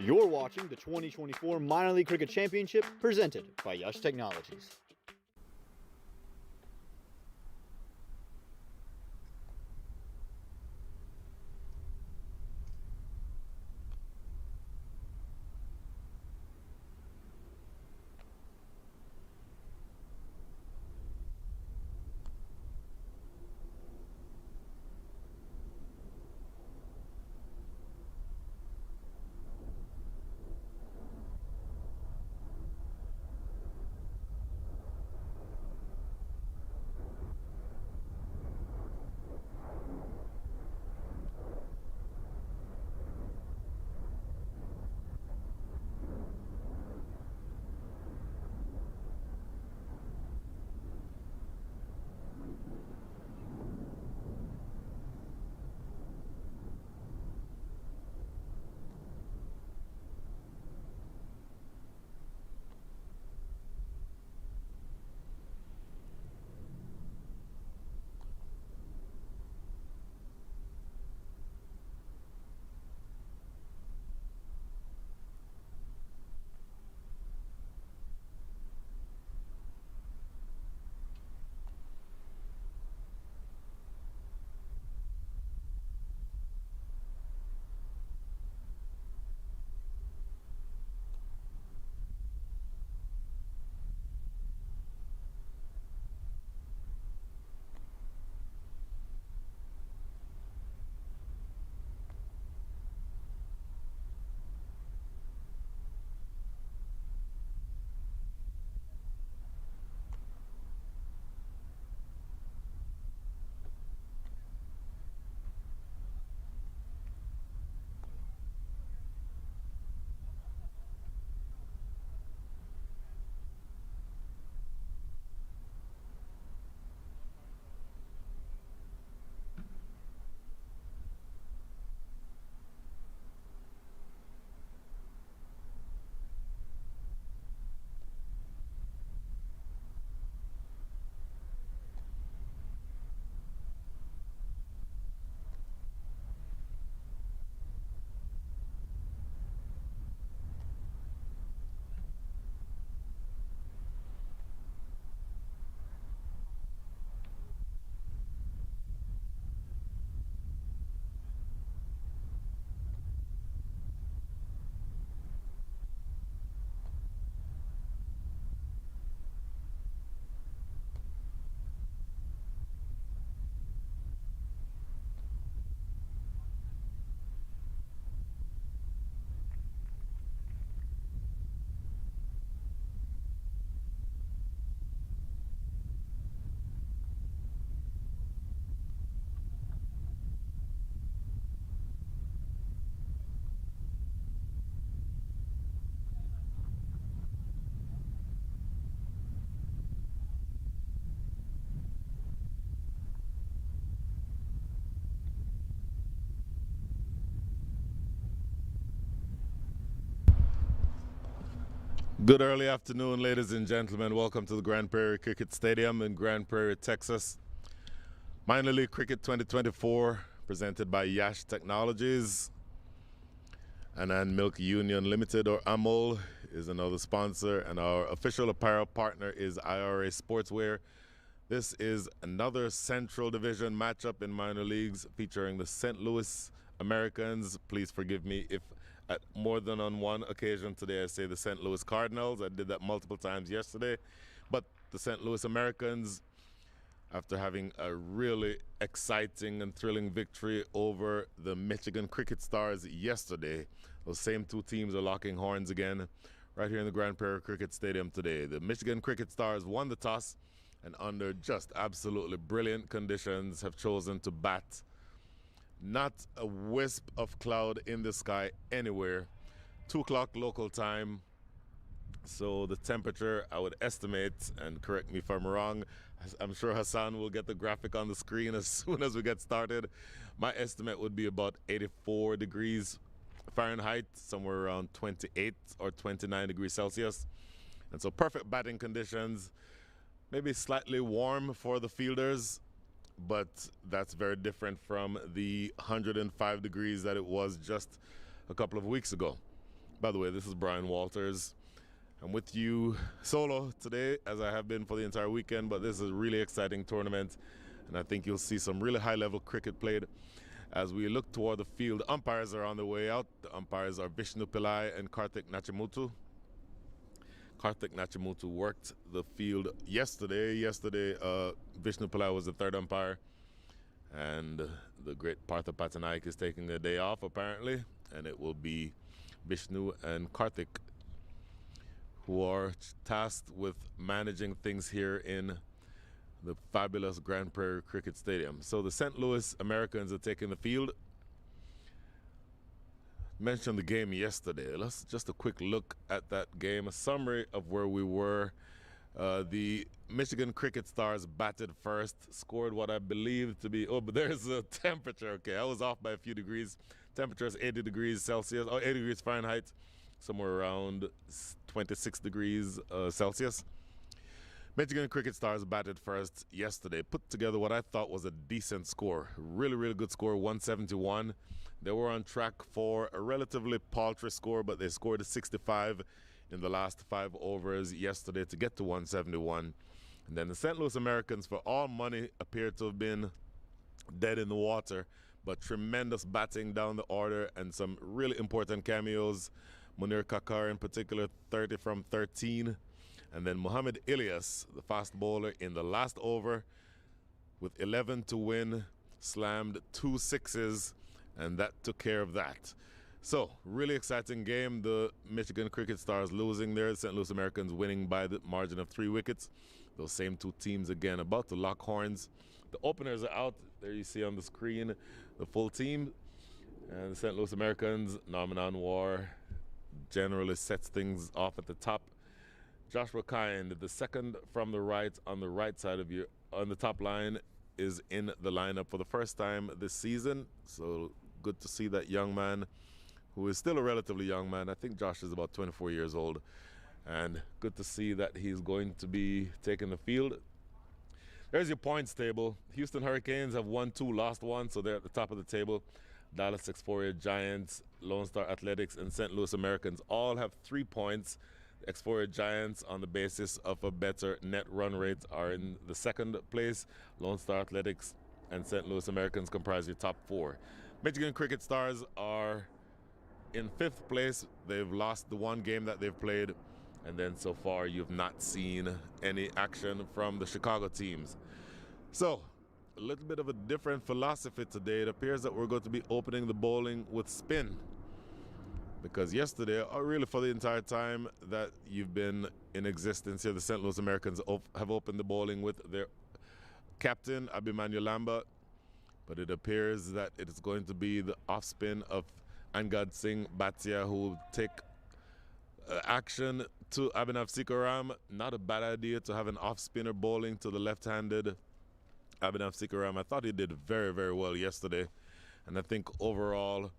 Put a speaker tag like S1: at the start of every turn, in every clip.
S1: You're watching the 2024 Minor League Cricket Championship presented by Yash Technologies.
S2: Good early afternoon, ladies and gentlemen. Welcome to the Grand Prairie Cricket Stadium in Grand Prairie, Texas. Minor League Cricket 2024, presented by Yash Technologies. And Milk Union Limited, or AMOL, is another sponsor, and our official apparel partner is IRA Sportswear. This is another Central Division matchup in minor leagues featuring the St. Louis Americans. Please forgive me if at more than on one occasion today I say the St. Louis Cardinals. I did that multiple times yesterday. But the St. Louis Americans, after having a really exciting and thrilling victory over the Michigan Cricket Stars yesterday, those same two teams are locking horns again right here in the Grand Prairie Cricket Stadium today. The Michigan Cricket Stars won the toss and under just absolutely brilliant conditions have chosen to bat. Not a wisp of cloud in the sky anywhere. 2 o'clock local time. So the temperature, I would estimate, and correct me if I'm wrong, I'm sure Hassan will get the graphic on the screen as soon as we get started. My estimate would be about 84 degrees Fahrenheit, somewhere around 28 or 29 degrees Celsius. And so perfect batting conditions, maybe slightly warm for the fielders, but that's very different from the 105 degrees that it was just a couple of weeks ago. By the way, this is Brian Walters. I'm with you solo today, as I have been for the entire weekend, but this is a really exciting tournament, and I think you'll see some really high-level cricket played as we look toward the field. Umpires are on the way out. The umpires are Vishnu Pillai and Karthik Nachimutu. Karthik Nachimutu worked the field yesterday. Vishnu Pillai was the third umpire, and the great Partha Patanaik is taking the day off apparently, and it will be Vishnu and Karthik who are tasked with managing things here in the fabulous Grand Prairie Cricket Stadium. So the St. Louis Americans are taking the field. Mentioned the game yesterday. Let's just a quick look at that game, a summary of where we were. The Michigan Cricket Stars batted first, scored what I believe to be, but there's a temperature. Okay, I was off by a few degrees. Temperature is 80 degrees Celsius, 80 degrees Fahrenheit, somewhere around 26 degrees Celsius. Michigan Cricket Stars batted first yesterday, put together what I thought was a decent score. Really, really good score, 171. They were on track for a relatively paltry score, but they scored a 65 in the last 5 overs yesterday to get to 171. And then the St. Louis Americans, for all money, appeared to have been dead in the water, but tremendous batting down the order and some really important cameos. Munir Kakar in particular, 30 from 13. And then Muhammad Ilyas, the fast bowler, in the last over with 11 to win, slammed 2 sixes, and that took care of that. So, really exciting game. The Michigan Cricket Stars losing there, St. Louis Americans winning by the margin of 3 wickets. Those same 2 teams again about to lock horns. The openers are out. There you see on the screen the full team. And the St. Louis Americans, Norman Anwar generally sets things off at the top. Joshua Kind, the second from the right on the right side of you, on the top line, is in the lineup for the first time this season. So good to see that young man, who is still a relatively young man. I think Josh is about 24 years old. And good to see that he's going to be taking the field. There's your points table. Houston Hurricanes have won 2, lost 1, so they're at the top of the table. Dallas Exforia Giants, Lone Star Athletics, and St. Louis Americans all have 3 points. The Exforia Giants, on the basis of a better net run rate, are in the second place. Lone Star Athletics and St. Louis Americans comprise your top 4. Michigan Cricket Stars are in 5th place. They've lost the 1 game that they've played, and then so far you've not seen any action from the Chicago teams. So, a little bit of a different philosophy today. It appears that we're going to be opening the bowling with spin, because yesterday, or really for the entire time that you've been in existence here, the St. Louis Americans have opened the bowling with their captain, Abhimanyu Lamba, but it appears that it is going to be the off spin of Angad Singh Bhatia, who will take action to Abhinav Sikaram. Not a bad idea to have an off spinner bowling to the left-handed Abhinav Sikaram. I thought he did very, very well yesterday, and I think overall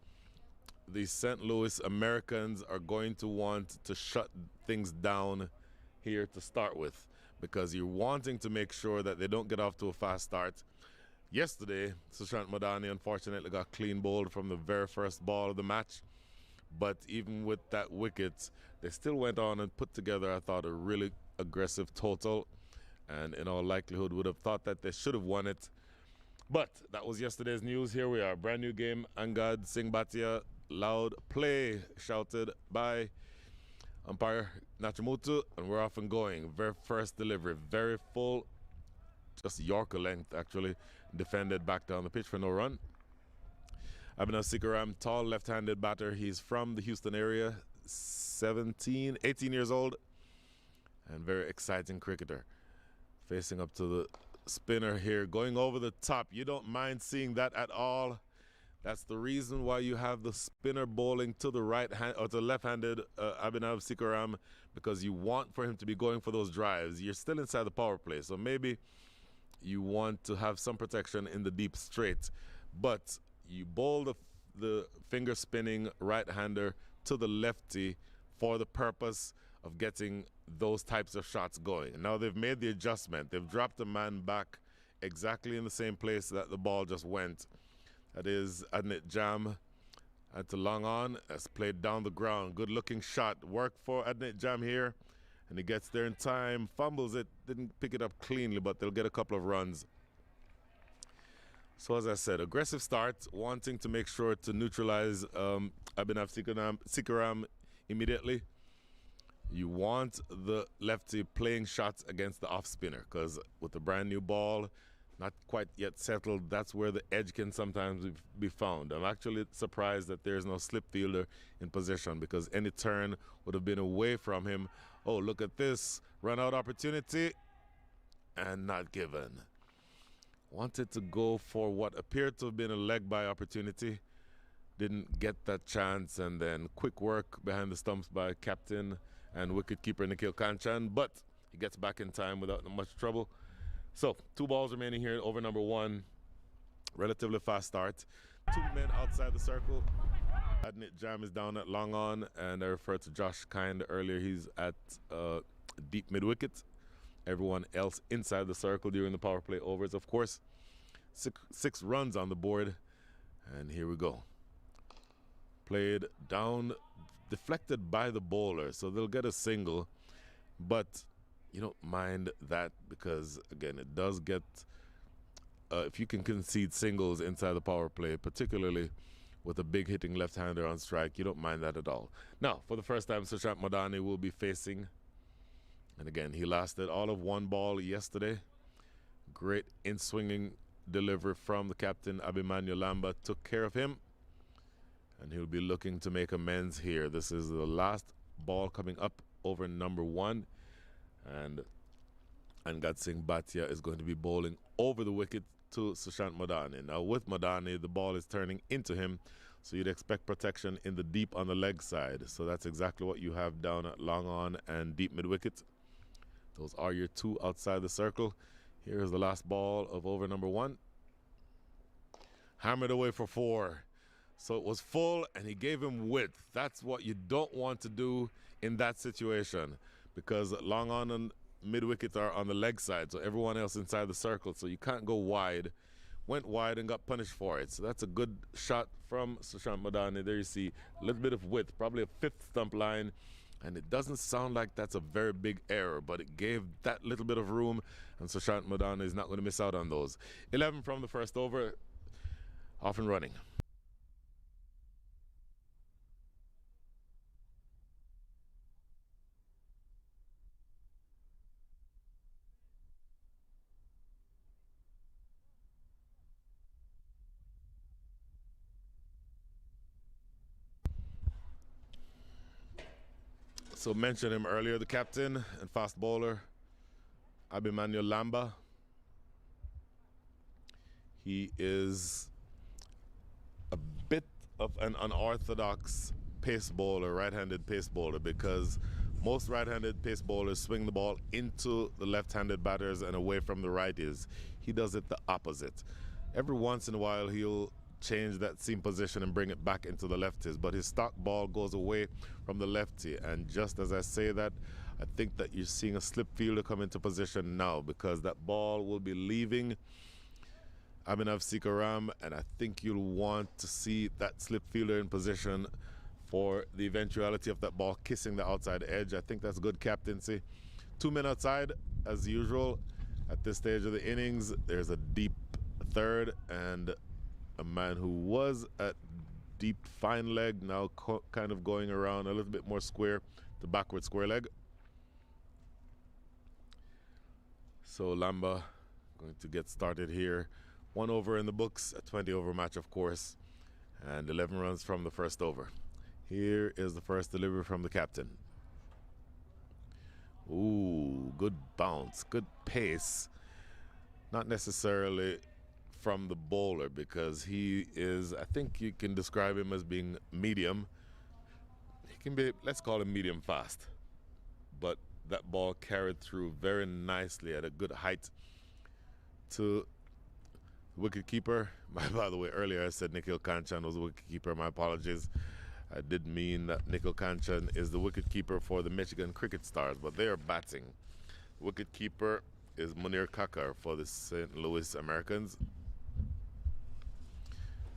S2: the St. Louis Americans are going to want to shut things down here to start with, because you're wanting to make sure that they don't get off to a fast start. Yesterday, Sushant Madani unfortunately got clean bowled from the very first ball of the match, but even with that wicket, they still went on and put together, I thought, a really aggressive total, and in all likelihood would have thought that they should have won it. But that was yesterday's news. Here we are, brand new game. Angad Singh Bhatia, loud play shouted by umpire Nachimutu, and we're off and going. Very first delivery, very full, just Yorker length actually, defended back down the pitch for no run. Abhinav Sikaram, tall left-handed batter. He's from the Houston area, 18 years old, and very exciting cricketer. Facing up to the spinner here, going over the top. You don't mind seeing that at all. That's the reason why you have the spinner bowling to the right hand or to the left-handed Abhinav Sikaram, because you want for him to be going for those drives. You're still inside the power play, so maybe you want to have some protection in the deep straight, but you bowl the finger spinning right-hander to the lefty for the purpose of getting those types of shots going. Now they've made the adjustment. They've dropped the man back exactly in the same place that the ball just went. That is Adnit Jam And to long on, as played down the ground. Good looking shot. Work for Adnet Jam here. And he gets there in time. Fumbles it. Didn't pick it up cleanly, but they'll get a couple of runs. So as I said, aggressive start. Wanting to make sure to neutralize Abhinav Sikaram immediately. You want the lefty playing shots against the off spinner, because with the brand new ball, not quite yet settled, that's where the edge can sometimes be found. I'm actually surprised that there's no slip fielder in position, because any turn would have been away from him. Oh, look at this. Run out opportunity and not given. Wanted to go for what appeared to have been a leg by opportunity. Didn't get that chance, and then quick work behind the stumps by captain and wicketkeeper Nikhil Kanchan, but he gets back in time without much trouble. So 2 balls remaining here, over number 1. Relatively fast start. 2 men outside the circle. Adnet Jam is down at long on, and I referred to Josh Kind earlier. He's at deep mid wicket. Everyone else inside the circle during the power play overs, of course. 6 runs on the board, and here we go. Played down, deflected by the bowler, so they'll get a single, but you don't mind that, because again, it does get if you can concede singles inside the power play, particularly with a big hitting left-hander on strike, you don't mind that at all. Now, for the first time, Sushant Madani will be facing, and again, he lasted all of 1 ball yesterday. Great in-swinging delivery from the captain. Abhimanyu Lamba took care of him, and he'll be looking to make amends here. This is the last ball coming up over number 1, and Angad Singh Bhatia is going to be bowling over the wicket to Sushant Madani. Now with Madani, the ball is turning into him, so you'd expect protection in the deep on the leg side. So that's exactly what you have down at long on and deep mid wicket. Those are your 2 outside the circle. Here's the last ball of over number 1. Hammered away for 4. So it was full, and he gave him width. That's what you don't want to do in that situation, because long on and mid wickets are on the leg side, so everyone else inside the circle, so you can't go wide. Went wide and got punished for it. So that's a good shot from Sushant Madani. There you see a little bit of width, probably a 5th stump line, and it doesn't sound like that's a very big error, but it gave that little bit of room, and Sushant Madani is not going to miss out on those. 11 from the first over, off and running. So mentioned him earlier, the captain and fast bowler, Abhimanyu Lamba. He is a bit of an unorthodox pace bowler, right-handed pace bowler, because most right-handed pace bowlers swing the ball into the left-handed batters and away from the righties. He does it the opposite. Every once in a while, he'll change that seam position and bring it back into the lefties, but his stock ball goes away from the lefty. And just as I say that, I think that you're seeing a slip fielder come into position now, because that ball will be leaving Abhinav Sikaram, and I think you'll want to see that slip fielder in position for the eventuality of that ball kissing the outside edge. I think that's good captaincy. 2 men outside, as usual. At this stage of the innings, there's a deep third, and a man who was at deep fine leg, now kind of going around a little bit more square, the backward square leg. So Lamba going to get started here. 1 over in the books, a 20 over match, of course, and 11 runs from the first over. Here is the first delivery from the captain. Ooh, good bounce, good pace. Not necessarily from the bowler, because he is, I think you can describe him as being medium. He can be, let's call him medium fast. But that ball carried through very nicely at a good height to wicket keeper. By the way, earlier I said Nikhil Kanchan was the wicket keeper. My apologies. I did mean that Nikhil Kanchan is the wicket keeper for the Michigan Cricket Stars, but they are batting. Wicket keeper is Munir Kakar for the St. Louis Americans.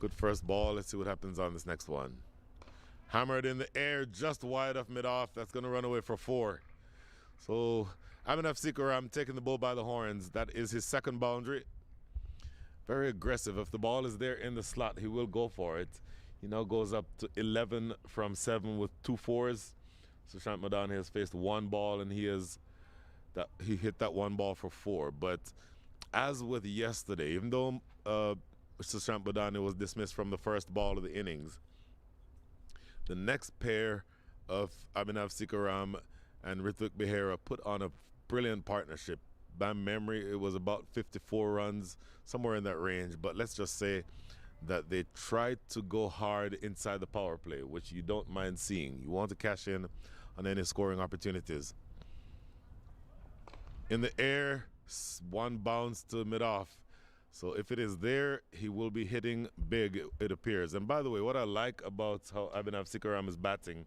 S2: Good first ball. Let's see what happens on this next one. Hammered in the air just wide of mid-off. That's going to run away for 4. So Abhinav Sikaram taking the bull by the horns. That is his second boundary. Very aggressive. If the ball is there in the slot, he will go for it. He now goes up to 11 from 7 with 2 4s. Sushant Madani has faced 1 ball and he hit that 1 ball for 4. But as with yesterday, even though Sushant Madani was dismissed from the first ball of the innings, the next pair of Abhinav Sikaram and Ritvik Behera put on a brilliant partnership. By memory, it was about 54 runs, somewhere in that range. But let's just say that they tried to go hard inside the power play, which you don't mind seeing. You want to cash in on any scoring opportunities. In the air, 1 bounce to mid-off. So if it is there, he will be hitting big, it appears. And by the way, what I like about how Abhinav Sikaram is batting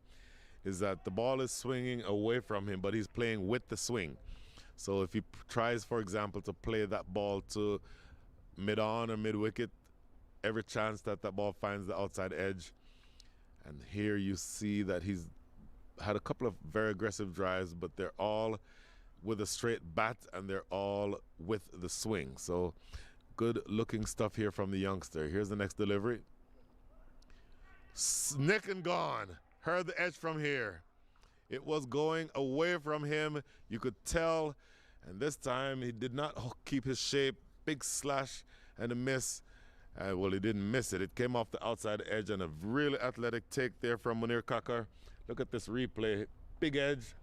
S2: is that the ball is swinging away from him, but he's playing with the swing. So if he tries, for example, to play that ball to mid-on or mid-wicket, every chance that that ball finds the outside edge. And here you see that he's had a couple of very aggressive drives, but they're all with a straight bat and they're all with the swing. So good looking stuff here from the youngster. Here's the next delivery. Nick and gone. Heard the edge from here. It was going away from him. You could tell. And this time he did not keep his shape. Big slash and a miss. Well, he didn't miss it. It came off the outside edge and a really athletic take there from Munir Kakar. Look at this replay. Big edge.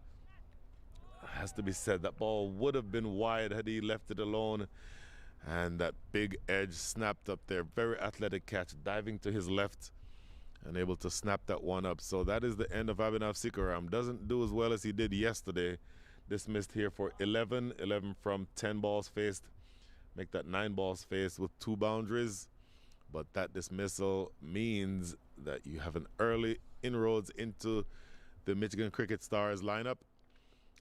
S2: Has to be said, that ball would have been wide had he left it alone. And that big edge snapped up there. Very athletic catch, diving to his left and able to snap that one up. So that is the end of Abhinav Sikaram. Doesn't do as well as he did yesterday. Dismissed here for 11 from 10 balls faced. Make that 9 balls faced with 2 boundaries. But that dismissal means that you have an early inroads into the Michigan Cricket Stars lineup.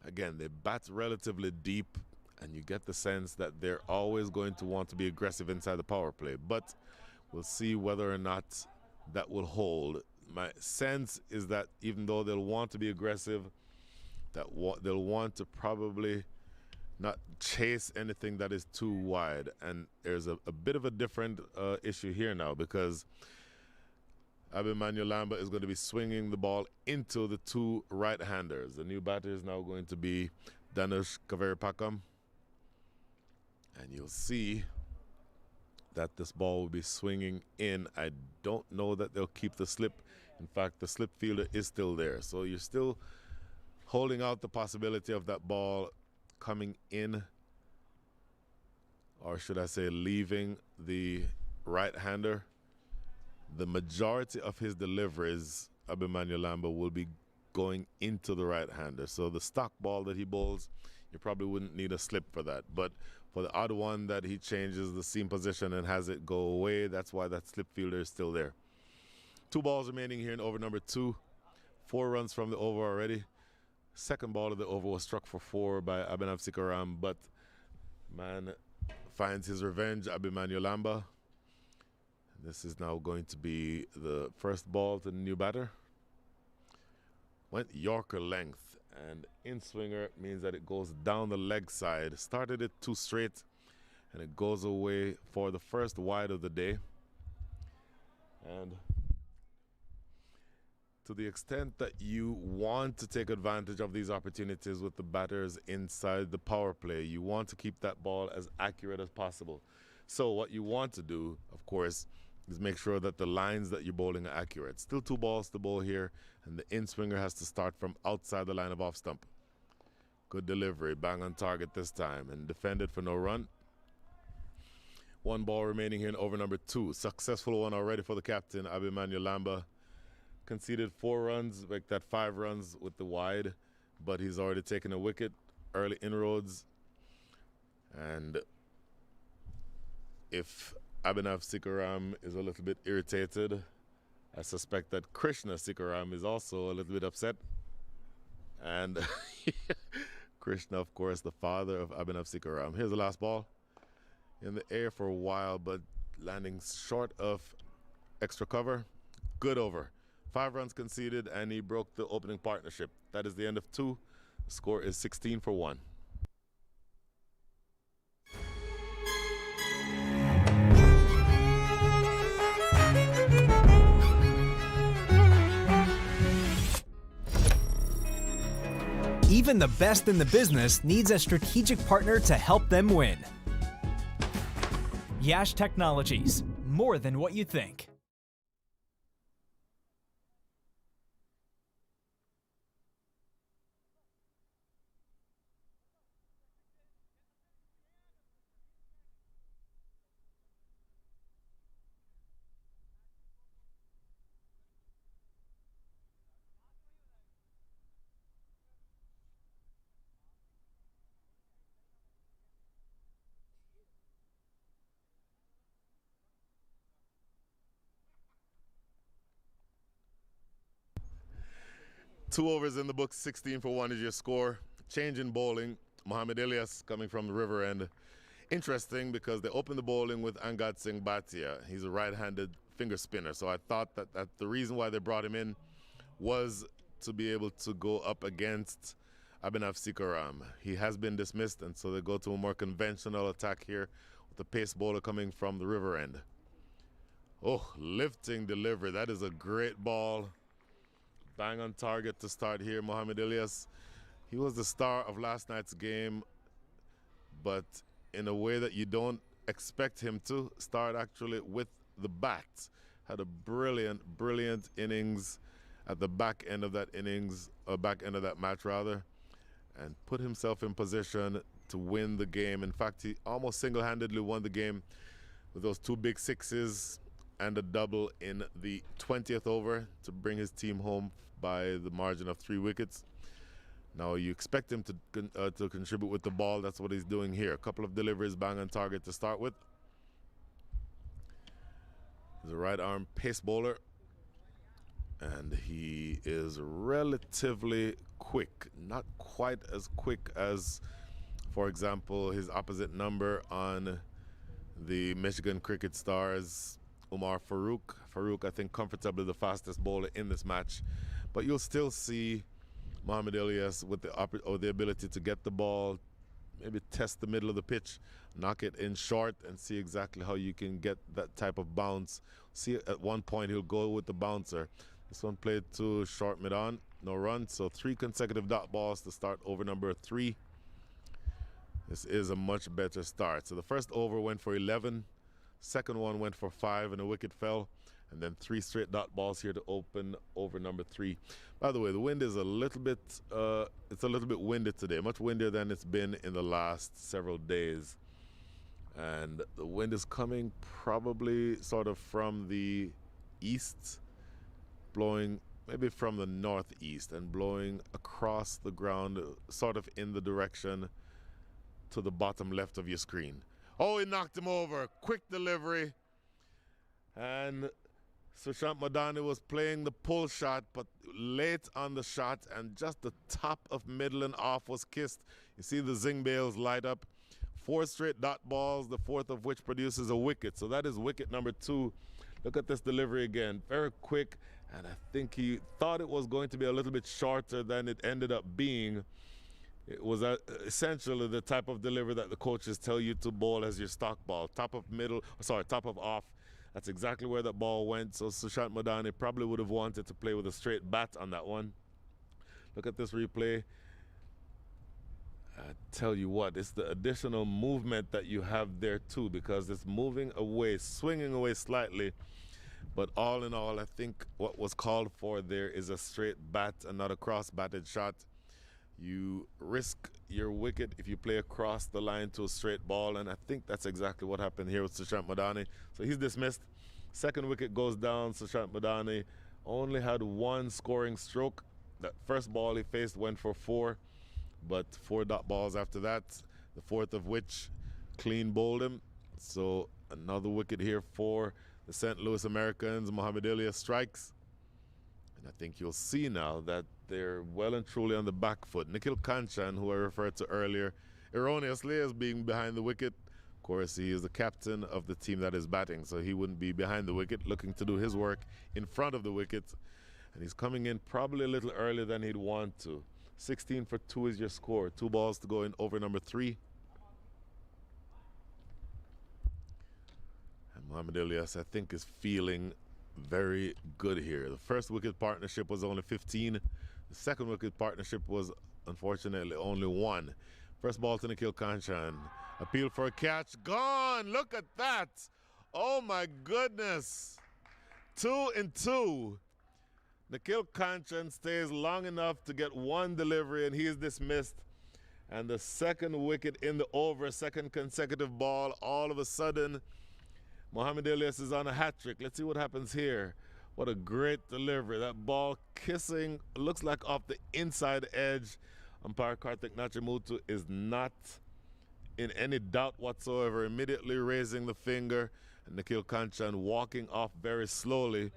S2: Again, they bat relatively deep, and you get the sense that they're always going to want to be aggressive inside the power play. But we'll see whether or not that will hold. My sense is that even though they'll want to be aggressive, that they'll want to probably not chase anything that is too wide. And there's a bit of a different issue here now, because Abhimanyu Lamba is going to be swinging the ball into the 2 right-handers. The new batter is now going to be Danush Kaveripakam. And you'll see that this ball will be swinging in. I don't know that they'll keep the slip. In fact, the slip fielder is still there. So you're still holding out the possibility of that ball coming in, or should I say leaving the right-hander. The majority of his deliveries, Abhimanyu Lamba, will be going into the right-hander. So the stock ball that he bowls, you probably wouldn't need a slip for that. But for the odd one that he changes the seam position and has it go away, that's why that slip fielder is still there. 2 balls remaining here in over number 2. 4 runs from the over already. Second ball of the over was struck for 4 by Abhinav Sikaram, but man finds his revenge, Abhimanyu Lamba. This is now going to be the first ball to the new batter. Went Yorker length, and in swinger means that it goes down the leg side. Started it 2 straight, and it goes away for the first wide of the day. And to the extent that you want to take advantage of these opportunities with the batters inside the power play, you want to keep that ball as accurate as possible. So what you want to do, of course, is make sure that the lines that you're bowling are accurate. Still 2 balls to bowl here, and the in-swinger has to start from outside the line of off-stump. Good delivery, bang on target this time, and defended for no run. 1 ball remaining here in over number 2. Successful one already for the captain, Abhimanyu Lamba. Conceded 4 runs, make that 5 runs with the wide, but he's already taken a wicket, early inroads. And if Abhinav Sikaram is a little bit irritated, I suspect that Krishna Sikaram is also a little bit upset. And Krishna, of course, the father of Abhinav Sikaram. Here's the last ball. In the air for a while, but landing short of extra cover. Good over. 5 runs conceded, and he broke the opening partnership. That is the end of 2. The score is 16 for 1.
S3: Even the best in the business needs a strategic partner to help them win. Yash Technologies, more than what you think.
S2: Two overs in the books, 16 for 1 is your score. Change in bowling, Mohamed Ilyas coming from the river end. Interesting because they opened the bowling with Angad Singh Bhatia. He's a right-handed finger spinner, so I thought that the reason why they brought him in was to be able to go up against Abhinav Sikaram. He has been dismissed, and so they go to a more conventional attack here with the pace bowler coming from the river end. Oh, lifting delivery. That is a great ball. Bang on target to start here, Mohamed Ilyas. He was the star of last night's game, but in a way that you don't expect him to. Start actually with the bat. Had a brilliant, brilliant innings at the back end of that innings, back end of that match rather, and put himself in position to win the game. In fact, he almost single-handedly won the game with those 2 big sixes and a double in the 20th over to bring his team home by the margin of 3 wickets. Now you expect him to contribute with the ball. That's what he's doing here. A couple of deliveries, bang on target to start with. He's a right arm pace bowler, and he is relatively quick. Not quite as quick as, for example, his opposite number on the Michigan Cricket Stars, Umar Farouk. Farouk, I think, comfortably the fastest bowler in this match. But you'll still see Mohamed Ilyas with the ability to get the ball, maybe test the middle of the pitch, knock it in short, and see exactly how you can get that type of bounce. See, at one point he'll go with the bouncer. This one played to short mid-on, no run. So 3 consecutive dot balls to start over number 3. This is a much better start. So the first over went for 11. Second one went for 5 and a wicket fell. And then 3 straight dot balls here to open over number 3. By the way, the wind is a little bit, it's a little bit windy today, much windier than it's been in the last several days. And the wind is coming probably sort of from the east, blowing maybe from the northeast and blowing across the ground, sort of in the direction to the bottom left of your screen. Oh, he knocked him over. Quick delivery. And Sushant Madani was playing the pull shot, but late on the shot, and just the top of middle and off was kissed. You see the zing bales light up. 4 straight dot balls, the 4th of which produces a wicket. So that is wicket number 2. Look at this delivery again. Very quick, and I think he thought it was going to be a little bit shorter than it ended up being. It was essentially the type of delivery that the coaches tell you to bowl as your stock ball. Top of off. That's exactly where that ball went. So Sushant Madani probably would have wanted to play with a straight bat on that one. Look at this replay. I tell you what, it's the additional movement that you have there too, because it's moving away, swinging away slightly. But all in all, I think what was called for there is a straight bat and not a cross-batted shot. You risk your wicket if you play across the line to a straight ball, and I think that's exactly what happened here with Sushant Madani. So he's dismissed. Second wicket goes down. Sushant Madani only had 1 scoring stroke. That first ball he faced went for 4, but 4 dot balls after that, the 4th of which clean bowled him. So another wicket here for the St. Louis Americans. Mohamed Ilyas strikes. And I think you'll see now that they're well and truly on the back foot. Nikhil Kanchan, who I referred to earlier, erroneously as being behind the wicket. Of course, he is the captain of the team that is batting, so he wouldn't be behind the wicket, looking to do his work in front of the wicket. And he's coming in probably a little earlier than he'd want to. 16 for 2 is your score. 2 balls to go in over number 3. And Muhammad Ilyas, I think, is feeling very good here. The first wicket partnership was only 15. The second wicket partnership was, unfortunately, only 1. First ball to Nikhil Kanchan. Appeal for a catch. Gone! Look at that! Oh, my goodness. 2 and 2. Nikhil Kanchan stays long enough to get 1 delivery, and he is dismissed. And the second wicket in the over, second consecutive ball, all of a sudden, Muhammad Ilyas is on a hat trick. Let's see what happens here. What a great delivery. That ball kissing, looks like off the inside edge. Umpire Karthik Nachimutu is not in any doubt whatsoever, immediately raising the finger. And Nikhil Kanchan walking off very slowly.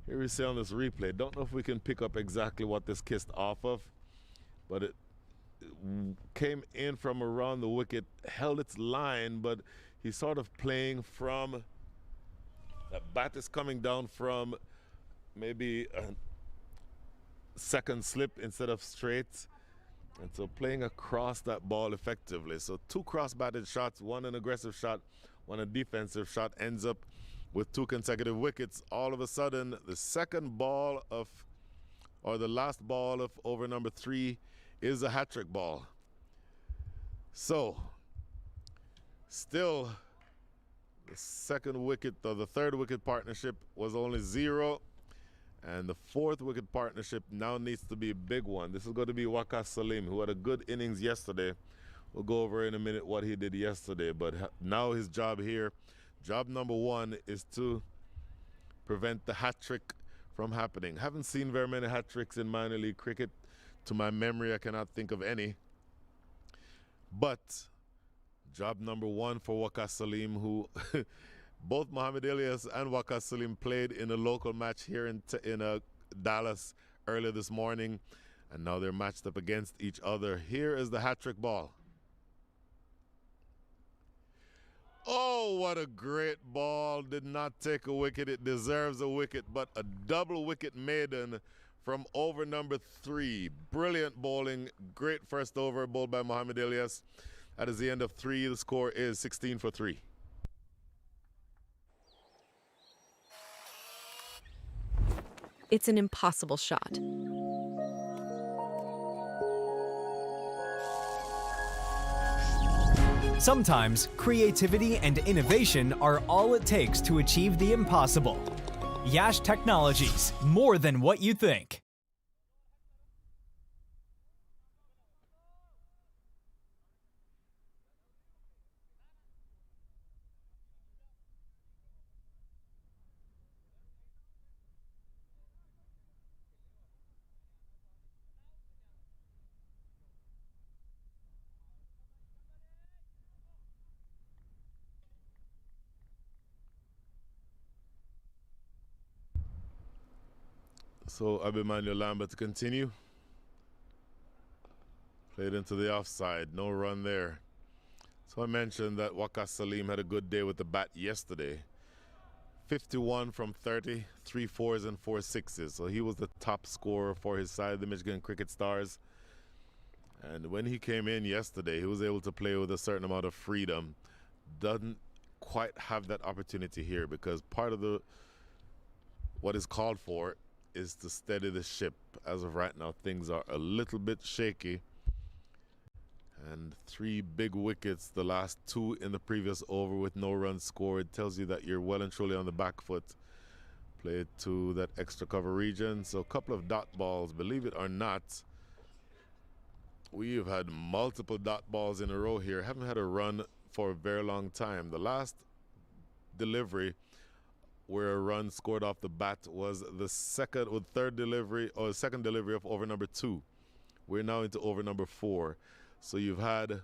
S2: Here we see on this replay. Don't know if we can pick up exactly what this kissed off of, but it came in from around the wicket, held its line, but he's sort of playing from, that bat is coming down from maybe a second slip instead of straight. And so playing across that ball effectively. So 2 cross-batted shots, 1 an aggressive shot, 1 a defensive shot, ends up with 2 consecutive wickets. All of a sudden, the second ball of, or the last ball of over number 3 is a hat-trick ball. So, still, the second wicket, or the third wicket partnership was only 0. And the 4th wicket partnership now needs to be a big one. This is going to be Waqas Salim, who had a good innings yesterday. We'll go over in a minute what he did yesterday. But now his job here, job number 1, is to prevent the hat trick from happening. Haven't seen very many hat tricks in minor league cricket. To my memory, I cannot think of any. But job number 1 for Waqas Salim, who both Muhammad Ilyas and Waqas Salim played in a local match here in Dallas earlier this morning, and now they're matched up against each other. Here is the hat-trick ball. Oh, what a great ball. Did not take a wicket. It deserves a wicket, but a double wicket maiden from over number 3. Brilliant bowling. Great first over bowled by Muhammad Ilyas. That is the end of 3. The score is 16 for 3.
S4: It's an impossible shot.
S3: Sometimes creativity and innovation are all it takes to achieve the impossible. Yash Technologies, more than what you think.
S2: So Abhimanyu Lambert to continue. Played into the offside, no run there. So I mentioned that Waqas Salim had a good day with the bat yesterday. 51 from 30, 3 4s and 4 6s. So he was the top scorer for his side, the Michigan Cricket Stars. And when he came in yesterday, he was able to play with a certain amount of freedom. Doesn't quite have that opportunity here because part of what is called for is to steady the ship. As of right now, things are a little bit shaky. And 3 big wickets, the last 2 in the previous over with no runs scored, tells you that you're well and truly on the back foot. Played to that extra cover region. So a couple of dot balls, believe it or not. We've had multiple dot balls in a row here. Haven't had a run for a very long time. The last delivery where a run scored off the bat was the second delivery of over number 2. We're now into over number 4. So you've had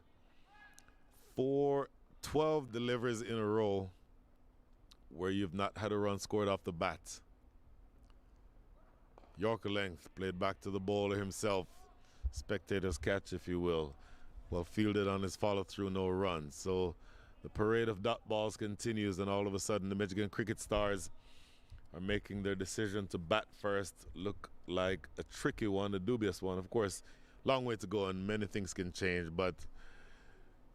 S2: 12 deliveries in a row where you've not had a run scored off the bat. Yorker length played back to the bowler himself. Spectator's catch, if you will. Well fielded on his follow-through, no run. So the parade of dot balls continues, and all of a sudden the Michigan Cricket Stars are making their decision to bat first look like a tricky one, a dubious one. Of course, long way to go and many things can change, but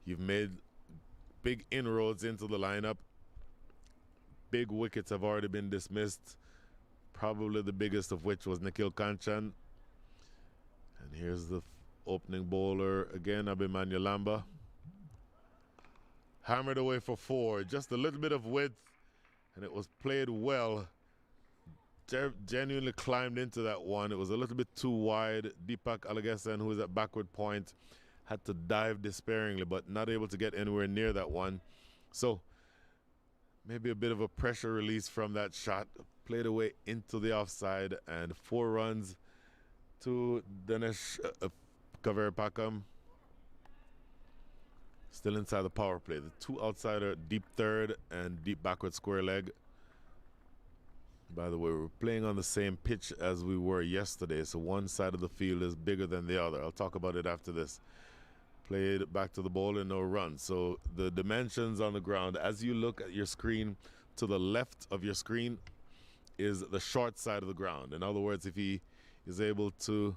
S2: you've made big inroads into the lineup. Big wickets have already been dismissed, probably the biggest of which was Nikhil Kanchan. And here's the opening bowler again, Abhimanyu Lamba. Hammered away for 4, just a little bit of width, and it was played well. Genuinely climbed into that one. It was a little bit too wide. Deepak Alagesan, who was at backward point, had to dive despairingly, but not able to get anywhere near that one. So maybe a bit of a pressure release from that shot. Played away into the offside, and 4 runs to Dinesh Kaverapakam. Still inside the power play. The 2 outsider, deep third and deep backward square leg. By the way, we're playing on the same pitch as we were yesterday, so one side of the field is bigger than the other. I'll talk about it after this. Played back to the bowler, no run. So the dimensions on the ground, as you look at your screen, to the left of your screen is the short side of the ground. In other words, if he is able to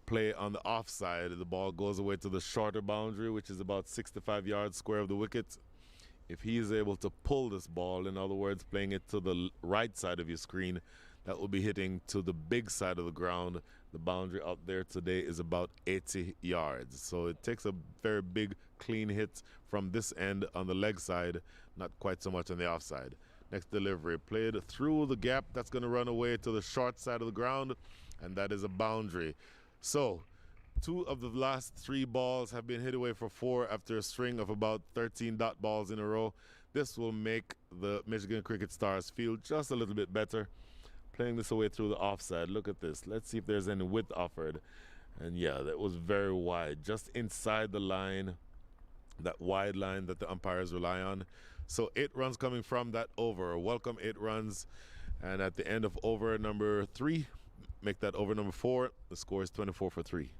S2: play on the offside, the ball goes away to the shorter boundary, which is about 65 yards square of the wicket. If he is able to pull this ball, in other words, playing it to the right side of your screen, that will be hitting to the big side of the ground. The boundary out there today is about 80 yards. So it takes a very big, clean hit from this end on the leg side, not quite so much on the offside. Next delivery, played through the gap. That's going to run away to the short side of the ground, and that is a boundary. So 2 of the last 3 balls have been hit away for 4 after a string of about 13 dot balls in a row. This will make the Michigan Cricket Stars feel just a little bit better. Playing this away through the offside. Look at this. Let's see if there's any width offered. And yeah, that was very wide. Just inside the line, that wide line that the umpires rely on. So 8 runs coming from that over. Welcome 8 runs. And at the end of over number 3, make that over number 4. The score is 24 for 3.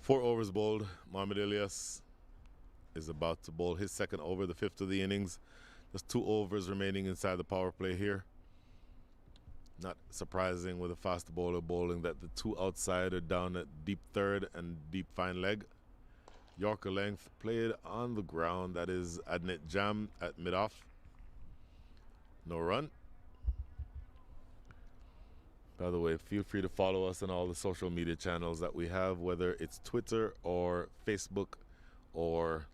S2: Four overs bowled. Mohamed Ilyas is about to bowl his second over, the 5th of the innings. There's 2 overs remaining inside the power play here. Not surprising with a fast bowler bowling that the 2 outside are down at deep third and deep fine leg. Yorker length played on the ground. That is Adnet Jam at mid-off. No run. By the way, feel free to follow us on all the social media channels that we have, whether it's Twitter or Facebook or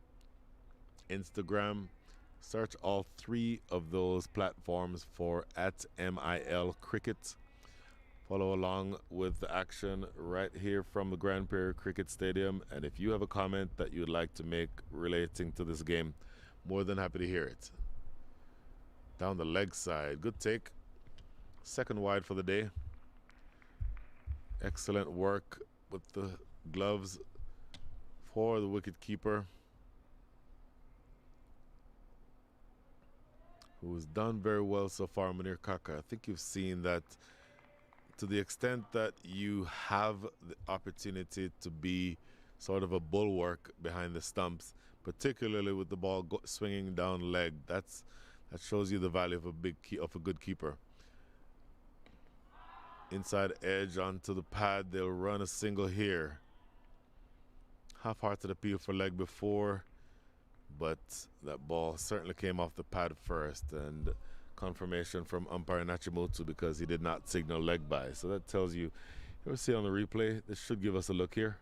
S2: Instagram. Search all 3 of those platforms for @MIL Cricket. Follow along with the action right here from the Grand Prairie Cricket Stadium. And if you have a comment that you'd like to make relating to this game, more than happy to hear it. Down the leg side. Good take. Second wide for the day. Excellent work with the gloves for the wicket keeper, who has done very well so far, Munir Kaka. I think you've seen that to the extent that you have the opportunity to be sort of a bulwark behind the stumps, particularly with the ball swinging down leg. That shows you the value of a good keeper. Inside edge onto the pad. They'll run a single here. Half-hearted appeal for leg before, but that ball certainly came off the pad first, and confirmation from umpire Nachimutu because he did not signal leg by. So that tells you, you ever see on the replay, this should give us a look here.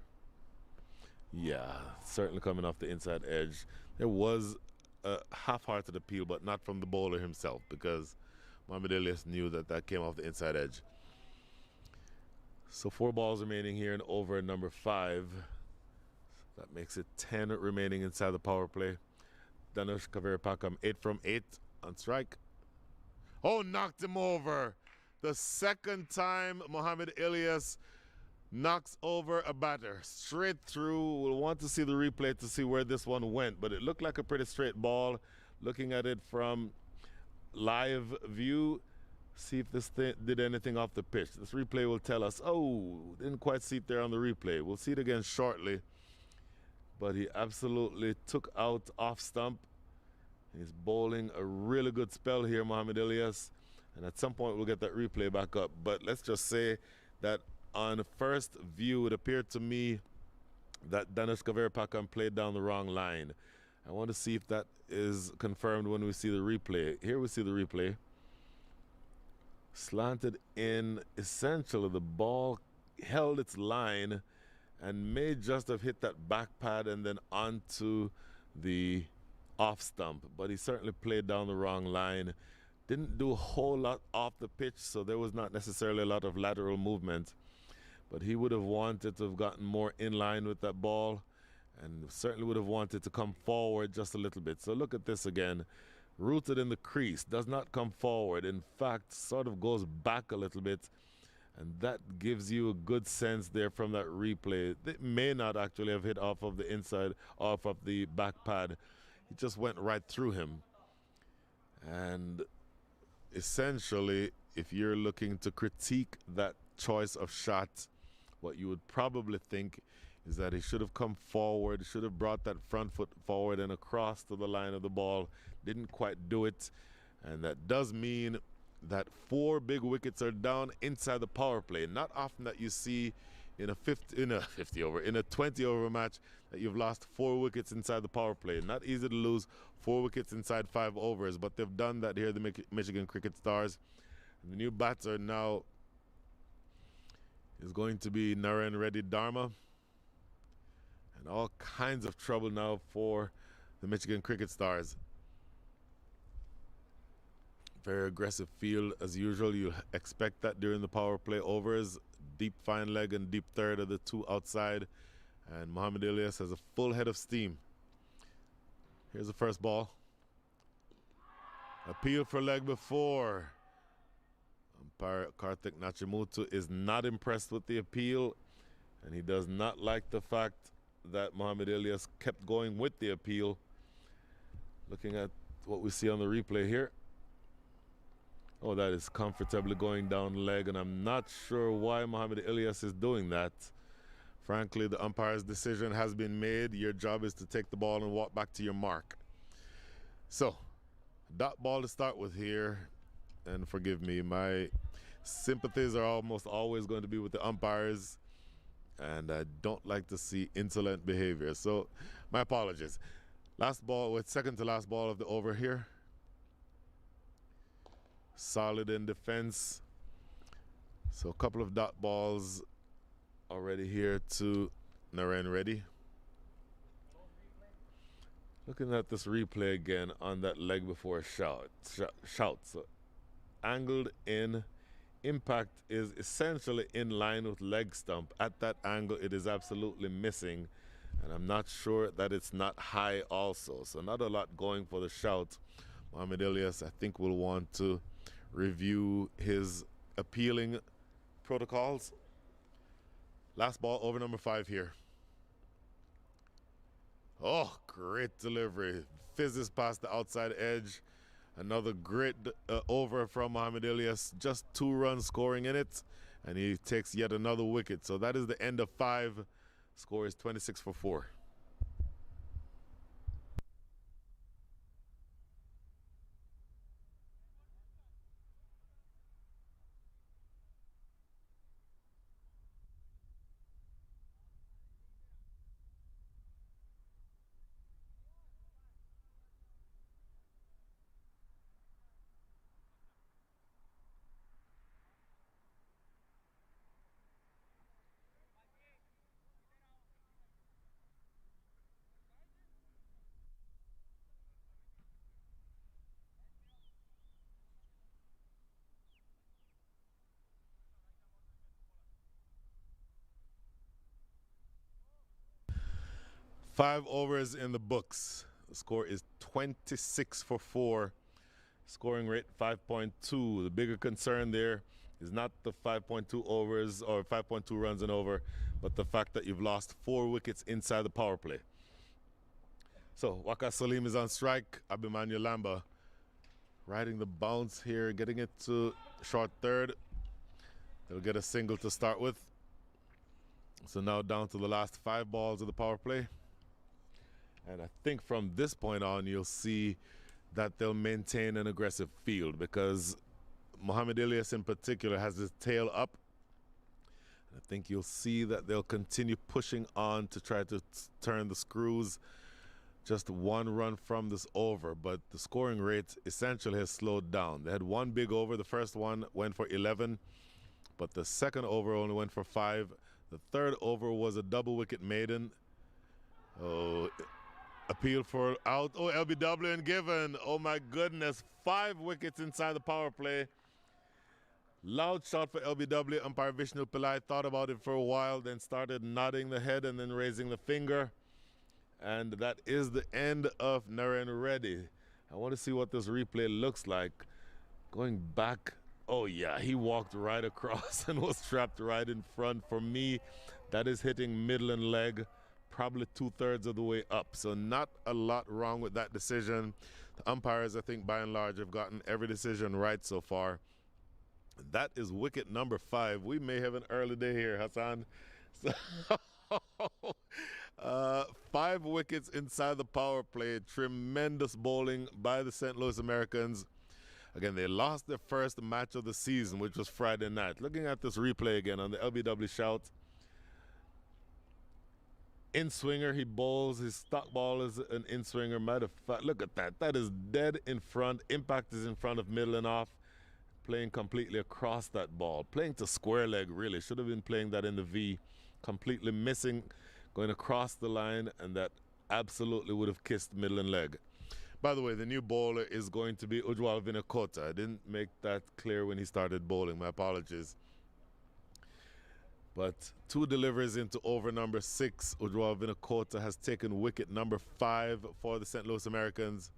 S2: Yeah, certainly coming off the inside edge. There was a half-hearted appeal, but not from the bowler himself, because Mohamed Ilyas knew that that came off the inside edge. So 4 balls remaining here and over number 5. That makes it 10 remaining inside the power play. Dinesh Kaverapakam 8 from 8 on strike. Oh, knocked him over. The second time Muhammad Ilyas knocks over a batter. Straight through. We'll want to see the replay to see where this one went, but it looked like a pretty straight ball. Looking at it from live view, see if this thing did anything off the pitch. This replay will tell us, oh, didn't quite see it there on the replay. We'll see it again shortly. But he absolutely took out off stump. He's bowling a really good spell here, Muhammad Ilyas. And at some point we'll get that replay back up. But let's just say that on first view, it appeared to me that Danush Kaveerpakam played down the wrong line. I want to see if that is confirmed when we see the replay. Here we see the replay. Slanted in, essentially the ball held its line and may just have hit that back pad and then onto the off stump, but he certainly played down the wrong line. Didn't do a whole lot off the pitch, so there was not necessarily a lot of lateral movement, but he would have wanted to have gotten more in line with that ball and certainly would have wanted to come forward just a little bit. So look at this again. Rooted in the crease, does not come forward. In fact, sort of goes back a little bit, and that gives you a good sense there from that replay. It may not actually have hit off of the inside, off of the back pad. It just went right through him. And essentially, if you're looking to critique that choice of shot, what you would probably think is that he should have come forward, should have brought that front foot forward and across to the line of the ball. Didn't quite do it. And that does mean that 4 big wickets are down inside the power play. Not often that you see in a 20 over match that you've lost 4 wickets inside the power play. Not easy to lose 4 wickets inside 5 overs, but they've done that here, the Michigan Cricket Stars. And the new batter now is going to be Naren Reddy Dharma. And all kinds of trouble now for the Michigan Cricket Stars. Very aggressive field as usual. You expect that during the power play overs. Deep fine leg and deep third are the 2 outside. And Muhammad Ilyas has a full head of steam. Here's the first ball. Appeal for leg before. Umpire Karthik Nachimutu is not impressed with the appeal, and he does not like the fact that Muhammad Ilyas kept going with the appeal. Looking at what we see on the replay here. Oh, that is comfortably going down leg, and I'm not sure why Muhammad Ilyas is doing that. Frankly, the umpire's decision has been made. Your job is to take the ball and walk back to your mark. So, dot ball to start with here. And forgive me, my sympathies are almost always going to be with the umpires, and I don't like to see insolent behavior. So, my apologies. Last ball, with second to last ball of the over here. Solid in defense. So a couple of dot balls already here to Naren Reddy. Looking at this replay again on that leg before shout. So angled in. Impact is essentially in line with leg stump. At that angle, it is absolutely missing. And I'm not sure that it's not high also. So not a lot going for the shout. Muhammad Ilyas, I think, will want to review his appealing protocols. Last ball, over number 5 here. Oh, great delivery. Fizzes past the outside edge. Another great over from Muhammad Ilyas. Just 2 runs scoring in it, and he takes yet another wicket. So that is the end of 5. Score is 26 for 4. Five overs in the books. The score is 26 for 4. Scoring rate 5.2. The bigger concern there is not the 5.2 overs or 5.2 runs and over, but the fact that you've lost 4 wickets inside the power play. So Waka Salim is on strike. Abimanyu Lamba riding the bounce here, getting it to short third. They'll get a single to start with. So now down to the last 5 balls of the power play. And I think from this point on, you'll see that they'll maintain an aggressive field because Mohamed Ilyas in particular has his tail up. I think you'll see that they'll continue pushing on to try to turn the screws. Just 1 run from this over, but the scoring rate essentially has slowed down. They had 1 big over. The first one went for 11, but the second over only went for 5. The third over was a double wicket maiden. Oh, appeal for out. Oh, LBW and given. Oh my goodness, 5 wickets inside the power play. Loud shot for LBW. Umpire Vishnu Pillai thought about it for a while, then started nodding the head and then raising the finger. And that is the end of Naren Reddy. I want to see what this replay looks like. Going back, oh yeah, he walked right across and was trapped right in front. For me, that is hitting middle and leg, probably 2/3 of the way up. So not a lot wrong with that decision. The umpires, I think, by and large, have gotten every decision right so far. That is wicket number 5. We may have an early day here, Hassan. So 5 wickets inside the power play. Tremendous bowling by the St. Louis Americans. Again, they lost their first match of the season, which was Friday night. Looking at this replay again on the LBW shout. In-swinger, he bowls. His stock ball is an in-swinger. Matter of fact, look at that. That is dead in front. Impact is in front of middle and off. Playing completely across that ball. Playing to square leg, really. Should have been playing that in the V. Completely missing, going across the line, and that absolutely would have kissed middle and leg. By the way, the new bowler is going to be Ujwal Vinakota. I didn't make that clear when he started bowling. My apologies. But 2 deliveries into over number 6. Ujwal Vinakota has taken wicket number 5 for the St. Louis Americans.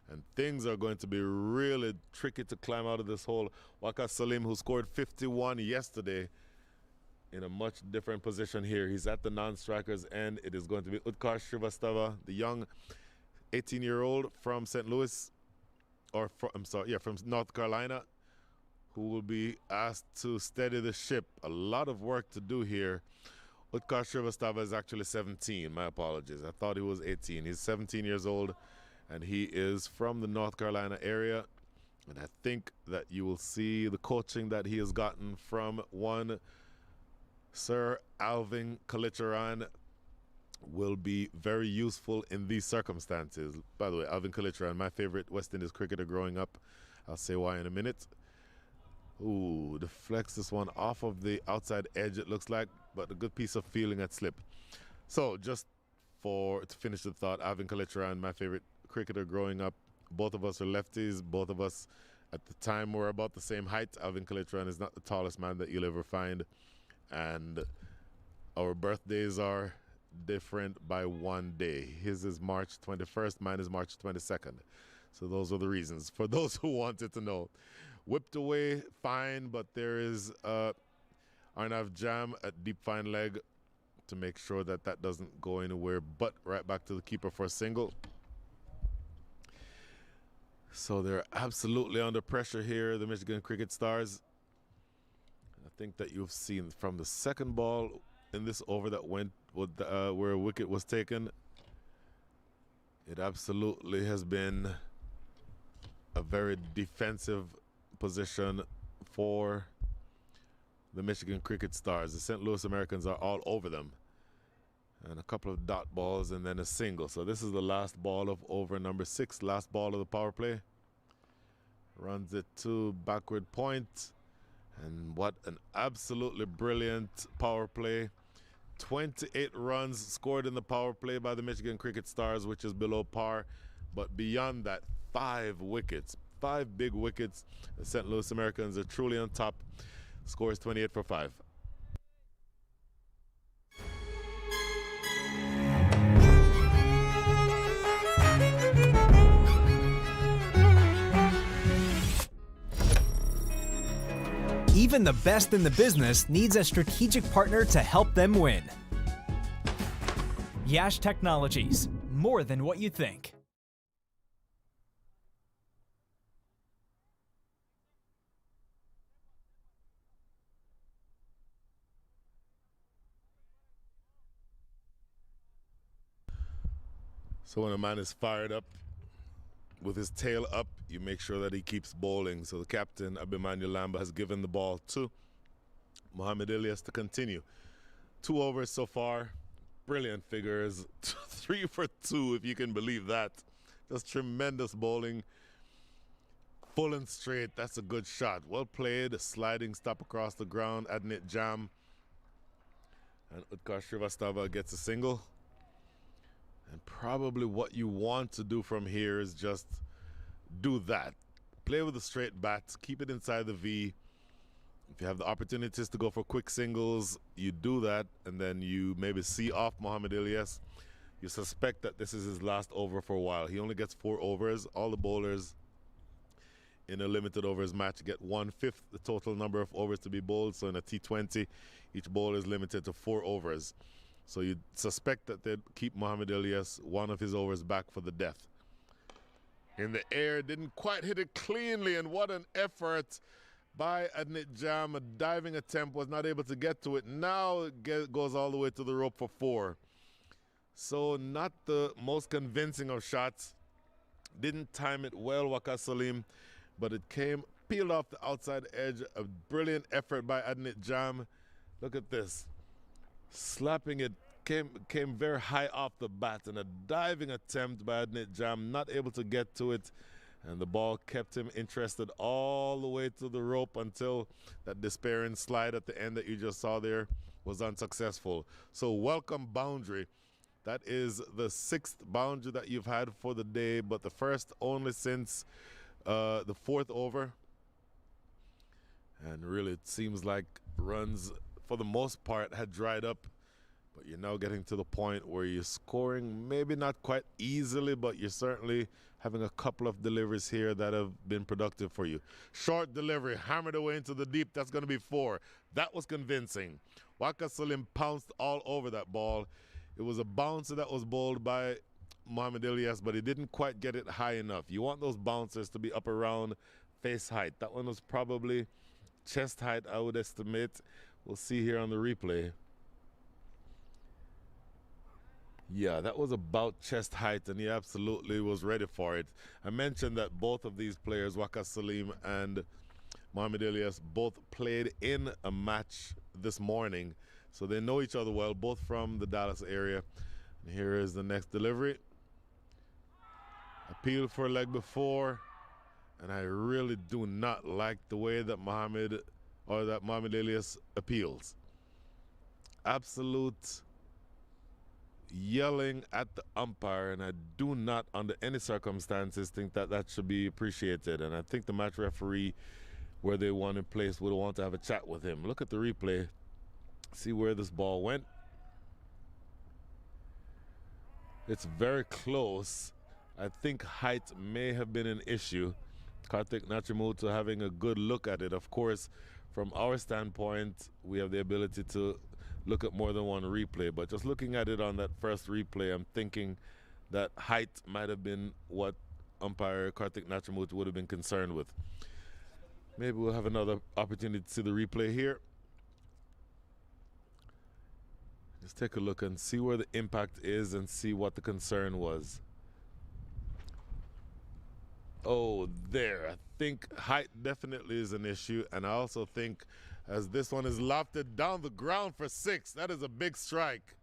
S2: And things are going to be really tricky to climb out of this hole. Waka Salim, who scored 51 yesterday, in a much different position here. He's at the non-strikers end. It is going to be Utkarsh Srivastava, the young 18-year-old from St. Louis, or from North Carolina, who will be asked to steady the ship. A lot of work to do here. Utkarsh Srivastava is actually 17. My apologies. I thought he was 18. He's 17 years old, and he is from the North Carolina area. And I think that you will see the coaching that he has gotten from one Sir Alvin Kalicharan will be very useful in these circumstances. By the way, Alvin Kalicharan, my favorite West Indies cricketer growing up. I'll say why in a minute. Ooh, deflects this one off of the outside edge, it looks like, but a good piece of fielding at slip. So just to finish the thought, Alvin Kalicharan, my favorite cricketer growing up. Both of us are lefties. Both of us at the time were about the same height. Alvin Kalicharan is not the tallest man that you'll ever find. And our birthdays are different by 1 day. His is March 21st, mine is March 22nd. So those are the reasons, for those who wanted to know. Whipped away, fine, but there is Arnav Jam at deep fine leg to make sure that that doesn't go anywhere, but right back to the keeper for a single. So they're absolutely under pressure here, the Michigan Cricket Stars. I think that you've seen from the second ball in this over that went with where a wicket was taken, it absolutely has been a very defensive position for the Michigan Cricket Stars. The St. Louis Americans are all over them. And a couple of dot balls and then a single. So this is the last ball of over number 6, last ball of the power play. Runs it to backward point. And what an absolutely brilliant power play. 28 runs scored in the power play by the Michigan Cricket Stars, which is below par. But beyond that, 5 wickets. 5 big wickets. The St. Louis Americans are truly on top. Score is 28 for 5.
S3: Even the best in the business needs a strategic partner to help them win. Yash Technologies, more than what you think.
S2: So when a man is fired up with his tail up, you make sure that he keeps bowling. So the captain, Abhimanyu Lamba, has given the ball to Mohamed Ilyas to continue. 2 overs so far. Brilliant figures. 3 for 2, if you can believe that. Just tremendous bowling. Full and straight. That's a good shot. Well played. A sliding stop across the ground. Adnit Jam. And Utkarsh Srivastava gets a single. And probably what you want to do from here is just do that. Play with a straight bat. Keep it inside the V. If you have the opportunities to go for quick singles, you do that, and then you maybe see off Mohamed Ilyas. You suspect that this is his last over for a while. He only gets 4 overs. All the bowlers in a limited overs match get 1/5 the total number of overs to be bowled. So in a T20, each bowler is limited to 4 overs. So you suspect that they'd keep Mohamed Ilyas 1 of his overs back for the death. In the air, didn't quite hit it cleanly, and what an effort by Adnit Jam. A diving attempt, was not able to get to it. Now it goes all the way to the rope for 4. So not the most convincing of shots. Didn't time it well, Waqar Salim, but it came, peeled off the outside edge. A brilliant effort by Adnit Jam. Look at this. Slapping it, came very high off the bat, and a diving attempt by Adnit Jam, not able to get to it. And the ball kept him interested all the way to the rope until that despairing slide at the end that you just saw there was unsuccessful. So welcome boundary. That is the 6th boundary that you've had for the day, but the first only since the 4th over. And really it seems like runs for the most part had dried up. But you're now getting to the point where you're scoring, maybe not quite easily, but you're certainly having a couple of deliveries here that have been productive for you. Short delivery, hammered away into the deep. That's going to be 4. That was convincing. Waqar Salim pounced all over that ball. It was a bouncer that was bowled by Mohamed Ilyas, but he didn't quite get it high enough. You want those bouncers to be up around face height. That one was probably chest height, I would estimate. We'll see here on the replay. Yeah, that was about chest height, and he absolutely was ready for it. I mentioned that both of these players, Waqar Salim and Mohamed Ilyas, both played in a match this morning, so they know each other well, both from the Dallas area. And here is the next delivery. Appeal for a leg before, and I really do not like the way that Mohamed Ilyas appeals. Absolute yelling at the umpire, and I do not under any circumstances think that that should be appreciated. And I think the match referee, where they want him placed, would want to have a chat with him. Look at the replay, see where this ball went. It's very close. I think height may have been an issue. Kartik Nachimuthu having a good look at it. Of course, from our standpoint, we have the ability to look at more than one replay, but just looking at it on that first replay, I'm thinking that height might have been what umpire Kartik Nachimuthu would have been concerned with. Maybe we'll have another opportunity to see the replay here. Just take a look and see where the impact is and see what the concern was. Oh, there. I think height definitely is an issue, and I also think as this one is lofted down the ground for 6, that is a big strike.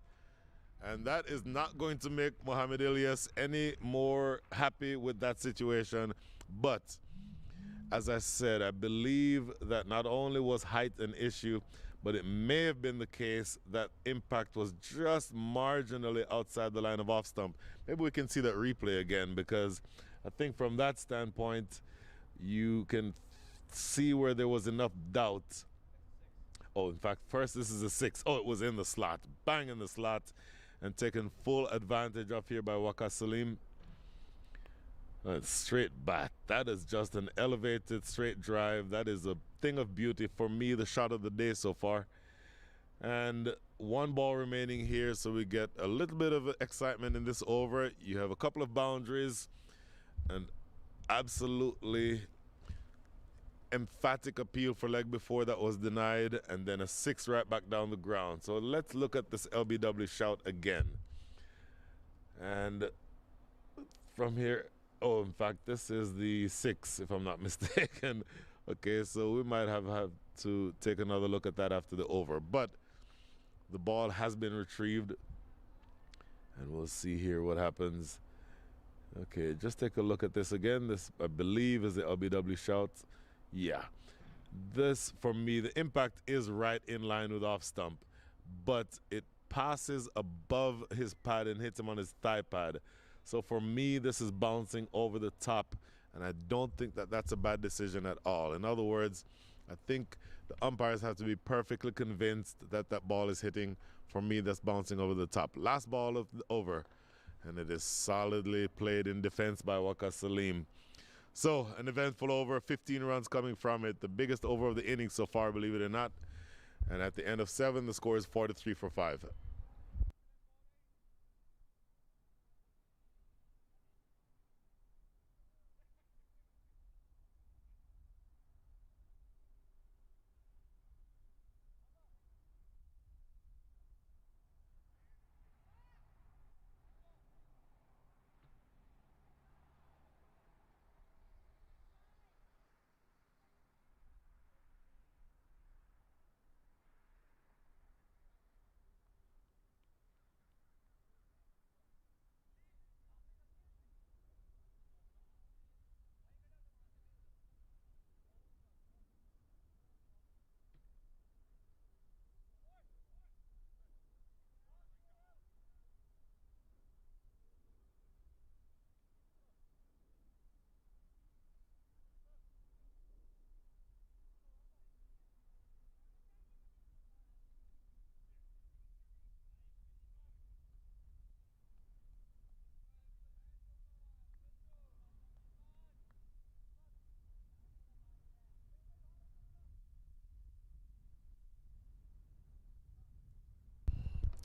S2: And that is not going to make Mohamed Ilyas any more happy with that situation. But as I said, I believe that not only was height an issue, but it may have been the case that impact was just marginally outside the line of off stump. Maybe we can see that replay again, because I think from that standpoint, you can see where there was enough doubt. Oh, in fact, first this is a 6. Oh, it was in the slot. Bang in the slot, and taken full advantage of here by Waqar Salim. Straight bat. That is just an elevated straight drive. That is a thing of beauty for me, the shot of the day so far. And one ball remaining here, so we get a little bit of excitement in this over. You have a couple of boundaries, and absolutely emphatic appeal for leg before that was denied, and then a 6 right back down the ground. So let's look at this LBW shout again. And from here, oh, in fact, this is the 6, if I'm not mistaken. Okay, so we might have to take another look at that after the over. But the ball has been retrieved, and we'll see here what happens. Okay, just take a look at this again. This, I believe, is the LBW shout. Yeah. This, for me, the impact is right in line with off stump, but it passes above his pad and hits him on his thigh pad. So for me, this is bouncing over the top, and I don't think that that's a bad decision at all. In other words, I think the umpires have to be perfectly convinced that that ball is hitting. For me, that's bouncing over the top. Last ball of the over, and it is solidly played in defense by Waqar Salim. So, an eventful over, 15 runs coming from it, the biggest over of the innings so far, believe it or not. And at the end of 7, the score is 43 for 5.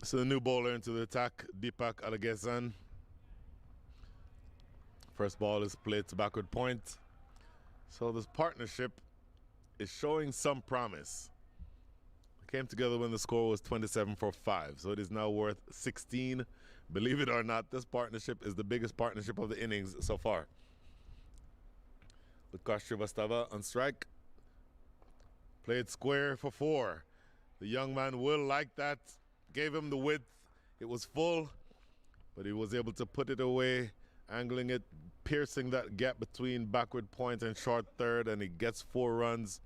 S2: So the new bowler into the attack, Deepak Alagesan. First ball is played to backward point. So this partnership is showing some promise. It came together when the score was 27 for 5, so it is now worth 16. Believe it or not, this partnership is the biggest partnership of the innings so far. Utkarsh Srivastava on strike. Played square for 4. The young man will like that. Gave him the width. It was full, but he was able to put it away, angling it, piercing that gap between backward point and short third, and he gets 4 runs.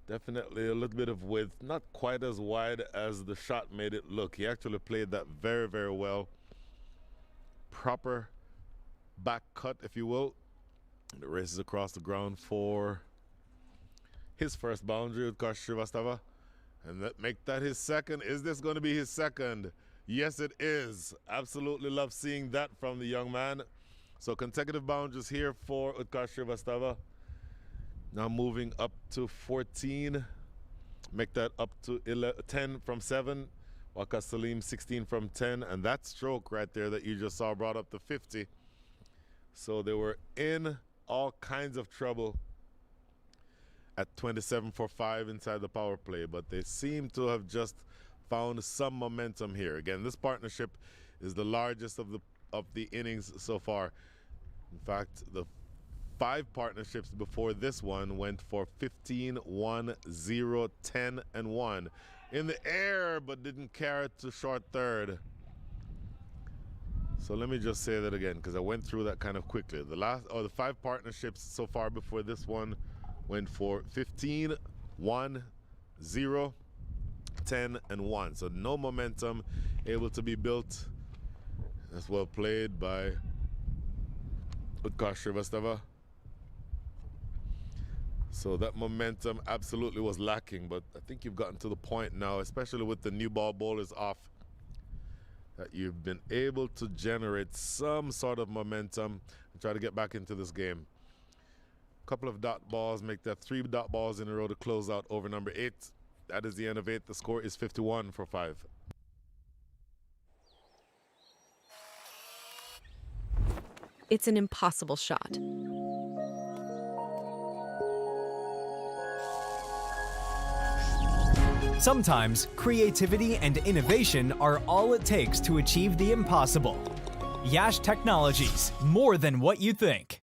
S2: Definitely a little bit of width, not quite as wide as the shot made it look. He actually played that very, very well. Proper back cut, if you will. And it races across the ground for his first boundary with Utkarsh Srivastava. And make that his second. Is this going to be his second? Yes, it is. Absolutely love seeing that from the young man. So consecutive boundaries here for Utkarsh Srivastava. Now moving up to 14. Make that up to 10 from 7. Waqar Salim 16 from 10. And that stroke right there that you just saw brought up to 50. So they were in all kinds of trouble at 27 for 5 inside the power play, but they seem to have just found some momentum here. Again, this partnership is the largest of the innings so far. In fact, the 5 partnerships before this one went for 15, 1, 0, 10, and 1. In the air, but didn't carry it to short third. So let me just say that again, because I went through that kind of quickly. The 5 partnerships so far before this one went for 15, 1, 0, 10, and 1. So no momentum able to be built. That's well played by Utkarsh Srivastava. So that momentum absolutely was lacking, but I think you've gotten to the point now, especially with the new ball bowlers off, that you've been able to generate some sort of momentum and try to get back into this game. A couple of dot balls make that 3 dot balls in a row to close out over number 8. That is the end of 8. The score is 51 for 5.
S4: It's an impossible shot.
S3: Sometimes creativity and innovation are all it takes to achieve the impossible. Yash Technologies, more than what you think.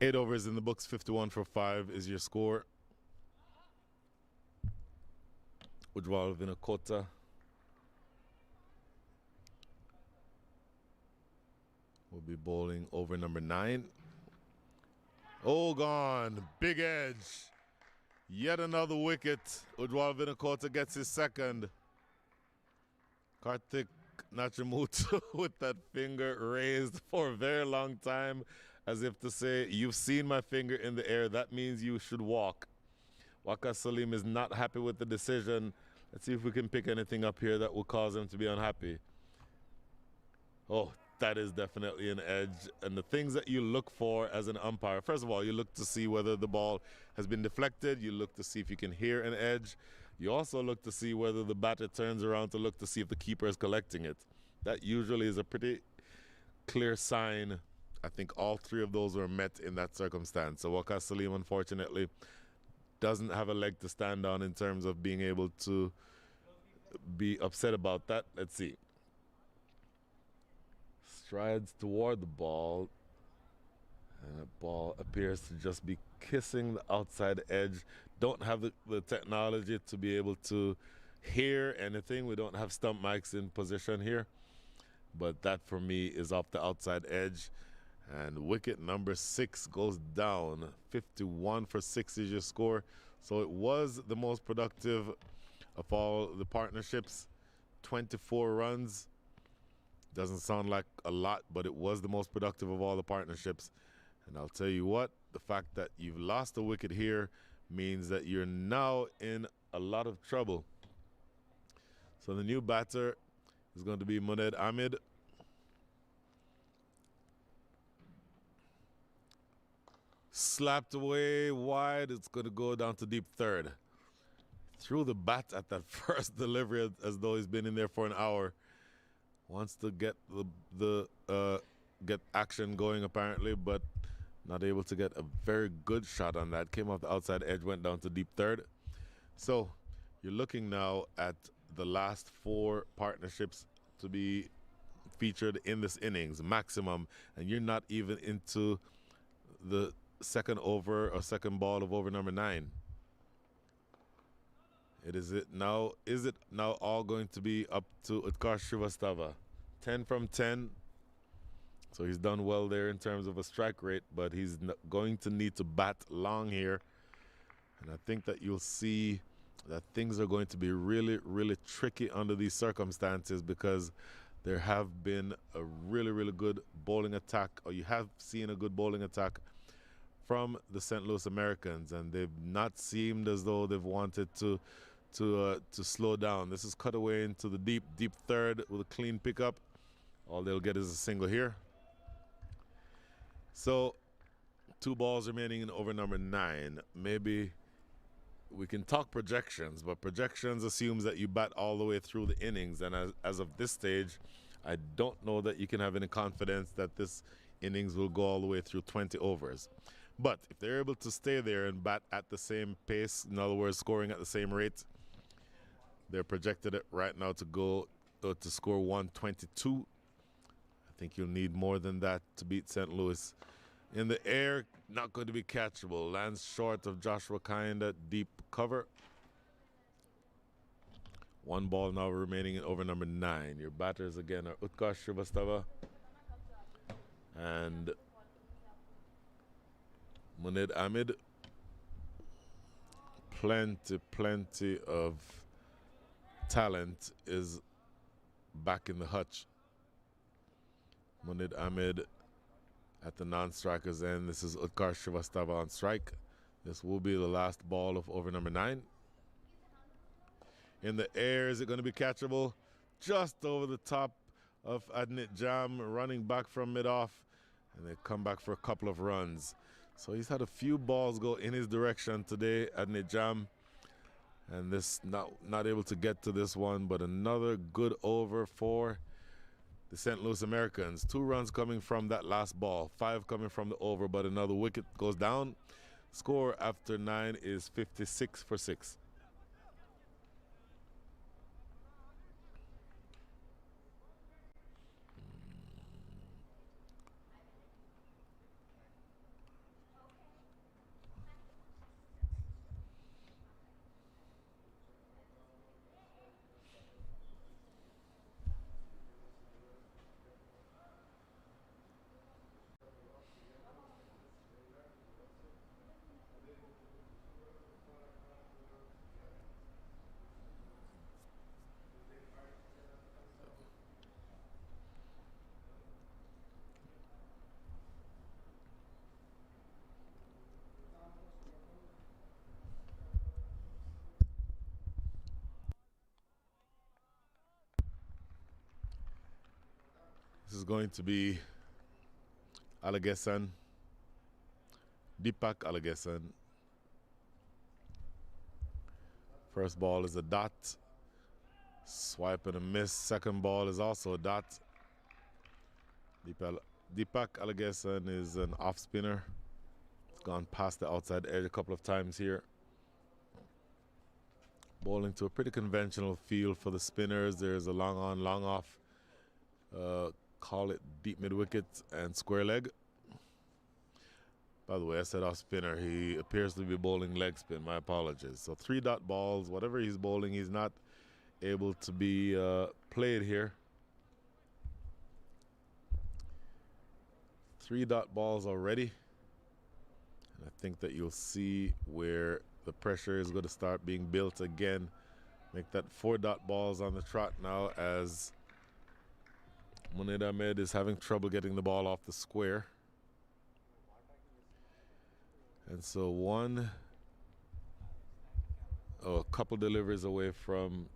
S2: Eight overs in the books, 51 for 5 is your score. Ujwal Vinakota will be bowling over number 9. Oh, gone. Big edge. Yet another wicket. Ujwal Vinakota gets his second. Karthik Nachamutu with that finger raised for a very long time, as if to say, you've seen my finger in the air, that means you should walk. Waqar Salim is not happy with the decision. Let's see if we can pick anything up here that will cause him to be unhappy. Oh, that is definitely an edge. And the things that you look for as an umpire, first of all, you look to see whether the ball has been deflected. You look to see if you can hear an edge. You also look to see whether the batter turns around to look to see if the keeper is collecting it. That usually is a pretty clear sign. I think all 3 of those were met in that circumstance. So Waqar Salim, unfortunately, doesn't have a leg to stand on in terms of being able to be upset about that. Let's see. Strides toward the ball, and the ball appears to just be kissing the outside edge. Don't have the technology to be able to hear anything. We don't have stump mics in position here, but that for me is off the outside edge. And wicket number 6 goes down. 51 for 6 is your score. So it was the most productive of all the partnerships. 24 runs. Doesn't sound like a lot, but it was the most productive of all the partnerships. And I'll tell you what, the fact that you've lost a wicket here means that you're now in a lot of trouble. So the new batter is going to be Muned Ahmed. Slapped away wide. It's going to go down to deep third. Threw the bat at that first delivery as though he's been in there for an hour. Wants to get get action going apparently, but not able to get a very good shot on that. Came off the outside edge, went down to deep third. So you're looking now at the last 4 partnerships to be featured in this innings, maximum, and you're not even into the second over or second ball of over number 9. Is it now all going to be up to Utkarsh Srivastava? 10 from 10. So he's done well there in terms of a strike rate, but he's going to need to bat long here. And I think that you'll see that things are going to be really, really tricky under these circumstances, because there have been a really, really good bowling attack, or you have seen a good bowling attack from the St. Louis Americans, and they've not seemed as though they've wanted to slow down. This is cut away into the deep third with a clean pickup. All they'll get is a single here. So 2 balls remaining in over number 9. Maybe we can talk projections, but projections assumes that you bat all the way through the innings, and as of this stage, I don't know that you can have any confidence that this innings will go all the way through 20 overs. But if they're able to stay there and bat at the same pace, in other words, scoring at the same rate, they're projected it right now to go to score 122. I think you'll need more than that to beat St. Louis. In the air, not going to be catchable. Lands short of Joshua Kind at deep cover. 1 ball now remaining in over number 9. Your batters again are Utkarsh Srivastava and Muned Ahmed. Plenty of talent is back in the hutch. Muned Ahmed at the non-striker's end. This is Utkarsh Srivastava on strike. This will be the last ball of over number 9. In the air, is it going to be catchable? Just over the top of Adnit Jam, running back from mid-off, and they come back for a couple of runs. So he's had a few balls go in his direction today, Adnit Jam, and this not able to get to this one, but another good over for the St. Louis Americans. 2 runs coming from that last ball, 5 coming from the over, but another wicket goes down. Score after 9 is 56 for 6. This is going to be Alagesan, Deepak Alagesan. First ball is a dot. Swipe and a miss. Second ball is also a dot. Deepak Alagesan is an off spinner. It's gone past the outside edge a couple of times here. Bowling to a pretty conventional field for the spinners. There's a long on, long off. Call it deep mid wicket and square leg. By the way, I said off spinner. He appears to be bowling leg spin. My apologies. So 3 dot balls. Whatever he's bowling, he's not able to be played here. 3 dot balls already. And I think that you'll see where the pressure is going to start being built again. Make that 4 dot balls on the trot now, as Muned Ahmed is having trouble getting the ball off the square. And so a couple deliveries away from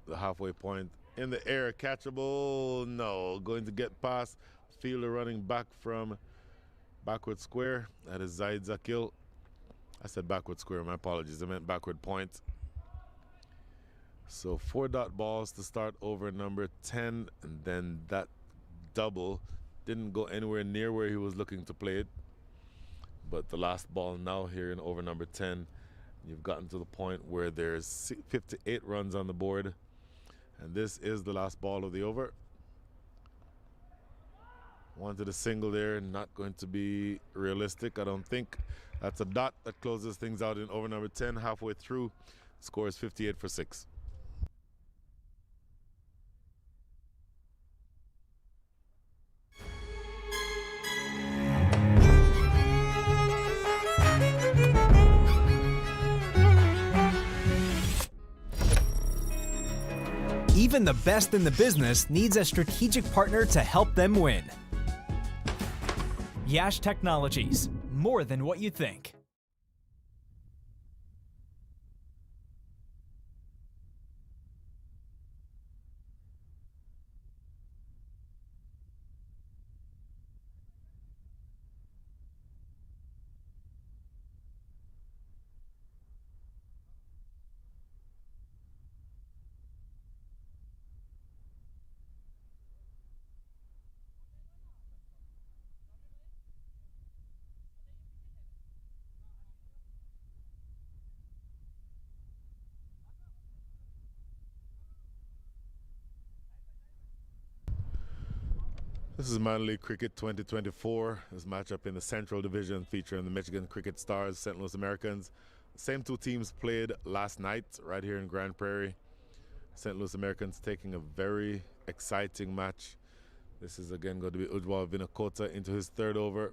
S2: the halfway point. In the air, catchable, no. Going to get past. Fielder running back from backward square. That is Zaid Zakil. I said backward square, my apologies. I meant backward point. So 4 dot balls to start over number 10, and then that double didn't go anywhere near where he was looking to play it. But the last ball now here in over number 10, you've gotten to the point where there's 58 runs on the board, and this is the last ball of the over. Wanted a single there, not going to be realistic, I don't think. That's a dot that closes things out in over number 10. Halfway through, score is 58 for 6.
S3: Even the best in the business needs a strategic partner to help them win. Yash Technologies, more than what you think.
S2: This is Minor League Cricket 2024. This matchup in the Central Division featuring the Michigan Cricket Stars, St. Louis Americans. The same two teams played last night right here in Grand Prairie. St. Louis Americans taking a very exciting match. This is again going to be Ujwal Vinakota into his 3rd over.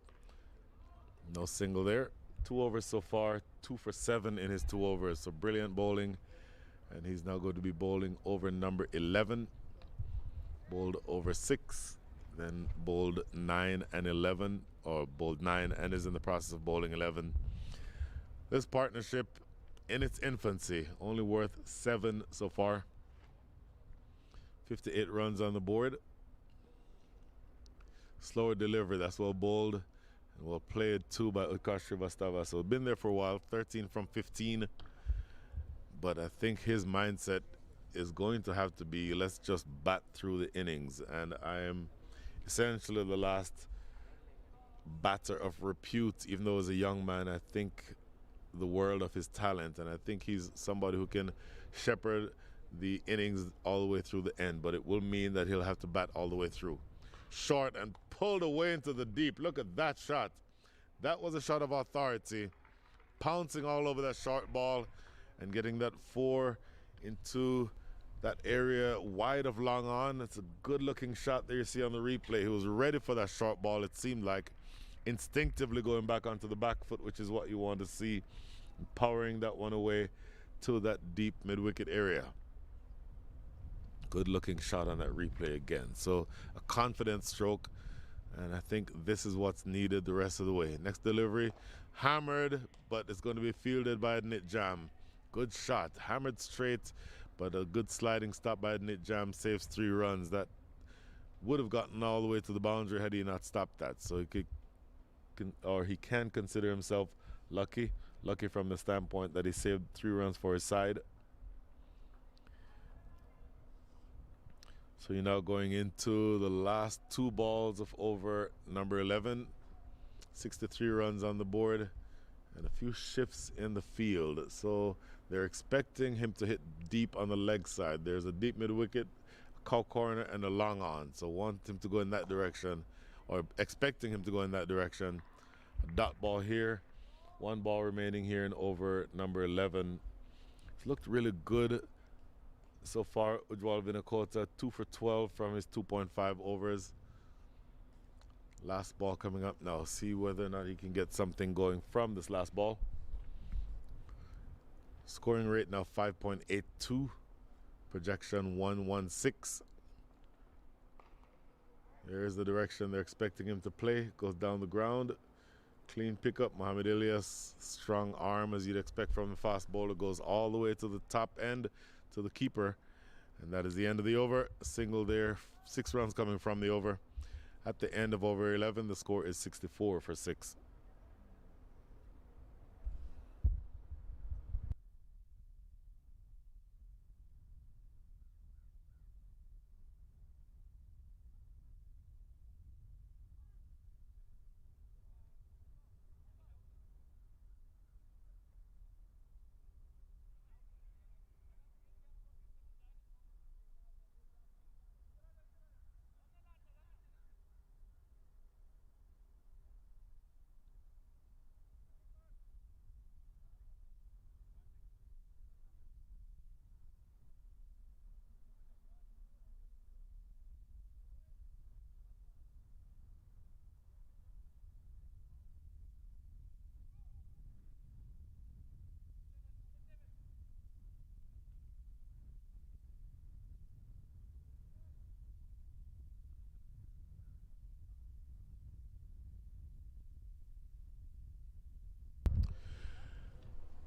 S2: No single there. 2 overs so far, 2 for 7 in his 2 overs. So brilliant bowling. And he's now going to be bowling over number 11. Bowled over 6. Then bowled 9 and 11, or bowled 9 and is in the process of bowling 11. This partnership in its infancy, only worth 7 so far. 58 runs on the board. Slower delivery, that's well bowled. And well played too by Utkarsh Srivastava. So been there for a while, 13 from 15. But I think his mindset is going to have to be, let's just bat through the innings. And I am essentially the last batter of repute, even though as a young man, I think the world of his talent, and I think he's somebody who can shepherd the innings all the way through the end, but it will mean that he'll have to bat all the way through. Short and pulled away into the deep. Look at that shot. That was a shot of authority, pouncing all over that short ball and getting that 4 into that area wide of long on. It's a good looking shot there you see on the replay. He was ready for that short ball, it seemed like, instinctively going back onto the back foot, which is what you want to see, powering that one away to that deep mid-wicket area. Good looking shot on that replay again. So a confident stroke, and I think this is what's needed the rest of the way. Next delivery, hammered, but it's going to be fielded by Nit Jam. Good shot, hammered straight, but a good sliding stop by Nit Jam saves 3 runs. That would have gotten all the way to the boundary had he not stopped that. So he can consider himself lucky from the standpoint that he saved 3 runs for his side. So you're now going into the last 2 balls of over number 11. 63 runs on the board and a few shifts in the field. So they're expecting him to hit deep on the leg side. There's a deep mid-wicket, a cow corner, and a long on. So want him to go in that direction, or expecting him to go in that direction. A dot ball here. 1 ball remaining here in over number 11. It's looked really good so far. Ujwal Vinakota, 2 for 12 from his 2.5 overs. Last ball coming up now. See whether or not he can get something going from this last ball. Scoring rate now 5.82. Projection 116. There's the direction they're expecting him to play. Goes down the ground. Clean pickup. Mohamed Ilyas, strong arm as you'd expect from the fast bowler, goes all the way to the top end to the keeper. And that is the end of the over. A single there. 6 runs coming from the over. At the end of over 11, the score is 64 for 6.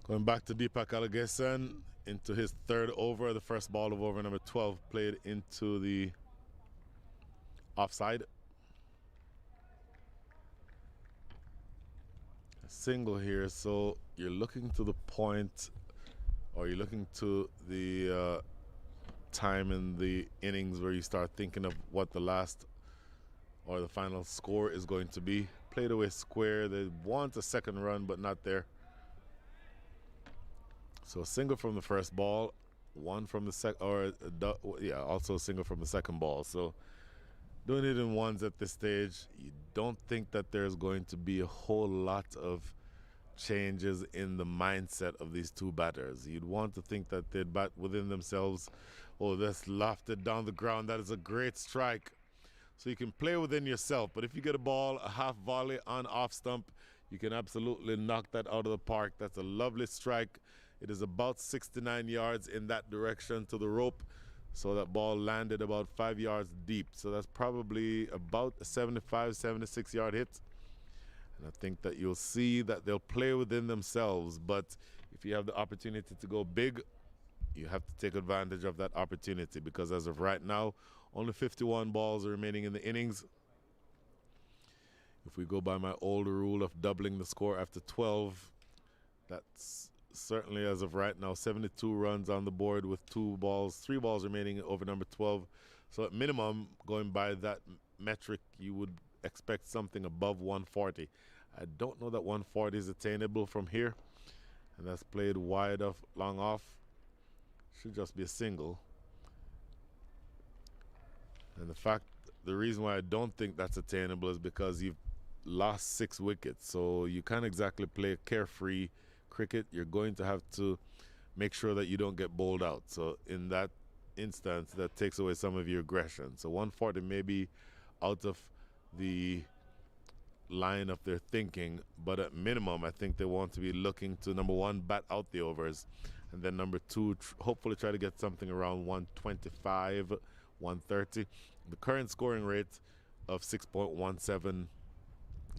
S2: Going back to Deepak Alagesan into his 3rd over. The first ball of over number 12 played into the offside. A single here, so you're looking to the point, or you're looking to the time in the innings where you start thinking of what the last or the final score is going to be. Played away square. They want a second run, but not there. So a single from the first ball, one from the also a single from the second ball. So doing it in ones at this stage, you don't think that there's going to be a whole lot of changes in the mindset of these two batters. You'd want to think that they'd bat within themselves. Oh, that's lofted down the ground. That is a great strike. So you can play within yourself. But if you get a ball, a half volley on off stump, you can absolutely knock that out of the park. That's a lovely strike. It is about 69 yards in that direction to the rope. So that ball landed about 5 yards deep. So that's probably about a 75, 76 yard hit. And I think that you'll see that they'll play within themselves. But if you have the opportunity to go big, you have to take advantage of that opportunity, because as of right now, only 51 balls are remaining in the innings. If we go by my old rule of doubling the score after 12, that's certainly, as of right now, 72 runs on the board with 3 balls remaining over number 12. So at minimum, going by that metric, you would expect something above 140. I don't know that 140 is attainable from here. And that's played wide off, long off. Should just be a single. And the reason why I don't think that's attainable is because you've lost 6 wickets. So you can't exactly play carefree cricket. You're going to have to make sure that you don't get bowled out. So in that instance, that takes away some of your aggression. So 140 may be out of the line of their thinking, but at minimum, I think they want to be looking to, number 1, bat out the overs, and then number 2, hopefully try to get something around 125, 130. The current scoring rate of 6.17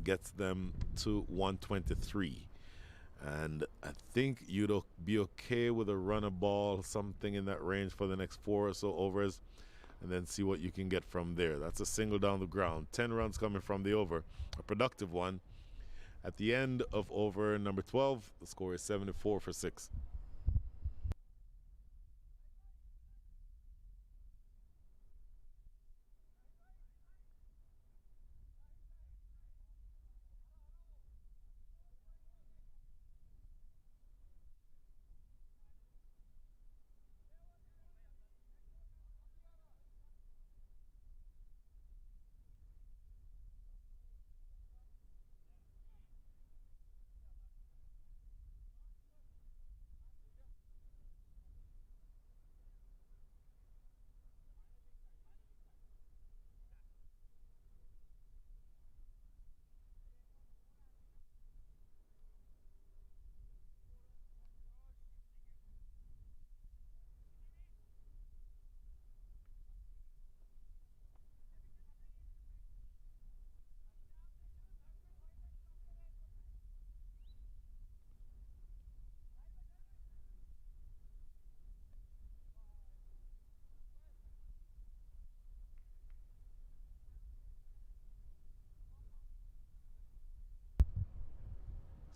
S2: gets them to 123. And I think you'd be okay with a run of ball, something in that range for the next 4 or so overs, and then see what you can get from there. That's a single down the ground. 10 runs coming from the over, a productive one. At the end of over number 12, the score is 74 for 6.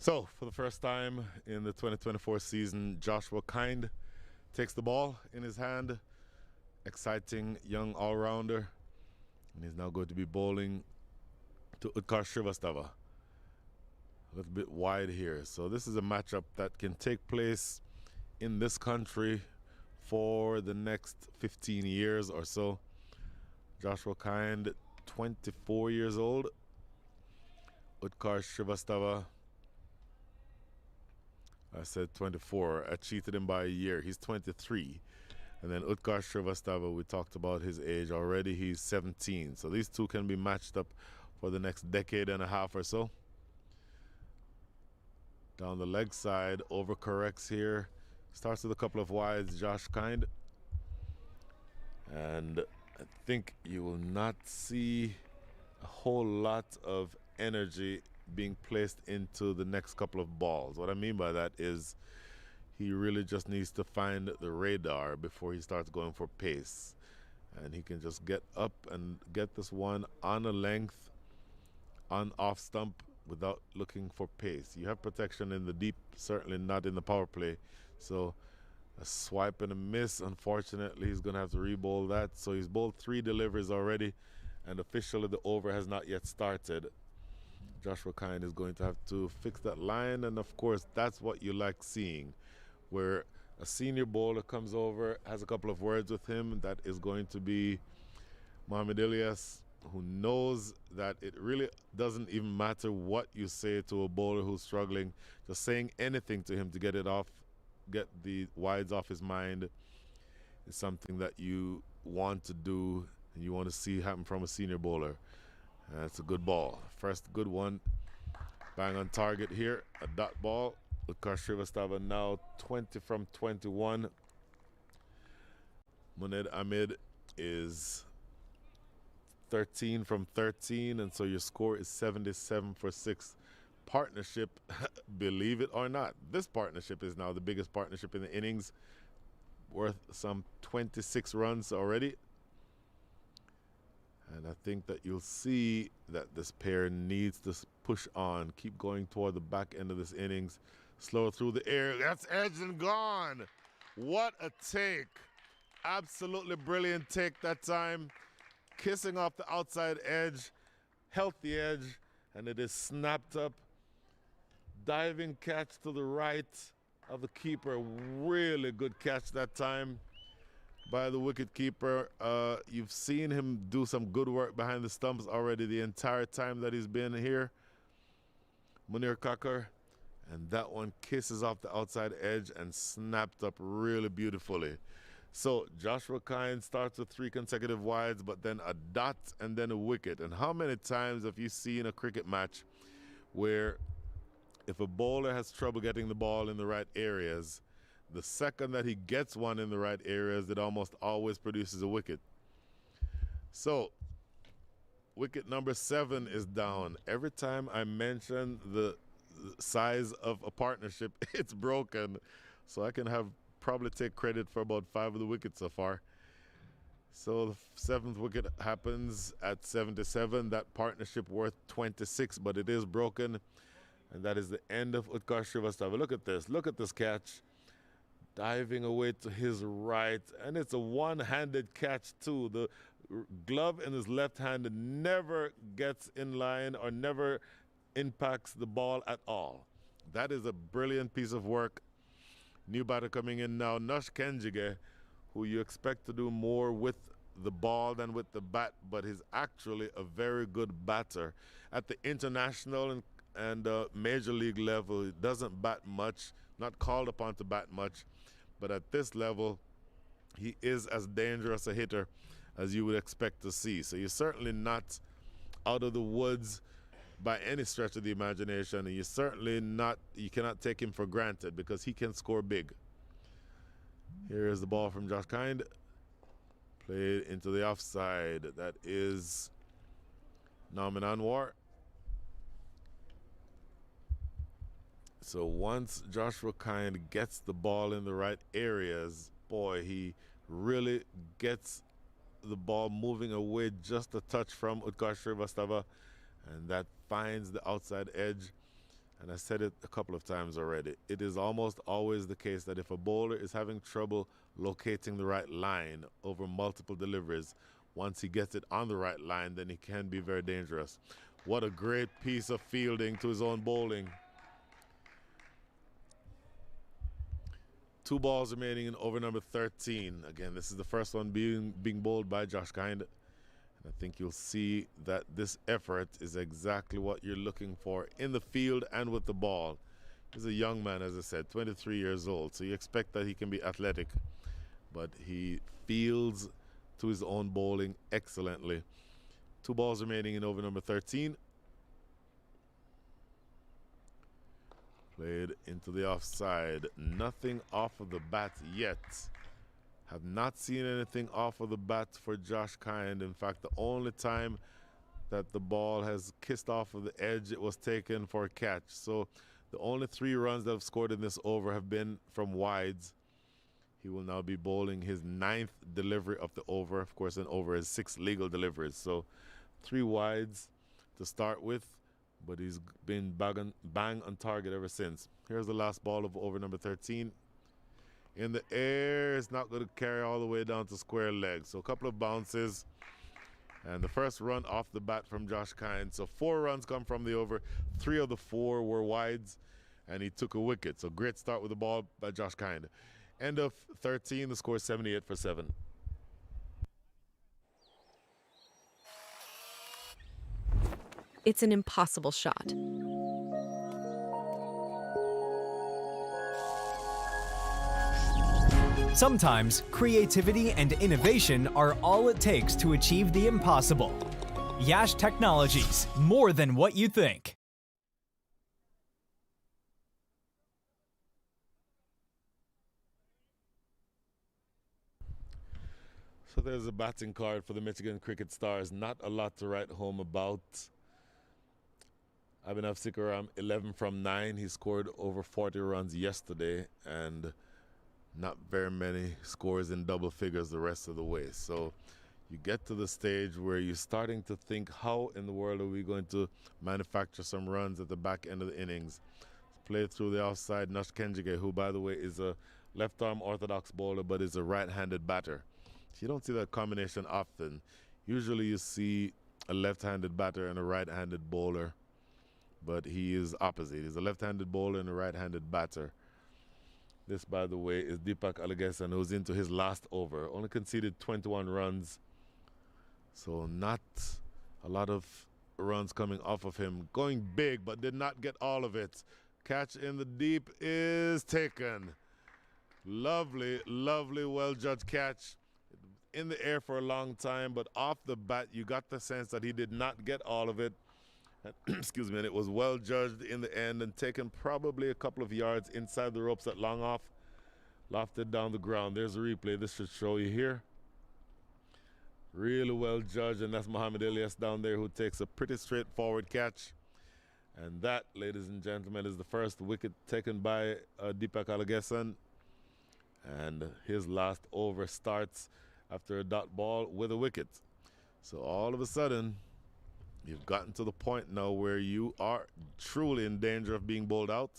S2: So, for the first time in the 2024 season, Joshua Kind takes the ball in his hand. Exciting young all-rounder. And he's now going to be bowling to Utkar Shrivastava. A little bit wide here. So this is a matchup that can take place in this country for the next 15 years or so. Joshua Kind, 24 years old. Utkar Shrivastava, I said 24. I cheated him by a year. He's 23. And then Utkar Shrivastava, we talked about his age already. He's 17. So these two can be matched up for the next decade and a half or so. Down the leg side, overcorrects here. Starts with a couple of wides, Josh Kind. And I think you will not see a whole lot of energy being placed into the next couple of balls. What I mean by that is he really just needs to find the radar before he starts going for pace. And he can just get up and get this one on a length, on off stump, without looking for pace. You have protection in the deep, certainly not in the power play. So a swipe and a miss. Unfortunately, he's going to have to re-bowl that. So he's bowled 3 deliveries already, and officially the over has not yet started. Joshua Kind is going to have to fix that line, and of course, that's what you like seeing, where a senior bowler comes over, has a couple of words with him. That is going to be Mohamed Ilyas, who knows that it really doesn't even matter what you say to a bowler who's struggling. Just saying anything to him to get it off, get the wides off his mind, is something that you want to do and you want to see happen from a senior bowler. That's a good ball. First good one. Bang on target here. A dot ball. Utkar Shrivastava now 20 from 21. Muned Ahmed is 13 from 13, and so your score is 77 for 6. Partnership, believe it or not, this partnership is now the biggest partnership in the innings, worth some 26 runs already. And I think that you'll see that this pair needs to push on, keep going toward the back end of this innings, slow through the air. That's edged and gone. What a take. Absolutely brilliant take that time. Kissing off the outside edge, healthy edge, and it is snapped up. Diving catch to the right of the keeper. Really good catch that time by the wicket keeper. You've seen him do some good work behind the stumps already the entire time that he's been here, Munir Kakar. And that one kisses off the outside edge and snapped up really beautifully. So Joshua Kind starts with 3 consecutive wides, but then a dot and then a wicket. And how many times have you seen a cricket match where if a bowler has trouble getting the ball in the right areas, the second that he gets one in the right areas, it almost always produces a wicket. So wicket number 7 is down. Every time I mention the size of a partnership, it's broken. So I can probably take credit for about 5 of the wickets so far. So the 7th wicket happens at 77. That partnership worth 26, but it is broken. And that is the end of Utkar Shrivastava. Look at this. Look at this catch. Diving away to his right. And it's a one-handed catch too. The glove in his left hand never gets in line or never impacts the ball at all. That is a brilliant piece of work. New batter coming in now, Nush Kenjige, who you expect to do more with the ball than with the bat, but he's actually a very good batter. At the international and major league level, he doesn't bat much, not called upon to bat much, but at this level, he is as dangerous a hitter as you would expect to see. So you're certainly not out of the woods by any stretch of the imagination, and you cannot take him for granted because he can score big. Here is the ball from Josh Kind. Played into the offside. That is Nauman Anwar. So once Joshua Kind gets the ball in the right areas, boy, he really gets the ball moving away just a touch from Utkar Shrivastava, and that finds the outside edge and I said it a couple of times already, it is almost always the case that if a bowler is having trouble locating the right line over multiple deliveries, once he gets it on the right line, then he can be very dangerous. What a great piece of fielding to his own bowling. 2 balls remaining in over number 13. Again, this is the first one being bowled by Josh Kind. And I think you'll see that this effort is exactly what you're looking for in the field and with the ball. He's a young man, as I said, 23 years old, so you expect that he can be athletic, but he fields to his own bowling excellently. 2 balls remaining in over number 13. Played into the offside. Nothing off of the bat yet. Have not seen anything off of the bat for Josh Kind. In fact, the only time that the ball has kissed off of the edge, it was taken for a catch. So the only 3 runs that have scored in this over have been from wides. He will now be bowling his 9th delivery of the over. Of course, an over is 6 legal deliveries. So 3 wides to start with, but he's been bang on target ever since. Here's the last ball of over number 13. In the air, it's not going to carry all the way down to square leg. So a couple of bounces. And the first run off the bat from Josh Kind. So 4 runs come from the over. 3 of the 4 were wides, and he took a wicket. So great start with the ball by Josh Kind. End of 13, the score is 78 for 7.
S4: It's an impossible shot.
S3: Sometimes creativity and innovation are all it takes to achieve the impossible. Yash Technologies, more than what you think.
S2: So there's a batting card for the Michigan Cricket Stars. Not a lot to write home about. Abhinav Sikaram, 11 from 9. He scored over 40 runs yesterday, and not very many scores in double figures the rest of the way. So you get to the stage where you're starting to think, how in the world are we going to manufacture some runs at the back end of the innings? Played through the offside, Nush Kenjige, who, by the way, is a left-arm orthodox bowler, but is a right-handed batter. You don't see that combination often. Usually you see a left-handed batter and a right-handed bowler, but he is opposite. He's a left-handed bowler and a right-handed batter. This, by the way, is Deepak Alagesan, who's into his last over. Only conceded 21 runs, so not a lot of runs coming off of him. Going big, but did not get all of it. Catch in the deep is taken. Lovely, lovely, well-judged catch. In the air for a long time, but off the bat, you got the sense that he did not get all of it. Excuse me, and it was well judged in the end and taken probably a couple of yards inside the ropes at long off. Lofted down the ground. There's a replay. This should show you here. Really well judged, and that's Muhammad Ilyas down there who takes a pretty straightforward catch. And that, ladies and gentlemen, is the first wicket taken by Deepak Alagesan. And his last over starts after a dot ball with a wicket. So all of a sudden, you've gotten to the point now where you are truly in danger of being bowled out.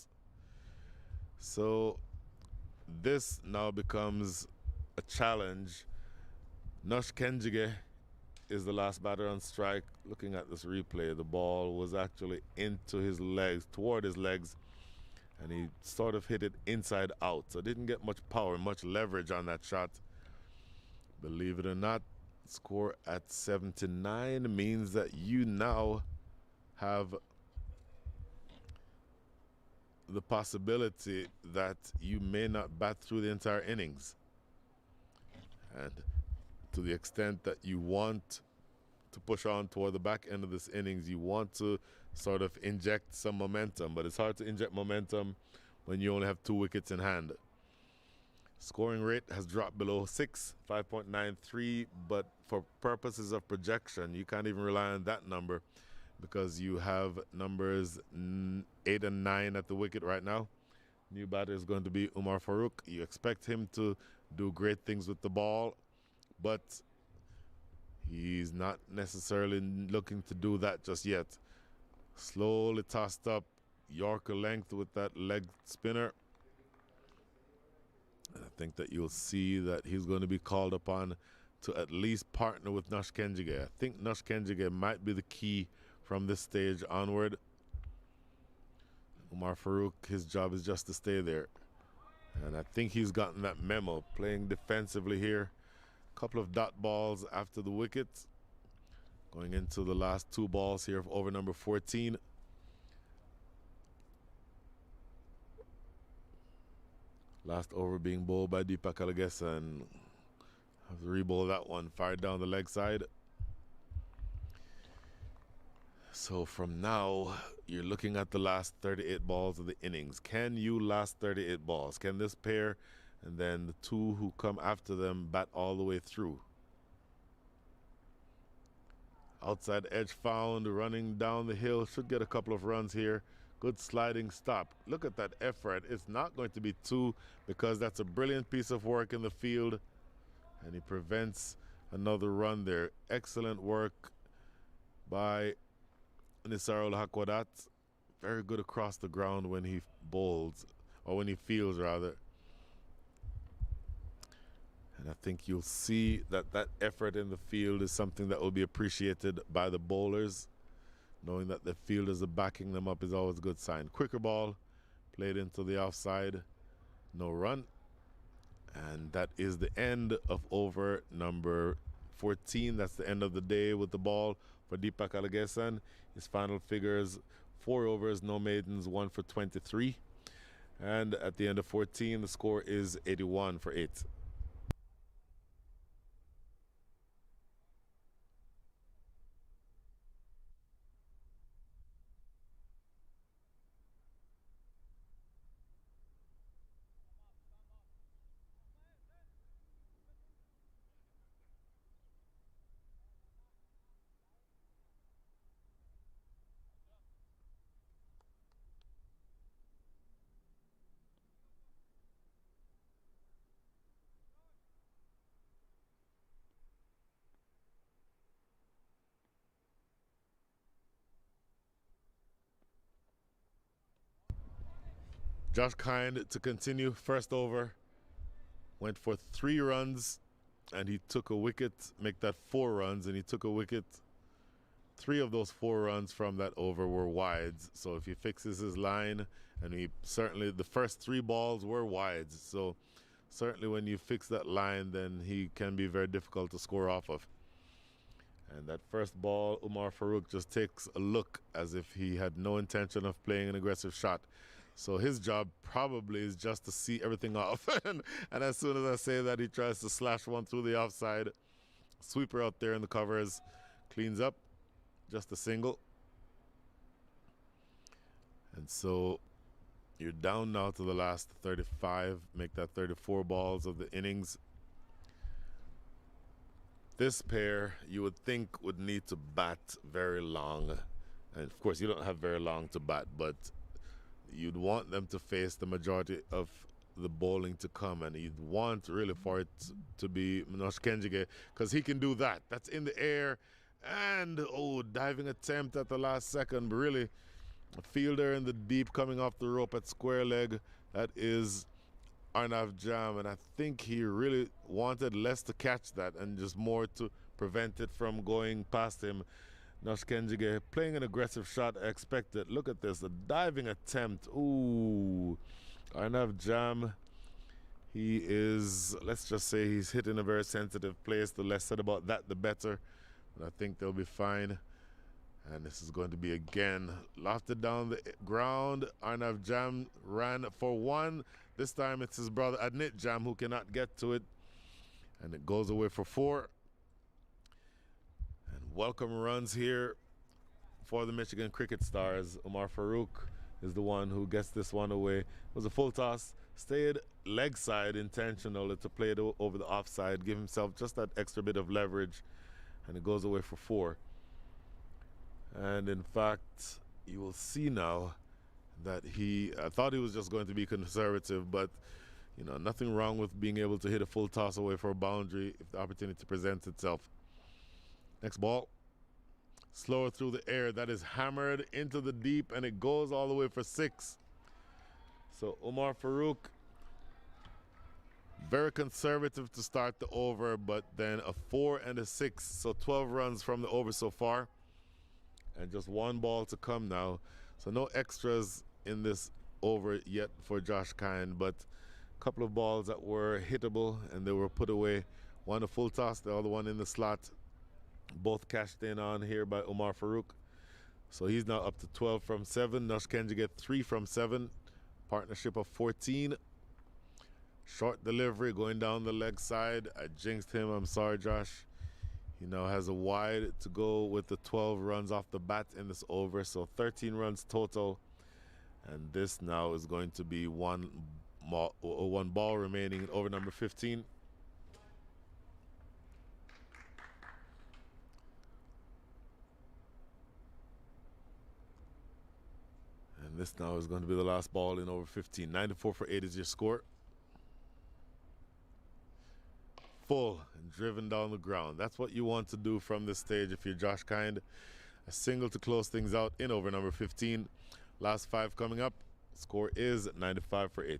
S2: So this now becomes a challenge. Nush Kenjige is the last batter on strike. Looking at this replay, the ball was actually into his legs, toward his legs, and he sort of hit it inside out. So didn't get much power, much leverage on that shot. Believe it or not, score at 79 means that you now have the possibility that you may not bat through the entire innings. And to the extent that you want to push on toward the back end of this innings, you want to sort of inject some momentum, but it's hard to inject momentum when you only have 2 wickets in hand. Scoring rate has dropped below 6, 5.93, but for purposes of projection, you can't even rely on that number because you have numbers 8 and 9 at the wicket right now. New batter is going to be Umar Farooq. You expect him to do great things with the ball, but he's not necessarily looking to do that just yet. Slowly tossed up. Yorker length with that leg spinner. And I think that you'll see that he's going to be called upon to at least partner with Nash Kenjige. I think Nash Kenjige might be the key from this stage onward. Umar Farouk, his job is just to stay there. And I think he's gotten that memo, playing defensively here. A couple of dot balls after the wickets. Going into the last 2 balls here of over number 14. Last over being bowled by Deepak Alagesa, and have to re-bowl that one, fired down the leg side. So from now, you're looking at the last 38 balls of the innings. Can you last 38 balls? Can this pair and then the 2 who come after them bat all the way through? Outside edge found, running down the hill, should get a couple of runs here. Good sliding stop. Look at that effort. It's not going to be 2 because that's a brilliant piece of work in the field. And he prevents another run there. Excellent work by Nisarul Hakwadat. Very good across the ground when he bowls, or when he fields rather. And I think you'll see that that effort in the field is something that will be appreciated by the bowlers. Knowing that the fielders are backing them up is always a good sign. Quicker ball, played into the offside, no run. And that is the end of over number 14. That's the end of the day with the ball for Deepak Alagesan. His final figures, 4 overs, no maidens, 1 for 23. And at the end of 14, the score is 81 for 8. Josh Kind to continue. First over, went for 3 runs, and he took a wicket, make that 4 runs, and he took a wicket. 3 of those 4 runs from that over were wides. So if he fixes his line, and he certainly, the first 3 balls were wides. So certainly when you fix that line, then he can be very difficult to score off of. And that first ball, Umar Farouk just takes a look as if he had no intention of playing an aggressive shot. So his job probably is just to see everything off. and as soon as I say that, he tries to slash one through the offside. Sweeper out there in the covers. Cleans up. Just a single. And so you're down now to the last 35. Make that 34 balls of the innings. This pair, you would think, would need to bat very long. And of course, you don't have very long to bat, but you'd want them to face the majority of the bowling to come, and you'd want really for it to be Minosh Kenjige, because he can do that. That's in the air, and diving attempt at the last second. Really, a fielder in the deep coming off the rope at square leg. That is Arnav Jam, and I think he really wanted less to catch that and just more to prevent it from going past him. Nash Kenjige playing an aggressive shot, I expected. Look at this, a diving attempt. Ooh, Arnav Jam, he is, let's just say he's hit in a very sensitive place. The less said about that, the better. But I think they'll be fine. And this is going to be again lofted down the ground. Arnav Jam ran for 1. This time it's his brother Adnit Jam who cannot get to it. And it goes away for 4. Welcome runs here for the Michigan Cricket Stars. Umar Farouk is the one who gets this one away. It was a full toss, stayed leg side intentionally to play it over the offside, give himself just that extra bit of leverage, and it goes away for 4. And in fact, you will see now that I thought he was just going to be conservative, but you know, nothing wrong with being able to hit a full toss away for a boundary if the opportunity presents itself. Next ball, Slower through the air. That is hammered into the deep, and it goes all the way for 6. So Umar Farouk, very conservative to start the over, but then a 4 and a 6. So 12 runs from the over so far. And just 1 ball to come now. So no extras in this over yet for Josh Kind, but a couple of balls that were hittable and they were put away. One a full toss, the other one in the slot. Both cashed in on here by Umar Farouk. So he's now up to 12 from 7. Nush Kenji get 3 from 7. Partnership of 14. Short delivery going down the leg side. I jinxed him. I'm sorry, Josh. He now has a wide to go with the 12 runs off the bat in this over. So 13 runs total. And this now is going to be one ball remaining in over number 15. And this now is going to be the last ball in over 15. 94 for 8 is your score. Full and driven down the ground. That's what you want to do from this stage if you're Josh Kind. A single to close things out in over number 15. Last 5 coming up. Score is 95 for 8.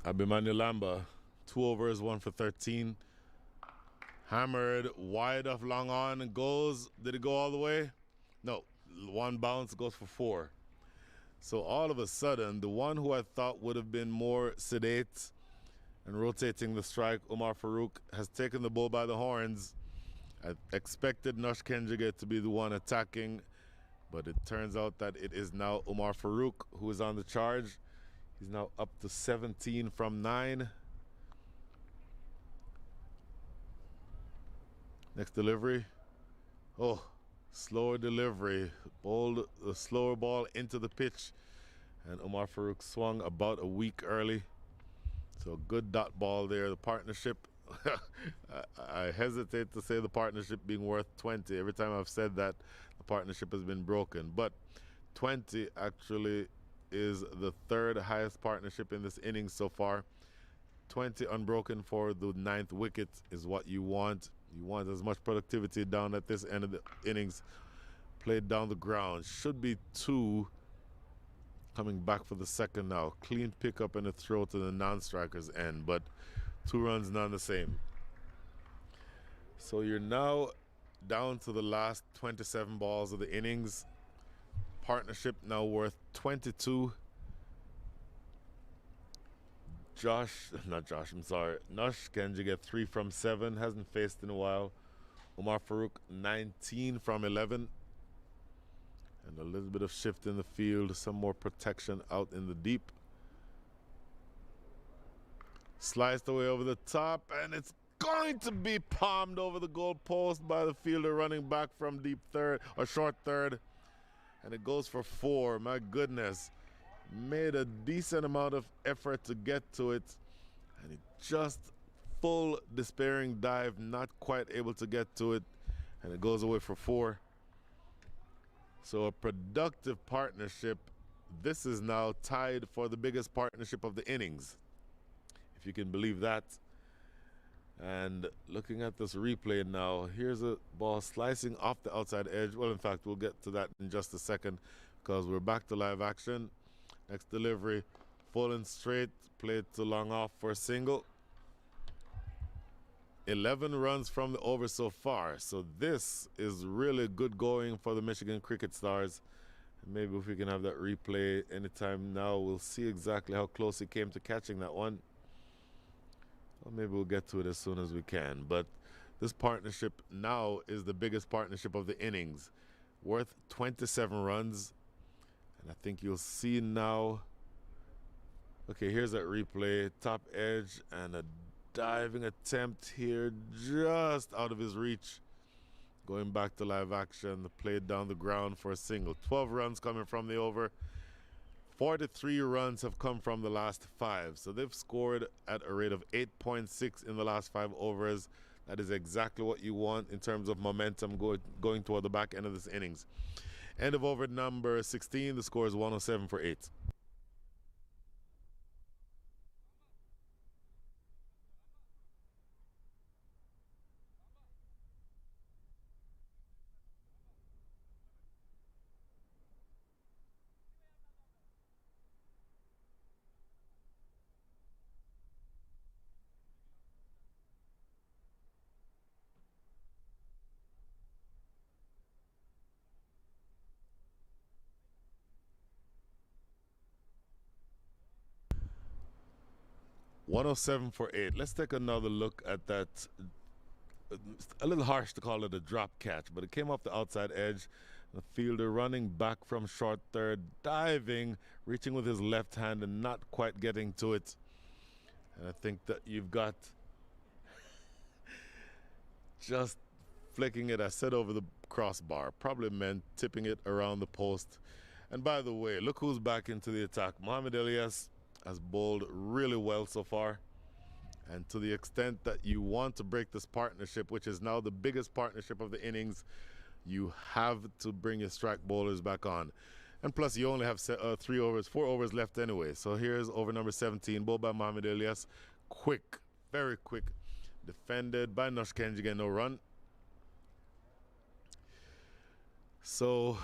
S2: Abhimanyu Lamba, 2 overs, 1 for 13. Hammered wide off long on and goes. Did it go all the way? No. 1 bounce goes for 4. So all of a sudden, the one who I thought would have been more sedate and rotating the strike, Umar Farouk, has taken the bull by the horns. I expected Nush Kenjige to be the one attacking, but it turns out that it is now Umar Farouk who is on the charge. He's now up to 17 from 9. Next delivery. Oh, slower delivery. Bowled the slower ball into the pitch. And Umar Farouk swung about a week early. So good dot ball there. The partnership, I hesitate to say the partnership being worth 20. Every time I've said that, the partnership has been broken. But 20 actually is the 3rd highest partnership in this inning so far. 20 unbroken for the 9th wicket is what you want. You want as much productivity down at this end of the innings. Played down the ground. Should be 2 coming back for the second now. Clean pickup and a throw to the non-striker's end, but 2 runs, none the same. So you're now down to the last 27 balls of the innings. Partnership now worth 22. Nush Kenji get 3 from 7. Hasn't faced in a while. Umar Farouk 19 from 11. And a little bit of shift in the field. Some more protection out in the deep. Sliced away over the top, and it's going to be palmed over the goal post by the fielder running back from deep third or short third. And it goes for 4. My goodness. Made a decent amount of effort to get to it. And it just full despairing dive, not quite able to get to it. And it goes away for 4. So a productive partnership. This is now tied for the biggest partnership of the innings, if you can believe that. And looking at this replay now, here's a ball slicing off the outside edge. Well, in fact, we'll get to that in just a second because we're back to live action. Next delivery, full and straight, played to long off for a single. 11 runs from the over so far. So this is really good going for the Michigan Cricket Stars. And maybe if we can have that replay anytime now, we'll see exactly how close he came to catching that one. Well, maybe we'll get to it as soon as we can. But this partnership now is the biggest partnership of the innings, worth 27 runs. And I think you'll see now. Okay, here's that replay. Top edge and a diving attempt here just out of his reach. Going back to live action, played down the ground for a single. 12 runs coming from the over. 43 runs have come from the last 5. So they've scored at a rate of 8.6 in the last 5 overs. That is exactly what you want in terms of momentum going toward the back end of this innings. End of over number 16. The score is 107 for 8. $107 for 8. Let's take another look at that. A little harsh to call it a drop catch, but it came off the outside edge. The fielder running back from short third, diving, reaching with his left hand and not quite getting to it. And I think that you've got just flicking it, I said, over the crossbar. Probably meant tipping it around the post. And by the way, look who's back into the attack. Mohamed Elias has bowled really well so far. And to the extent that you want to break this partnership, which is now the biggest partnership of the innings, you have to bring your strike bowlers back on. And plus, you only have 4 overs left anyway. So here's over number 17, bowled by Mohamed Elias. Quick, very quick. Defended by Nush Kenjige, no run. So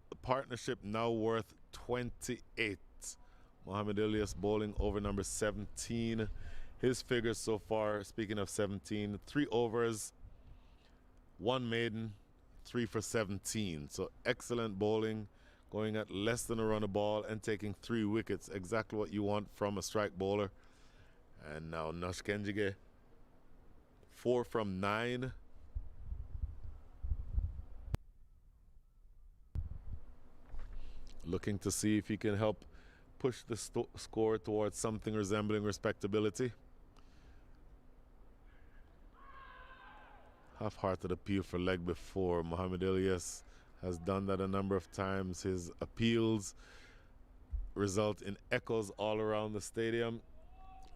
S2: the partnership now worth 28. Mohamed Elias bowling over number 17. His figures so far, speaking of 17, 3 overs, 1 maiden, 3 for 17. So excellent bowling, going at less than a run a ball and taking 3 wickets. Exactly what you want from a strike bowler. And now Nush Kenjige, 4 from 9. Looking to see if he can help push the score towards something resembling respectability. Half-hearted appeal for leg before. Mohamed Elias has done that a number of times. His appeals result in echoes all around the stadium.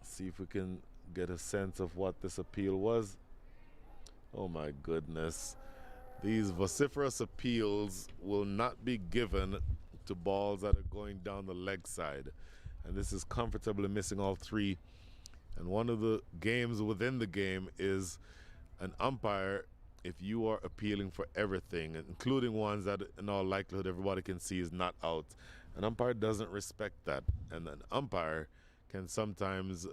S2: See if we can get a sense of what this appeal was. Oh my goodness. These vociferous appeals will not be given to balls that are going down the leg side. And this is comfortably missing all 3. And one of the games within the game is an umpire, if you are appealing for everything, including ones that in all likelihood everybody can see is not out, an umpire doesn't respect that. And an umpire can sometimes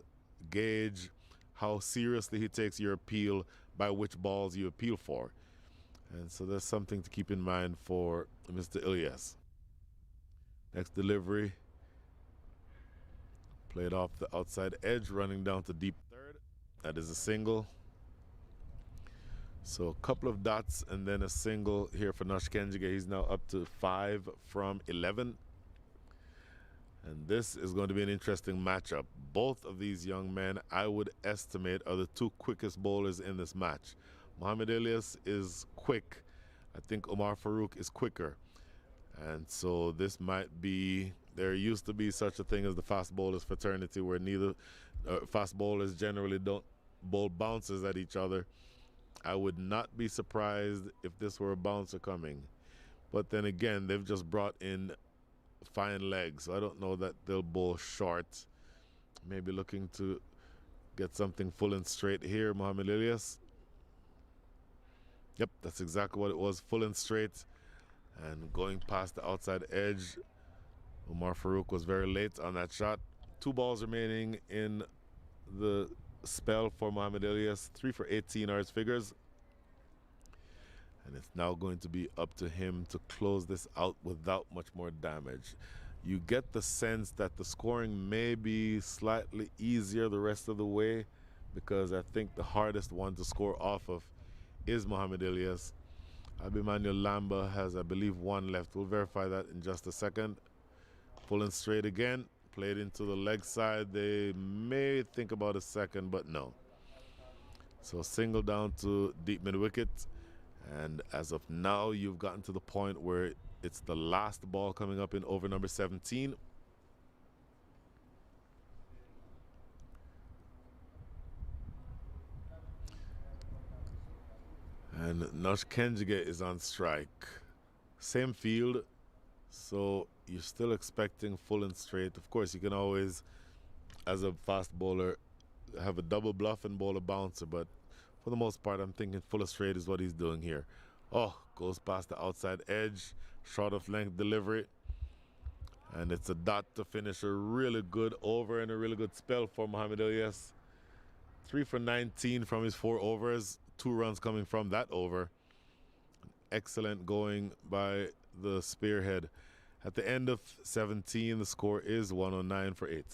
S2: gauge how seriously he takes your appeal by which balls you appeal for. And so there's something to keep in mind for Mr. Elias. Next delivery, played off the outside edge, running down to deep third. That is a single. So a couple of dots and then a single here for Nush Kenjige. He's now up to 5 from 11. And this is going to be an interesting matchup. Both of these young men, I would estimate, are the 2 quickest bowlers in this match. Mohamed Elias is quick. I think Omar Farouk is quicker. And so this might be, there used to be such a thing as the fast bowlers fraternity, where neither fast bowlers generally don't bowl bounces at each other. I would not be surprised if this were a bouncer coming. But then again, they've just brought in fine legs, so I don't know that they'll bowl short. Maybe looking to get something full and straight here, Mohamed Elias. Yep, that's exactly what it was, full and straight. And going past the outside edge, Omar Farouk was very late on that shot. 2 balls remaining in the spell for Mohamed Elias. 3 for 18 are his figures. And it's now going to be up to him to close this out without much more damage. You get the sense that the scoring may be slightly easier the rest of the way, because I think the hardest one to score off of is Mohamed Ilyas. Abimanuel Lamba has, I believe, one left. We'll verify that in just a second. Pulling straight again, played into the leg side. They may think about a second, but no. So single down to deep mid wicket. And as of now, you've gotten to the point where it's the last ball coming up in over number 17. And Nosh Kenjige is on strike. Same field, so you're still expecting full and straight. Of course, you can always, as a fast bowler, have a double bluff and bowl a bouncer, but for the most part, I'm thinking full and straight is what he's doing here. Oh, goes past the outside edge, short of length delivery. And it's a dot to finish a really good over and a really good spell for Mohamed Ilyas. 3 for 19 from his 4 overs, 2 runs coming from that over. Excellent going by the spearhead. At the end of 17, the score is 109 for 8.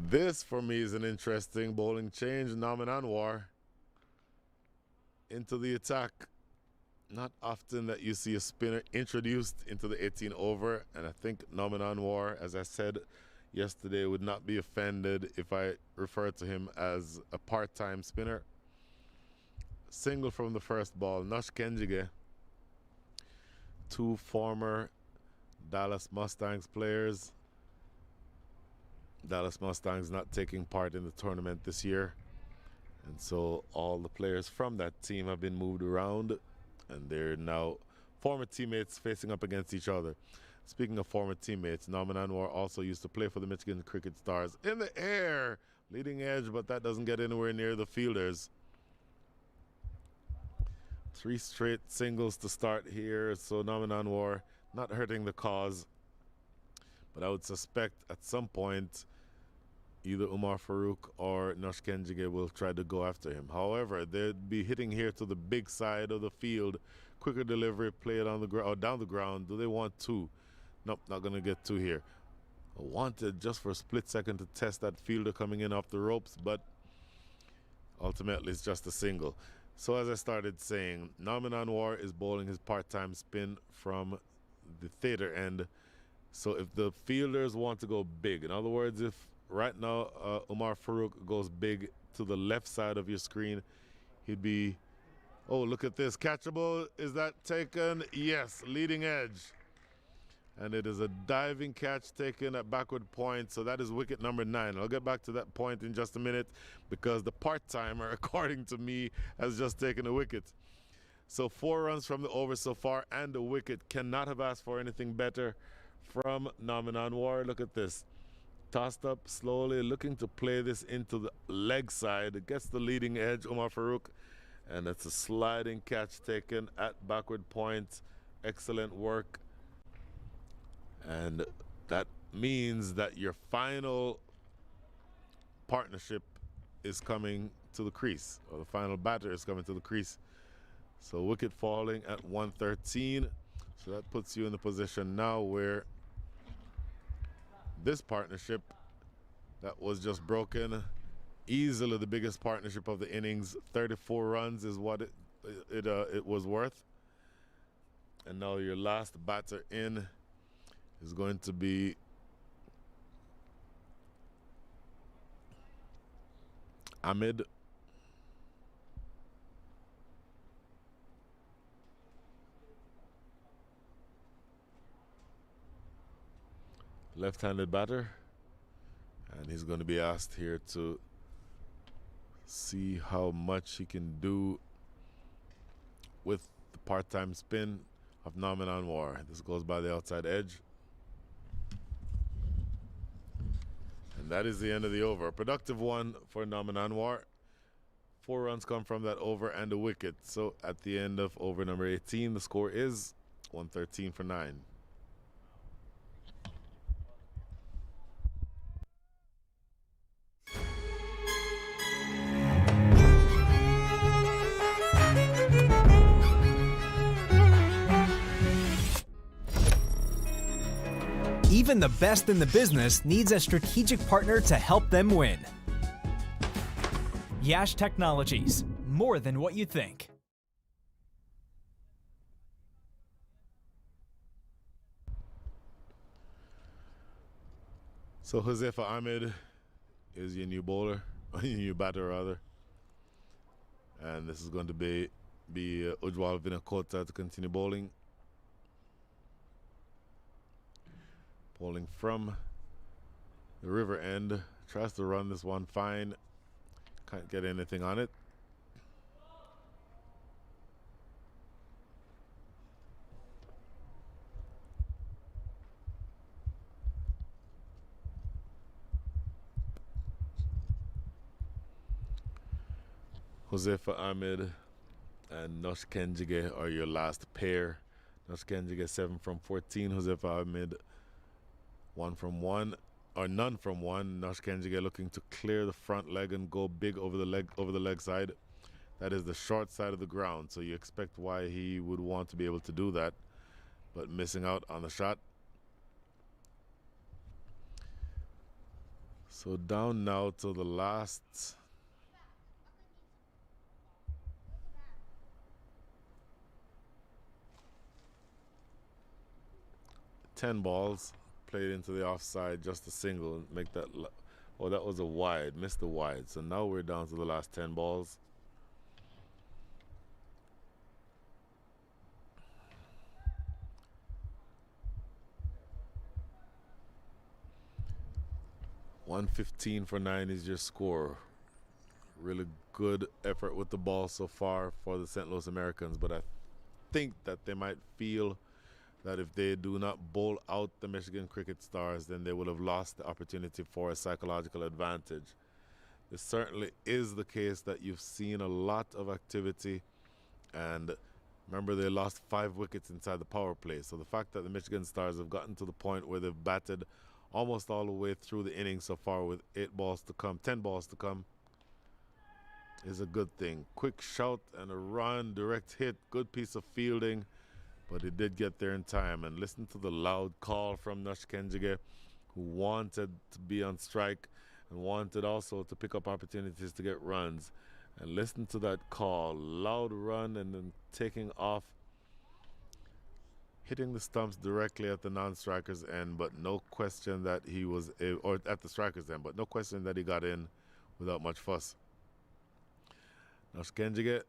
S2: This, for me, is an interesting bowling change. Naman Anwar into the attack. Not often that you see a spinner introduced into the 18 over, and I think Naman Anwar, as I said yesterday, would not be offended if I refer to him as a part-time spinner. Single from the first ball. Nosh Kenjige, 2 former Dallas Mustangs players. Dallas Mustangs not taking part in the tournament this year, and so all the players from that team have been moved around, and they're now former teammates facing up against each other. Speaking of former teammates, Naman Anwar also used to play for the Michigan Cricket Stars. In the air, leading edge, but that doesn't get anywhere near the fielders. 3 straight singles to start here, so Naman Anwar not hurting the cause, but I would suspect at some point either Umar Farouk or Nosh Kenjige will try to go after him. However, they'd be hitting here to the big side of the field. Quicker delivery, play it on the ground or down the ground. Do they want 2? Nope, not going to get 2 here. Wanted just for a split second to test that fielder coming in off the ropes, but ultimately it's just a single. So as I started saying, Naman Anwar is bowling his part-time spin from the theater end. So if the fielders want to go big, in other words, if right now Umar Farouk goes big to the left side of your screen, he'd be, oh, look at this, catchable. Is that taken? Yes, leading edge. And it is a diving catch taken at backward point, so that is wicket number 9. I'll get back to that point in just a minute because the part-timer, according to me, has just taken a wicket. So 4 runs from the over so far and a wicket. Cannot have asked for anything better from Naman Anwar. Look at this. Tossed up slowly, looking to play this into the leg side. It gets the leading edge, Umar Farouk, and it's a sliding catch taken at backward point. Excellent work. And that means that your final partnership is coming to the crease, or the final batter is coming to the crease. So wicket falling at 113. So that puts you in the position now where this partnership that was just broken, easily the biggest partnership of the innings, 34 runs is what it was worth. And now your last batter in is going to be Ahmed. left-handed batter, and he's going to be asked here to see how much he can do with the part-time spin of Norman Anwar. This goes by the outside edge. And that is the end of the over. A productive one for Norman Anwar. 4 runs come from that over and a wicket. So at the end of over number 18, the score is 113 for 9.
S3: Even the best in the business needs a strategic partner to help them win. Yash Technologies, more than what you think.
S2: So Josefa Ahmed is your new bowler, your new batter rather. And this is going to be Ujwal Vinakota to continue bowling. Bowling from the river end. Tries to run this one fine. Can't get anything on it. Josefa Ahmed and Nosh Kenjige are your last pair. Nosh Kenjige 7 from 14. Josefa Ahmed 1 from 1, or none from 1. Nosh Kenjige looking to clear the front leg and go big over the leg side. That is the short side of the ground, so you expect why he would want to be able to do that, but missing out on the shot. So down now to the last 10 balls. Played into the offside, just a single, and make that. Oh, that was a wide, missed the wide. So now we're down to the last 10 balls. $115 for 9 is your score. Really good effort with the ball so far for the St. Louis Americans, but I think that they might feel that if they do not bowl out the Michigan Cricket Stars, then they will have lost the opportunity for a psychological advantage. This certainly is the case that you've seen a lot of activity, and remember they lost 5 wickets inside the power play. So the fact that the Michigan Stars have gotten to the point where they've batted almost all the way through the inning so far with 10 balls to come is a good thing. Quick shout and a run, direct hit, good piece of fielding. But he did get there in time. And listen to the loud call from Nosh Kenjige, who wanted to be on strike and wanted also to pick up opportunities to get runs. And listen to that call. Loud run and then taking off, hitting the stumps directly at the non-striker's end, but no question that he was, or at the striker's end, but no question that he got in without much fuss. Nosh Kenjige,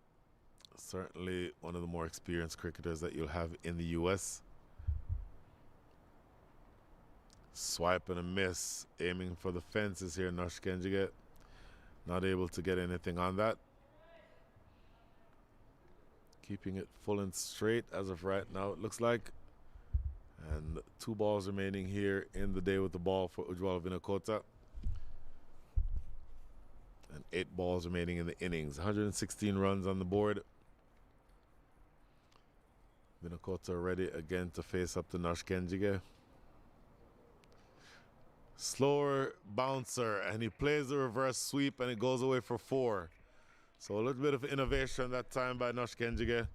S2: certainly one of the more experienced cricketers that you'll have in the U.S. Swipe and a miss, aiming for the fences here. Nosh Kenjige not able to get anything on that. Keeping it full and straight as of right now, it looks like. And 2 balls remaining here in the day with the ball for Ujwal Vinakota. And 8 balls remaining in the innings. 116 runs on the board. Vinakota ready again to face up to Nosh Kenjige. Slower bouncer, and he plays the reverse sweep, and it goes away for 4. So a little bit of innovation that time by Nosh Kenjige.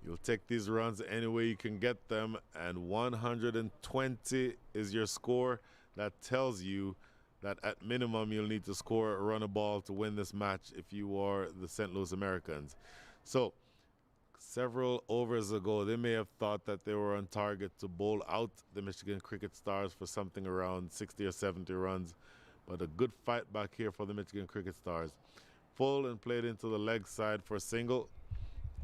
S2: You'll take these runs any way you can get them, and 120 is your score. That tells you that at minimum you'll need to score a run a ball to win this match if you are the St. Louis Americans. So several overs ago, they may have thought that they were on target to bowl out the Michigan Cricket Stars for something around 60 or 70 runs, but a good fight back here for the Michigan Cricket Stars. Full and played into the leg side for a single.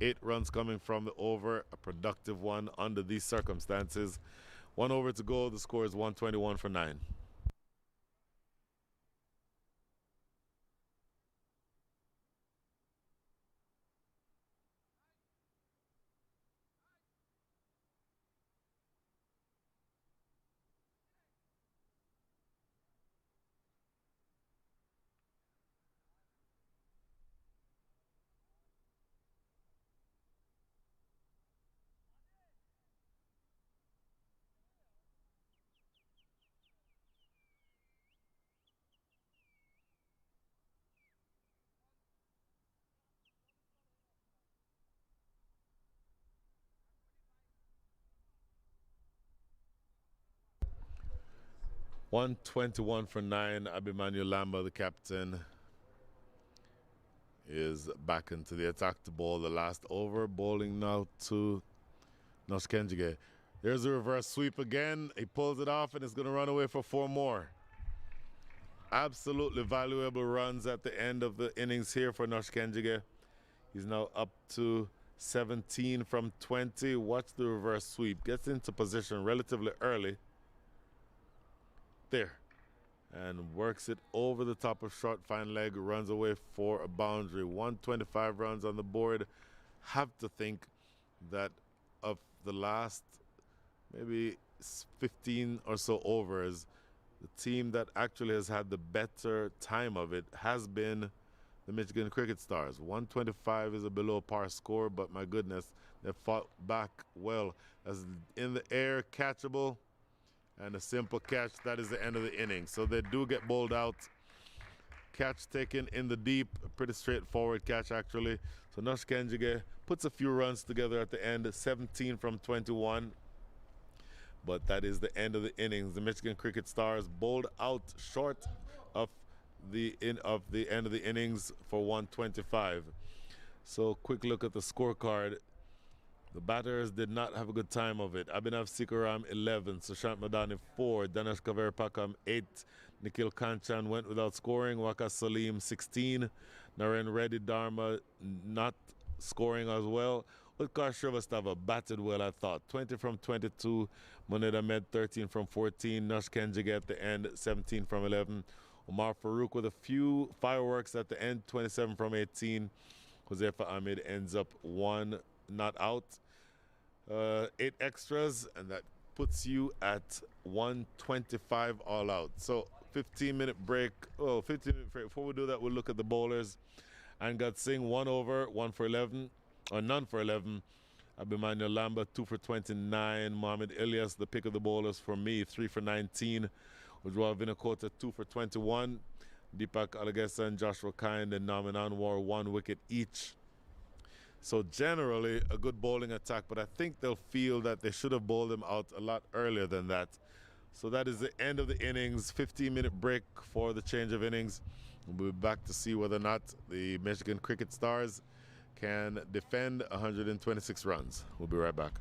S2: 8 runs coming from the over, a productive one under these circumstances. 1 over to go. The score is 121 for 9. $121 for 9. Abimanuel Lamba, the captain, is back into the attack to bowl the last over. Bowling now to Noshkenjige. There's a reverse sweep again. He pulls it off and is going to run away for 4 more. Absolutely valuable runs at the end of the innings here for Noshkenjige. He's now up to 17 from 20. Watch the reverse sweep. Gets into position relatively early. There. And works it over the top of short fine leg. Runs away for a boundary. 125 runs on the board. Have to think that of the last maybe 15 or so overs, the team that actually has had the better time of it has been the Michigan Cricket Stars. 125 is a below par score, but my goodness, they fought back well. As in the air, catchable, and a simple catch. That is the end of the inning. So they do get bowled out. Catch taken in the deep, a pretty straightforward catch actually. So Noshkenjige puts a few runs together at the end, 17 from 21. But that is the end of the innings. The Michigan Cricket Stars bowled out short of the end of the innings for 125. So quick look at the scorecard. The batters did not have a good time of it. Abhinav Sikaram 11, Sushant Madani 4, Danesh Kaverpakam 8, Nikhil Kanchan went without scoring, Waka Salim 16, Naren Reddy Dharma not scoring as well. Utkar Shrivastava batted well, I thought. 20 from 22, Moned Ahmed 13 from 14, Noshkenjige at the end 17 from 11, Omar Farouk with a few fireworks at the end 27 from 18, Josefa Ahmed ends up 1 not out. 8 extras, and that puts you at 125 all out. So 15-minute break. 15-minute break. Before we do that, we'll look at the bowlers. Angad Singh 1 over, 1 for 11, or none for 11. Abimanuel Lamba 2 for 29. Mohamed Ilyas, the pick of the bowlers for me, 3 for 19. Ujwal Vinakota 2 for 21. Deepak Alagesa and Joshua Kind and Naman Anwar 1 wicket each. So generally a good bowling attack, but I think they'll feel that they should have bowled them out a lot earlier than that. So that is the end of the innings. 15-minute break for the change of innings. We'll be back to see whether or not the Michigan Cricket Stars can defend 126 runs. We'll be right back.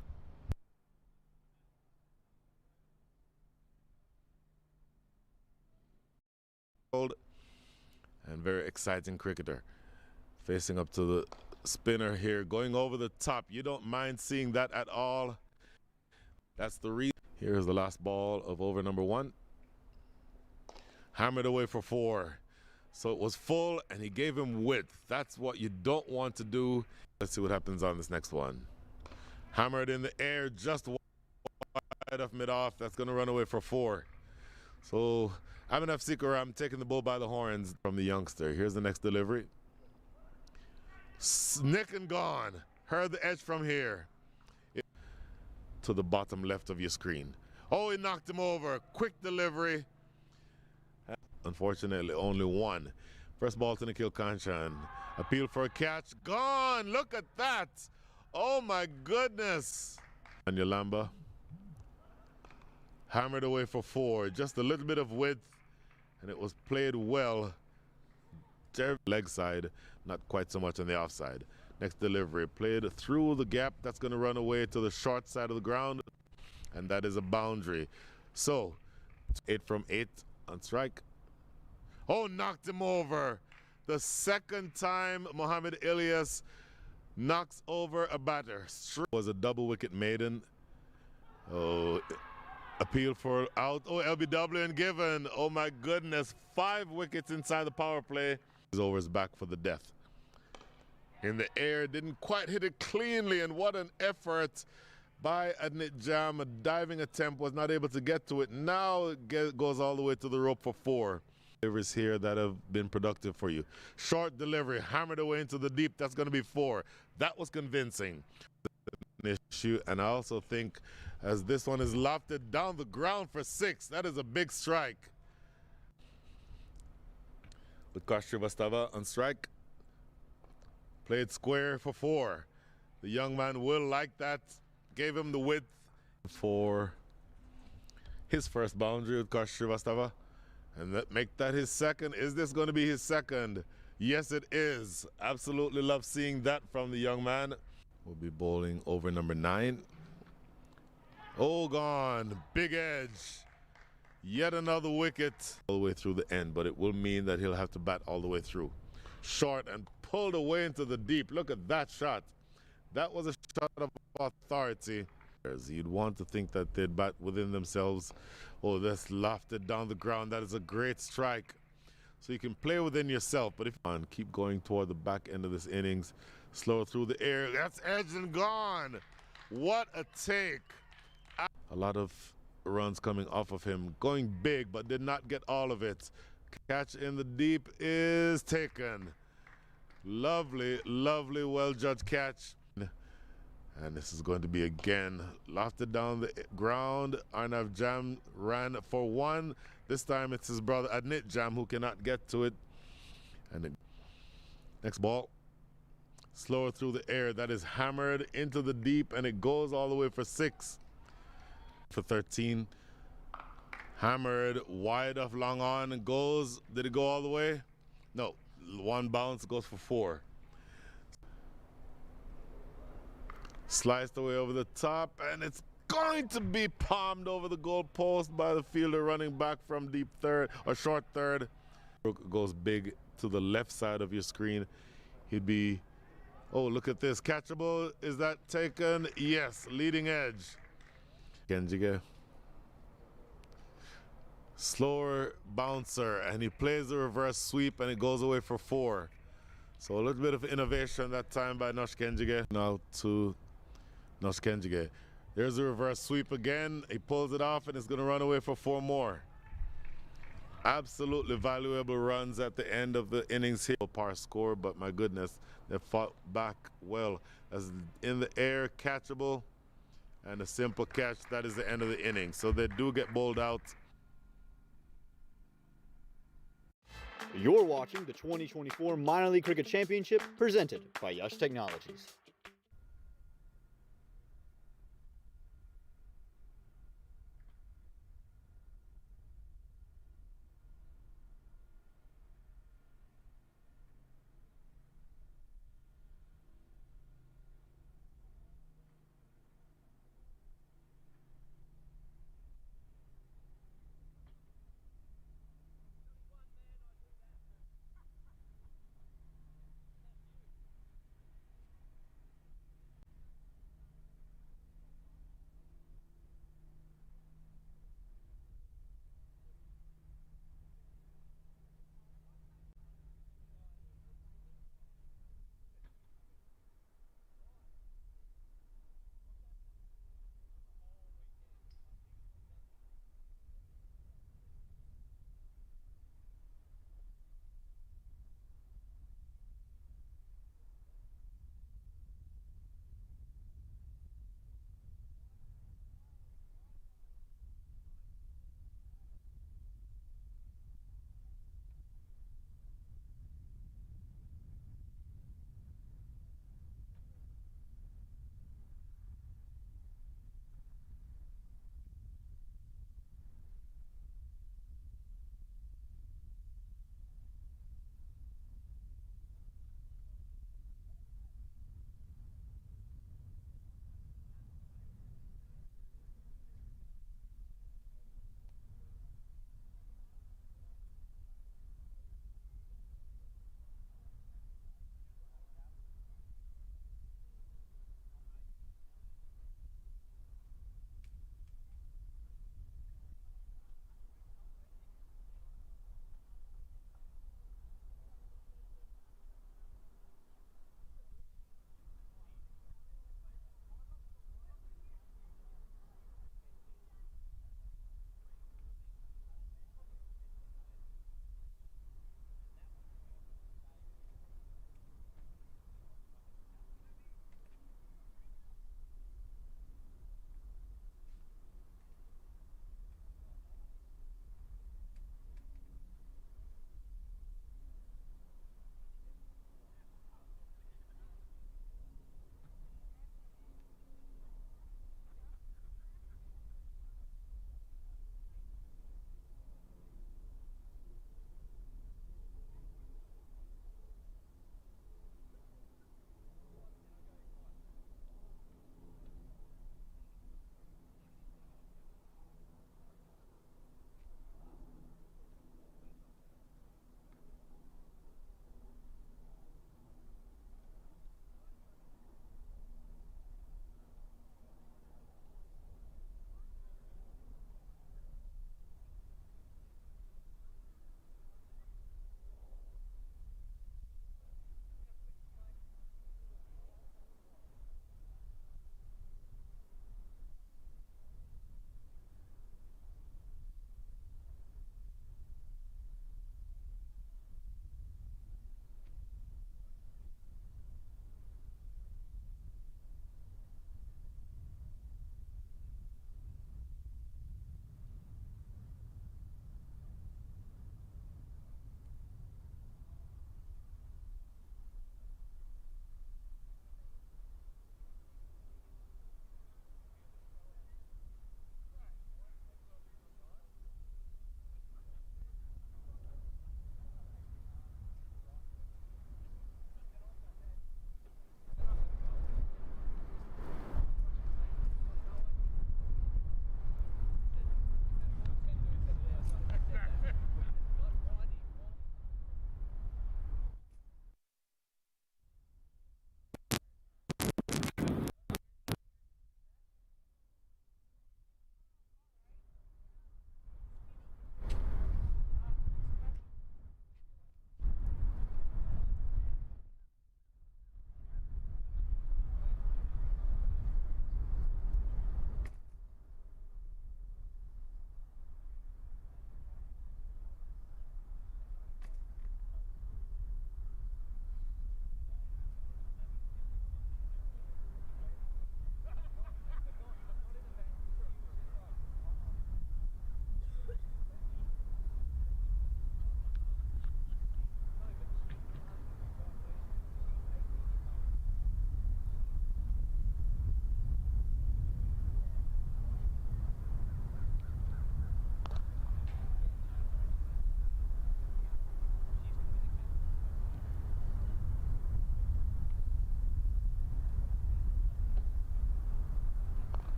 S2: And very exciting cricketer. Facing up to the spinner here, going over the top. You don't mind seeing that at all. That's the reason. Here's the last ball of over number 1. Hammered away for 4. So it was full and he gave him width. That's what you don't want to do. Let's see what happens on this next one. Hammered in the air, just wide of mid-off. That's going to run away for 4. So Abhinav Sikaram taking the bull by the horns from the youngster. Here's the next delivery. Nick and gone. Heard the edge from here. To the bottom left of your screen. Oh, he knocked him over. Quick delivery. Unfortunately, only 1. First ball to Nikhil Kanchan. Appeal for a catch. Gone. Look at that. Oh, my goodness. And Yolamba. Hammered away for 4. Just a little bit of width. And it was played well. Leg side, not quite so much on the offside. Next delivery, played through the gap. That's going to run away to the short side of the ground, and that is a boundary. So 8 from 8 on strike. Oh, knocked him over. The second time Mohamed Ilyas knocks over a batter. Was a double wicket maiden. Oh, Appeal for out. Oh, LBW and given. Oh my goodness. 5 wickets inside the power play. He's over his back for the death. In the air, didn't quite hit it cleanly, and what an effort by Adnit Jam. A diving attempt, was not able to get to it. Now it goes all the way to the rope for 4. Deliveries here that have been productive for you. Short delivery, hammered away into the deep. That's going to be 4. That was convincing. Issue, and I also think as this one is lofted down the ground for 6, that is a big strike. Utkarsh Srivastava on strike. Played square for 4. The young man will like that. Gave him the width for his first boundary, Utkarsh Srivastava. And make that his second. Is this going to be his second? Yes, it is. Absolutely love seeing that from the young man. We'll be bowling over number 9. Oh, gone. Big edge. Yet another wicket. All the way through the end, but it will mean that he'll have to bat all the way through. Short and pulled away into the deep. Look at that shot. That was a shot of authority. You'd want to think that they'd bat within themselves. Oh, that's lofted down the ground. That is a great strike. So you can play within yourself, but if you keep going toward the back end of this innings, slow through the air. That's edged and gone. What a take. A lot of runs coming off of him, going big, but did not get all of it. Catch in the deep is taken. Lovely, lovely, well-judged catch. And this is going to be again lofted down the ground. Arnav Jam ran for 1. This time it's his brother Adnit Jam who cannot get to it. And next ball, slower through the air. That is hammered into the deep, and it goes all the way for 6. For 13. Hammered wide off long on and goes. Did it go all the way? No. 1 bounce goes for 4. Sliced away over the top, and it's going to be palmed over the goal post by the fielder running back from deep third or short third. Goes big to the left side of your screen. He'd be, oh, look at this. Catchable. Is that taken? Yes. Leading edge. Kenjige. Slower bouncer, and he plays the reverse sweep, and it goes away for 4. So a little bit of innovation that time by Nosh Kenjige. Now to Nosh Kenjige. There's a reverse sweep again. He pulls it off, and it's going to run away for 4 more. Absolutely valuable runs at the end of the innings here. Par score, but my goodness, they fought back well. As in the air, catchable, and a simple catch. That is the end of the inning. So they do get bowled out.
S1: You're watching the 2024 Minor League Cricket Championship presented by Yash Technologies.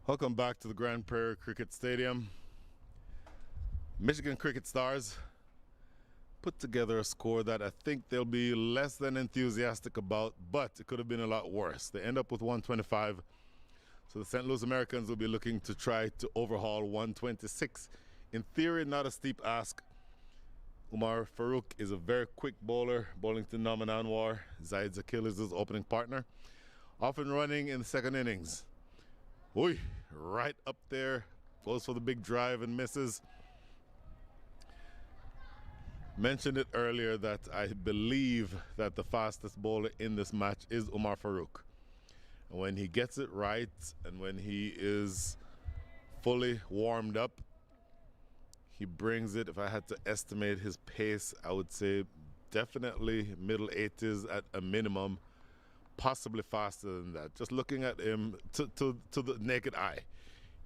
S2: Welcome back to the Grand Prairie Cricket Stadium. Michigan Cricket Stars put together a score that I think they'll be less than enthusiastic about, but it could have been a lot worse. They end up with 125, so the St. Louis Americans will be looking to try to overhaul 126. In theory, not a steep ask. Umar Farouk is a very quick bowler, bowling to Naman Anwar. Zaid Zakil is his opening partner. Off and running in the second innings. Oy, right up there, goes for the big drive and misses. Mentioned it earlier that I believe that the fastest bowler in this match is Umar Farouk. And when he gets it right and when he is fully warmed up, he brings it. If I had to estimate his pace, I would say definitely middle 80s at a minimum, possibly faster than that. Just looking at him to the naked eye,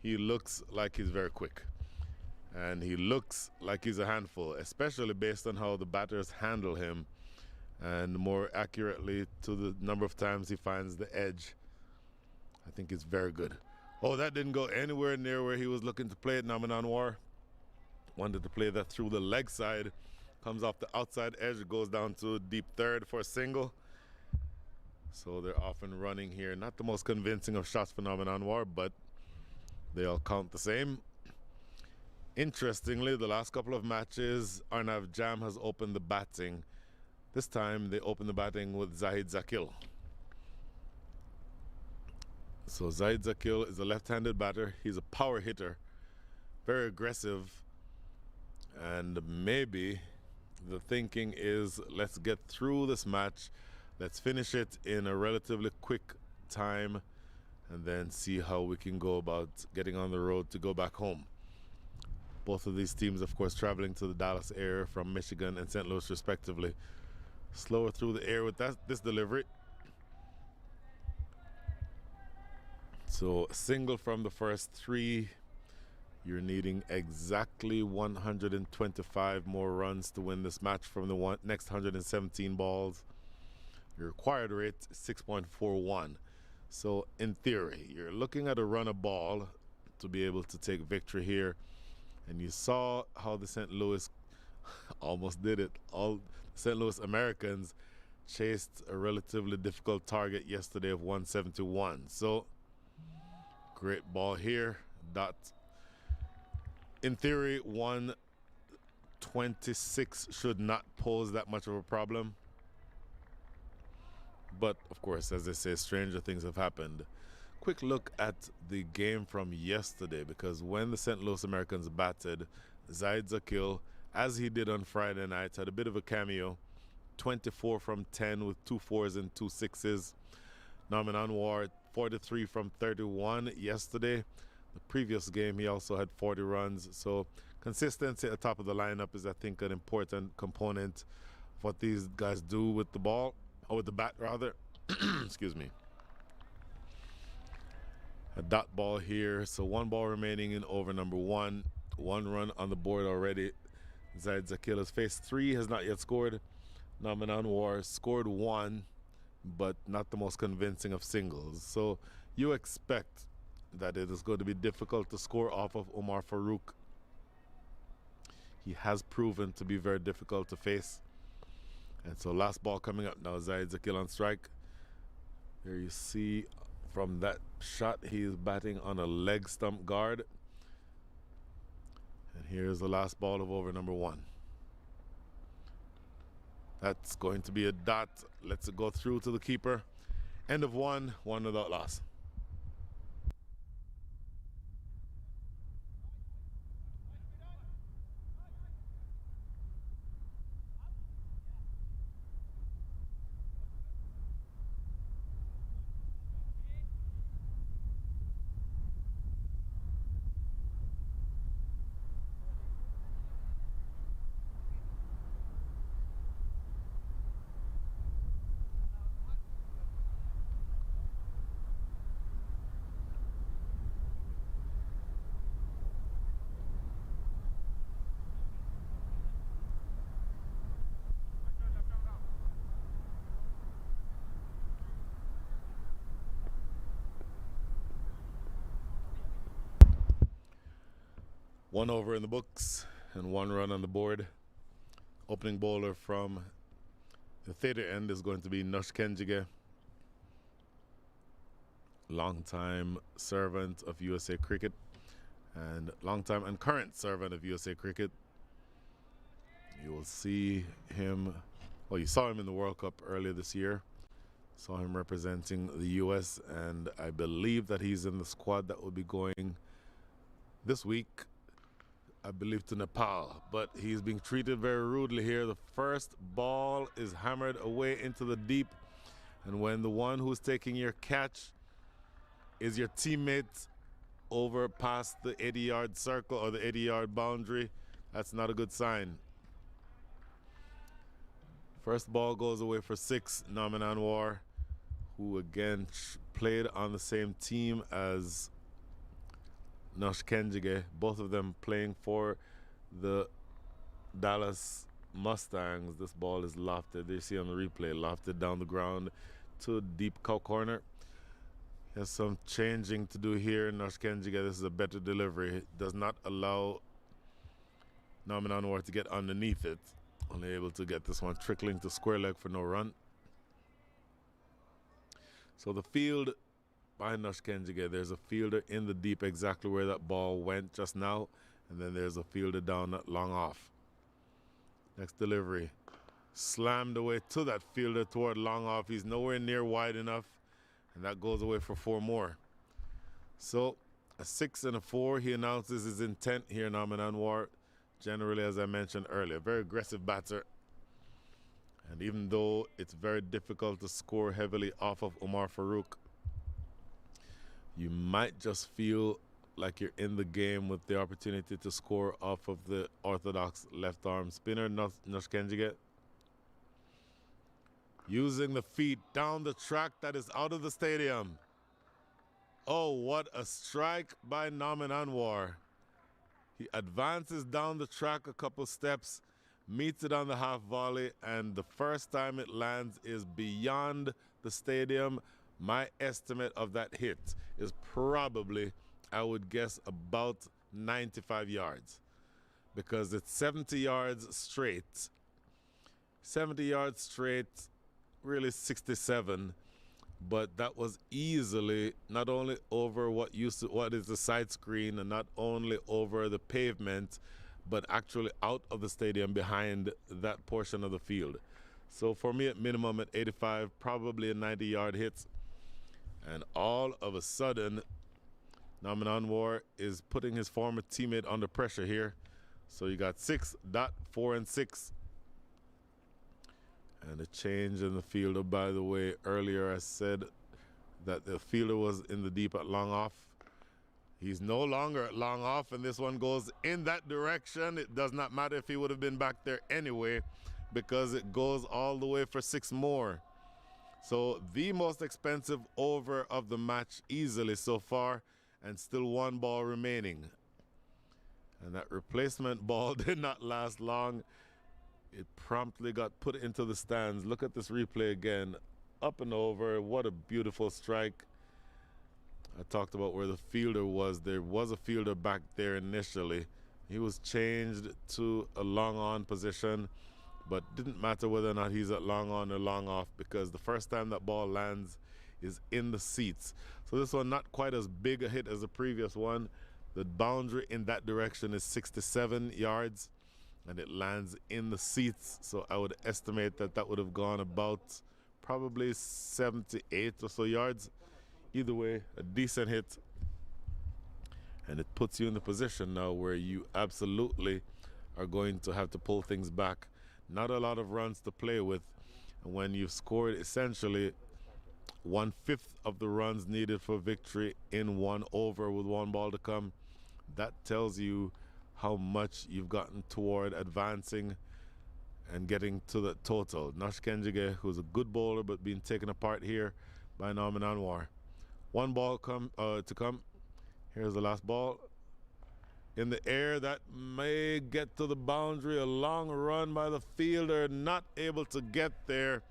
S2: he looks like he's very quick. And he looks like he's a handful, especially based on how the batters handle him, and more accurately to the number of times he finds the edge. I think it's very good. Oh, that didn't go anywhere near where he was looking to play it. Naman Anwar wanted to play that through the leg side. Comes off the outside edge, goes down to deep third for a single. So they're off and running here. Not the most convincing of shots for Naman Anwar, but they all count the same. Interestingly, the last couple of matches, Arnav Jam has opened the batting. This time they opened the batting with Zahid Zakil. So Zahid Zakil is a left-handed batter. He's a power hitter, very aggressive, and maybe the thinking is, let's get through this match, let's finish it in a relatively quick time, and then see how we can go about getting on the road to go back home. Both of these teams, of course, traveling to the Dallas area from Michigan and St. Louis, respectively. Slower through the air with this delivery. So, single from the first three. You're needing exactly 125 more runs to win this match from the next 117 balls. Your required rate is 6.41. So, in theory, you're looking at a run a ball to be able to take victory here. And you saw how the St. Louis almost did it. All St. Louis Americans chased a relatively difficult target yesterday of 171. So, great ball here. Dot. In theory, 126 should not pose that much of a problem. But, of course, as they say, stranger things have happened. Quick look at the game from yesterday, because when the St. Louis Americans batted, Zaid Zakil, as he did on Friday night, had a bit of a cameo. 24 from 10 with 2 4s and 2 6s. Naman Anwar, 43 from 31 yesterday. The previous game, he also had 40 runs. So consistency at the top of the lineup is, I think, an important component of what these guys do with the ball, or with the bat, rather. Excuse me. A dot ball here, so 1 ball remaining in over number 1. 1 run on the board already. Zaid Zakil has faced 3, has not yet scored. Naman Anwar scored 1, but not the most convincing of singles. So you expect that it is going to be difficult to score off of Umar Farouk. He has proven to be very difficult to face. And so last ball coming up now, Zaid Zakil on strike. There you see from that shot, he is batting on a leg stump guard. And here's the last ball of over number 1. That's going to be a dot. Lets it go through to the keeper. End of 1 without loss. 1 over in the books and 1 run on the board. Opening bowler from the theater end is going to be Nush Kenjige, longtime servant of USA Cricket and longtime and current servant of USA Cricket. You will see him, well, you saw him in the World Cup earlier this year. Saw him representing the US, and I believe that he's in the squad that will be going this week, I believe, to Nepal. But he's being treated very rudely here. The first ball is hammered away into the deep, and when the one who's taking your catch is your teammate over past the 80-yard circle or the 80-yard boundary, that's not a good sign. First ball goes away for 6. Naman Anwar, who again played on the same team as Nush Kenjige, both of them playing for the Dallas Mustangs. This ball is lofted. You see on the replay, lofted down the ground to deep cow corner. Has some changing to do here. Nush Kenjige, this is a better delivery. It does not allow Naman Anwar to get underneath it. Only able to get this one trickling to square leg for no run. So the field behind Nush Kenjige, there's a fielder in the deep exactly where that ball went just now, and then there's a fielder down that long off. Next delivery, slammed away to that fielder toward long off. He's nowhere near wide enough, and that goes away for 4 more. So a 6 and a 4. He announces his intent here, Naman Anwar. Generally, as I mentioned earlier, very aggressive batter. And even though it's very difficult to score heavily off of Umar Farooq, you might just feel like you're in the game with the opportunity to score off of the orthodox left arm spinner, Nush Kenjige. Using the feet down the track that is out of the stadium. Oh, what a strike by Naman Anwar. He advances down the track a couple steps, meets it on the half volley, and the first time it lands is beyond the stadium. My estimate of that hit is probably, I would guess, about 95 yards, because it's 70 yards straight. 70 yards straight, really 67, but that was easily not only over what is the side screen, and not only over the pavement, but actually out of the stadium behind that portion of the field. So for me, at minimum at 85, probably a 90-yard hit. And all of a sudden, Naman Anwar is putting his former teammate under pressure here. So you got 6.4 and 6. And a change in the fielder, by the way. Earlier I said that the fielder was in the deep at long off. He's no longer at long off, and this one goes in that direction. It does not matter if he would have been back there anyway, because it goes all the way for 6 more. So the most expensive over of the match easily so far, and still 1 ball remaining. And that replacement ball did not last long. It promptly got put into the stands. Look at this replay again. Up and over. What a beautiful strike. I talked about where the fielder was. There was a fielder back there initially. He was changed to a long on position, but didn't matter whether or not he's at long on or long off, because the first time that ball lands is in the seats. So this one not quite as big a hit as the previous one. The boundary in that direction is 67 yards, and it lands in the seats. So I would estimate that that would have gone about probably 78 or so yards. Either way, a decent hit. And it puts you in the position now where you absolutely are going to have to pull things back. Not a lot of runs to play with. And when you've scored essentially 1/5 of the runs needed for victory in 1 over with 1 ball to come, that tells you how much you've gotten toward advancing and getting to the total. Nush Kenjige, who's a good bowler but being taken apart here by Naman Anwar. 1 ball to come. Here's the last ball. In the air, that may get to the boundary. A long run by the fielder, not able to get there.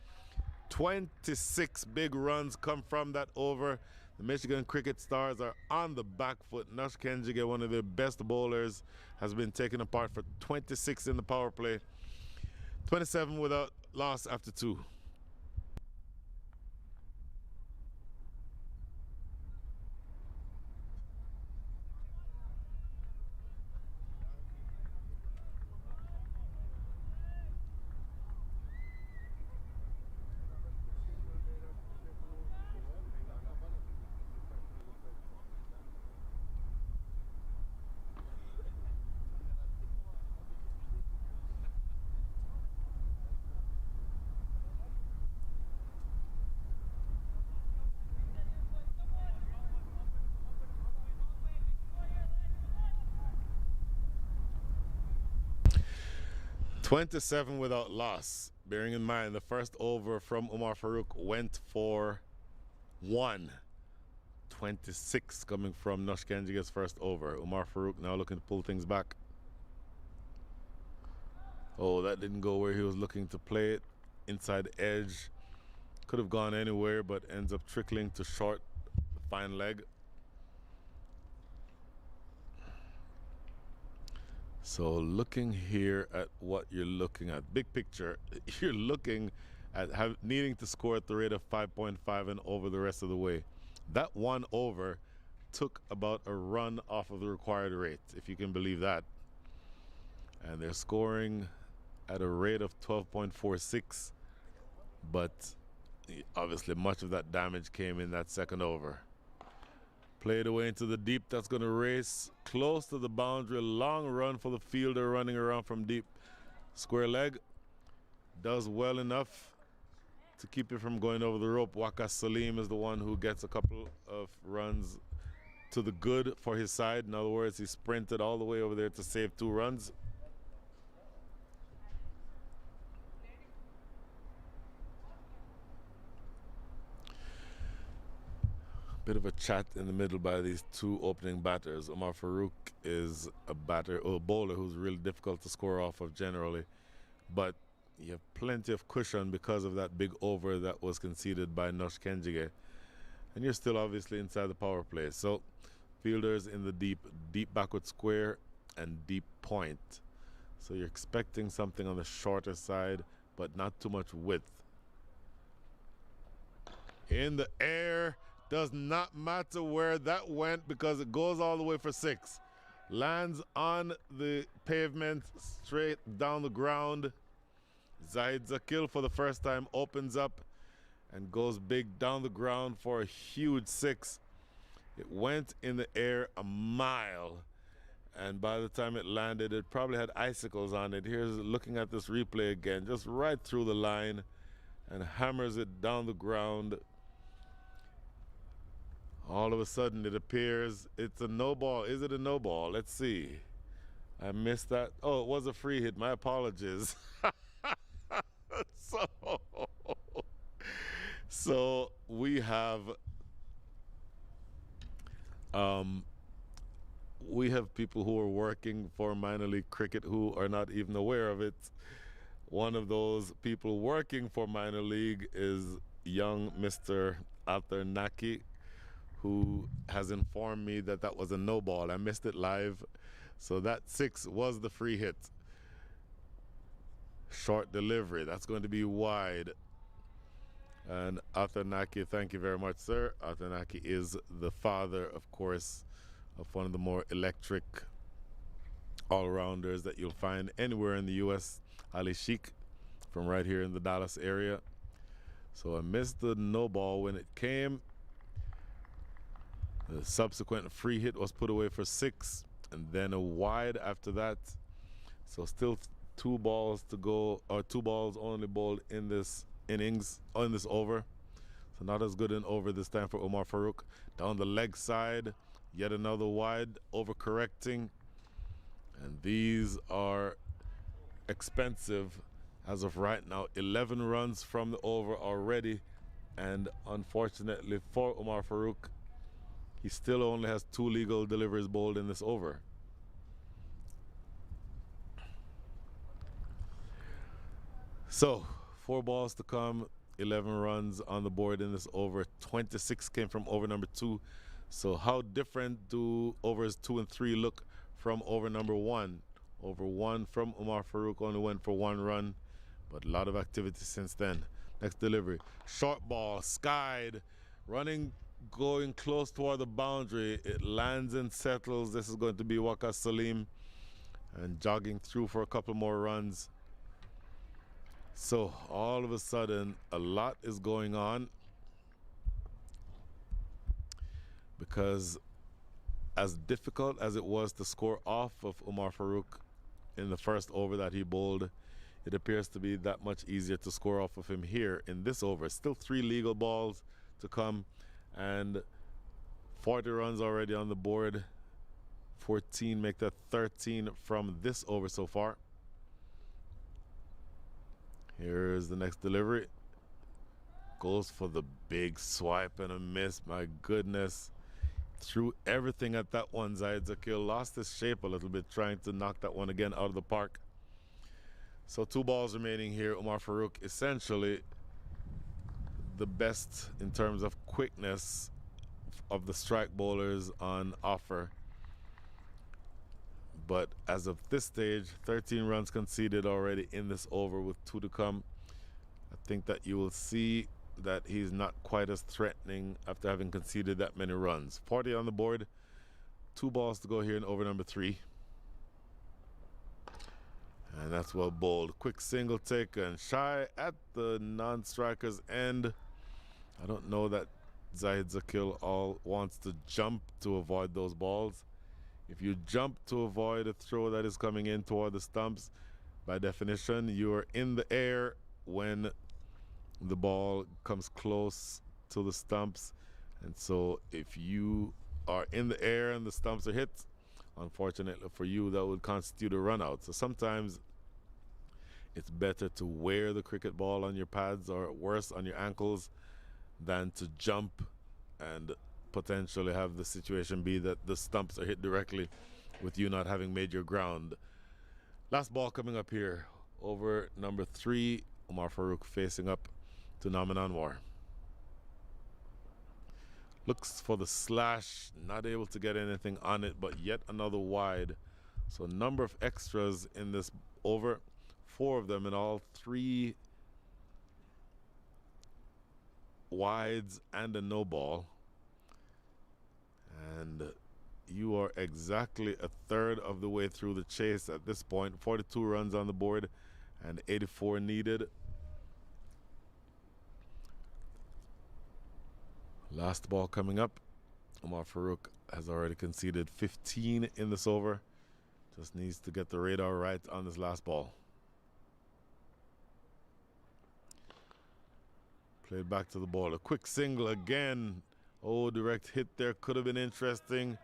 S2: 26 big runs come from that over. The Michigan Cricket Stars are on the back foot. Nush Kenjige, one of their best bowlers, has been taken apart for 26 in the power play. 27 without loss after 2. "27 without loss." Bearing in mind, the first over from Umar Farouk went for 1. 26 coming from Nush Kenjige's first over. Umar Farouk now looking to pull things back. Oh, that didn't go where he was looking to play it. Inside edge. Could have gone anywhere, but ends up trickling to short, fine leg. So looking here at what you're looking at, big picture, you're looking at needing to score at the rate of 5.5 and over the rest of the way. That one over took about a run off of the required rate, if you can believe that. And they're scoring at a rate of 12.46, but obviously much of that damage came in that second over. Played away into the deep. That's going to race close to the boundary. Long run for the fielder running around from deep. Square leg. Does well enough to keep it from going over the rope. Waka Salim is the one who gets a couple of runs to the good for his side. In other words, he sprinted all the way over there to save 2 runs. Bit of a chat in the middle by these 2 opening batters. Umar Farouk is a bowler who's really difficult to score off of generally, but you have plenty of cushion because of that big over that was conceded by Nush Kenjige, and you're still obviously inside the power play. So fielders in the deep backward square and deep point. So you're expecting something on the shorter side, but not too much width. In the air. Does not matter where that went because it goes all the way for 6. Lands on the pavement, straight down the ground. Zahid Zakil for the first time opens up and goes big down the ground for a huge 6. It went in the air a mile, and by the time it landed, it probably had icicles on it. Here's looking at this replay again, just right through the line and hammers it down the ground. All of a sudden, it appears it's a no ball. Is it a no ball? Let's see. I missed that. Oh, it was a free hit. My apologies. So we have people who are working for minor league cricket who are not even aware of it. One of those people working for minor league is young Mr. Arthur Naki, who has informed me that that was a no ball. I missed it live. So that 6 was the free hit. Short delivery. That's going to be wide. And Arthur Naki, thank you very much, sir. Arthur Naki is the father, of course, of one of the more electric all-rounders that you'll find anywhere in the U.S., Ali Sheikh, from right here in the Dallas area. So I missed the no ball when it came. The subsequent free hit was put away for 6, and then a wide after that. So still 2 balls to go, or 2 balls only bowled in this innings, or in this over. So not as good an over this time for Umar Farouk. Down the leg side, yet another wide, overcorrecting. And these are expensive as of right now. 11 runs from the over already. And unfortunately for Umar Farouk, he still only has 2 legal deliveries bowled in this over. So 4 balls to come 11 runs on the board in this over. 26 came from over number 2. So how different do overs 2 and 3 look from over number 1? Over 1 from Umar Farouk only went for 1 run, but a lot of activity since then. Next delivery, short ball, skied, running, going close toward the boundary. It lands and settles. This is going to be Waka Salim, and jogging through for a couple more runs. So all of a sudden, a lot is going on, because as difficult as it was to score off of Umar Farouk in the first over that he bowled, it appears to be that much easier to score off of him here in this over. Still 3 legal balls to come, and 40 runs already on the board. 14 make that 13 from this over so far. Here's the next delivery. Goes for the big swipe and a miss. My goodness. Threw everything at that one. Zahid Zakil lost his shape a little bit trying to knock that one again out of the park. So 2 balls remaining here. Umar Farouk essentially the best in terms of quickness of the strike bowlers on offer. But as of this stage, 13 runs conceded already in this over with 2 to come. I think that you will see that he's not quite as threatening after having conceded that many runs. 40 on the board, 2 balls to go here in over number 3. And that's well bowled. Quick single taken, shy at the non-striker's end. I don't know that Zahid Zakil all wants to jump to avoid those balls. If you jump to avoid a throw that is coming in toward the stumps, by definition, you are in the air when the ball comes close to the stumps. And so if you are in the air and the stumps are hit, unfortunately for you, that would constitute a run out. So sometimes it's better to wear the cricket ball on your pads, or worse, on your ankles, than to jump and potentially have the situation be that the stumps are hit directly with you not having made your ground. Last ball coming up here, over number 3, Umar Farouk facing up to Naman Anwar. Looks for the slash, not able to get anything on it, but yet another wide. So a number of extras in this over, 4 of them in all, 3 wides and a no ball. And you are exactly a third of the way through the chase at this point. 42 runs on the board and 84 needed. Last ball coming up. Umar Farouk has already conceded 15 in this over. Just needs to get the radar right on this last ball. Played back to the ball. A quick single again. Oh, direct hit there. Could have been interesting.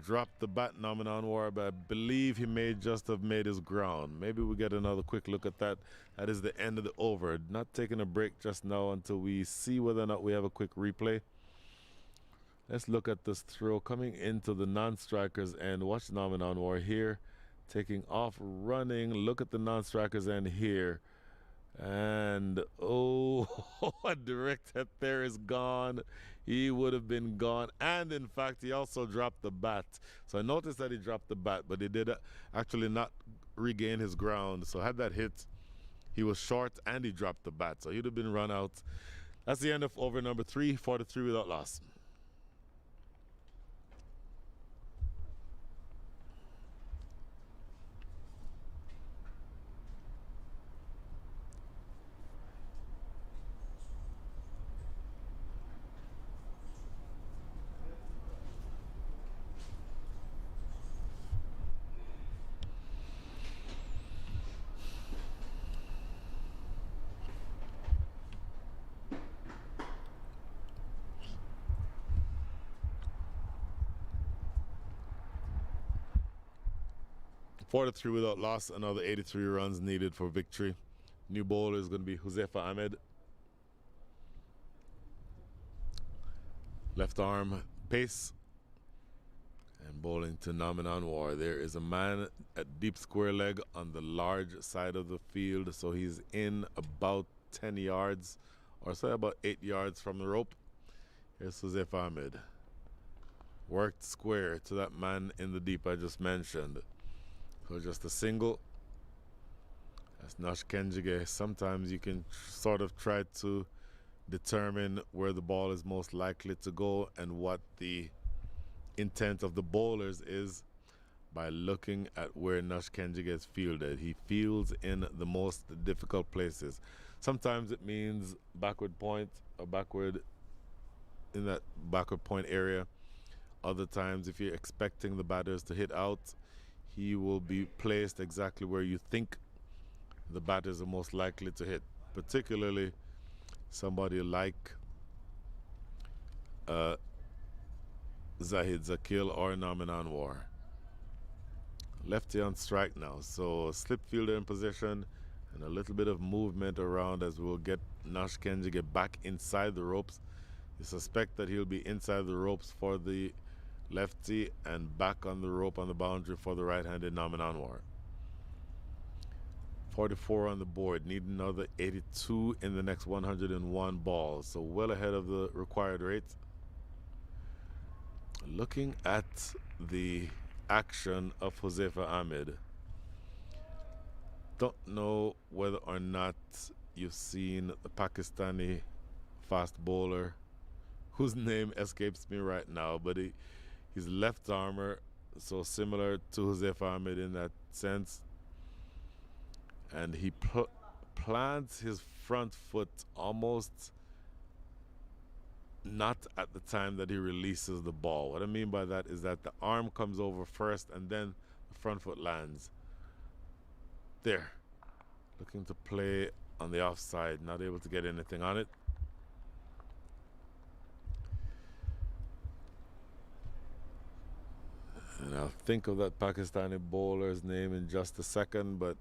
S2: Dropped the bat, Naman Anwar, but I believe he may just have made his ground. Maybe we get another quick look at that. That is the end of the over. Not taking a break just now until we see whether or not we have a quick replay. Let's look at this throw coming into the non-strikers end. Watch Naman Anwar here. Taking off, running. Look at the non-strikers end here. And, oh, a direct hit there is gone. He would have been gone. And, in fact, he also dropped the bat. So I noticed that he dropped the bat, but he did actually not regain his ground. So had that hit, he was short and he dropped the bat. So he'd have been run out. That's the end of over number 3, 43 without loss. Forty-three without loss, another 83 runs needed for victory. New bowler is going to be Huzaifa Ahmed. Left arm pace. And bowling to Naman Anwar. There is a man at deep square leg on the large side of the field, so he's in about 10 yards or say about 8 yards from the rope. Here's Jose Ahmed. Worked square to that man in the deep I just mentioned. So just a single. That's Nash Kenjige. Sometimes you can sort of try to determine where the ball is most likely to go and what the intent of the bowlers is by looking at where Nash Kenjige is fielded. He fields in the most difficult places. Sometimes it means backward point or backward in that backward point area. Other times, if you're expecting the batters to hit out, he will be placed exactly where you think the batters are most likely to hit, particularly somebody like Zahid Zakil or Naman Anwar. Lefty on strike now, so slip fielder in position and a little bit of movement around as we'll get Nash Kenjige back inside the ropes. You suspect that he'll be inside the ropes for the lefty and back on the rope on the boundary for the right-handed Naman Anwar. 44 on the board, need another 82 in the next 101 balls, so well ahead of the required rate. Looking at the action of Josefa Ahmed, don't know whether or not you've seen the Pakistani fast bowler whose name escapes me right now, but he's left armor, so similar to Josefa Ahmed in that sense. And he plants his front foot almost not at the time that he releases the ball. What I mean by that is that the arm comes over first and then the front foot lands. There. Looking to play on the offside, not able to get anything on it. And I'll think of that Pakistani bowler's name in just a second, but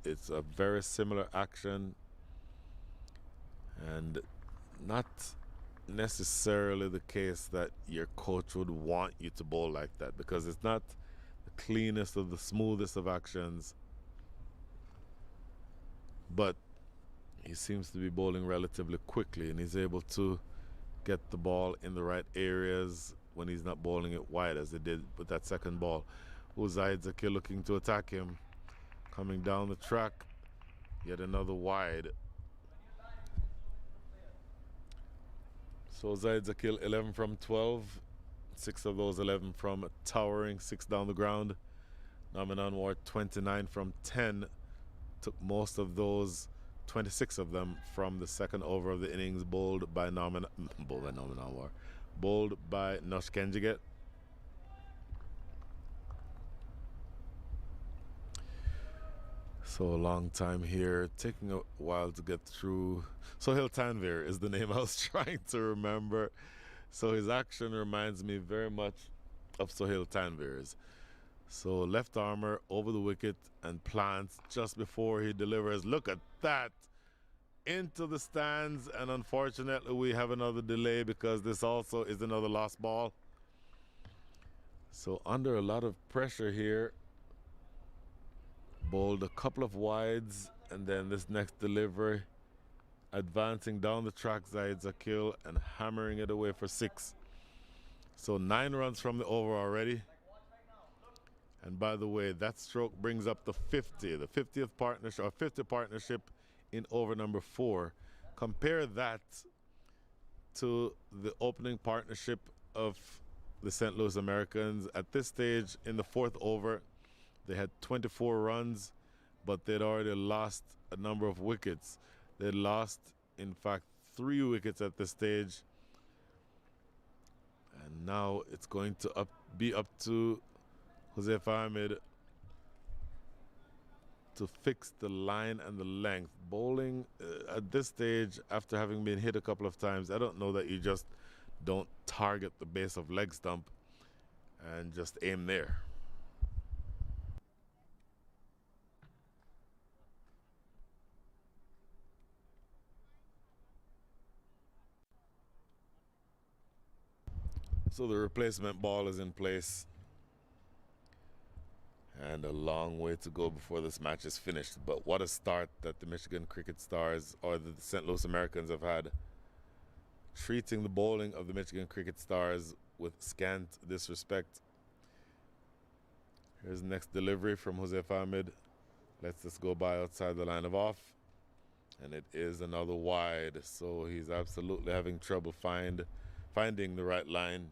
S2: it's a very similar action and not necessarily the case that your coach would want you to bowl like that, because it's not the cleanest or the smoothest of actions, but he seems to be bowling relatively quickly and he's able to get the ball in the right areas when he's not bowling it wide as they did with that second ball. Uzaid Zakir looking to attack him. Coming down the track, yet another wide. So Zaid Zakil 11 from 12, 6 of those 11 from towering, 6 down the ground. Naman Anwar 29 from 10, took most of those, 26 of them from the second over of the innings, bowled by Naman Anwar, bowled by Nash Kenjige. So a long time here, taking a while to get through. Sohail Tanvir is the name I was trying to remember. So his action reminds me very much of Sohail Tanvir's. So left armor over the wicket and plants just before he delivers. Look at that! Into the stands, and unfortunately we have another delay because this also is another lost ball. So under a lot of pressure here. Bowled a couple of wides, and then this next delivery, advancing down the track, Zaid Zakil, and hammering it away for 6. So 9 runs from the over already. And by the way, that stroke brings up the 50th partnership, or 50th partnership in over number 4. Compare that to the opening partnership of the St. Louis Americans. At this stage in the 4th over, they had 24 runs, but they'd already lost a number of wickets. They'd lost, in fact, 3 wickets at this stage. And now it's going to be up to Jose Ahmed to fix the line and the length. Bowling at this stage, after having been hit a couple of times, I don't know that you just don't target the base of leg stump and just aim there. So the replacement ball is in place. And a long way to go before this match is finished. But what a start that the Michigan Cricket Stars or the St. Louis Americans have had. treating the bowling of the Michigan Cricket Stars with scant disrespect. Here's the next delivery from Jose Fahmid. Lets this go by outside the line of off. And it is another wide, so he's absolutely having trouble finding the right line.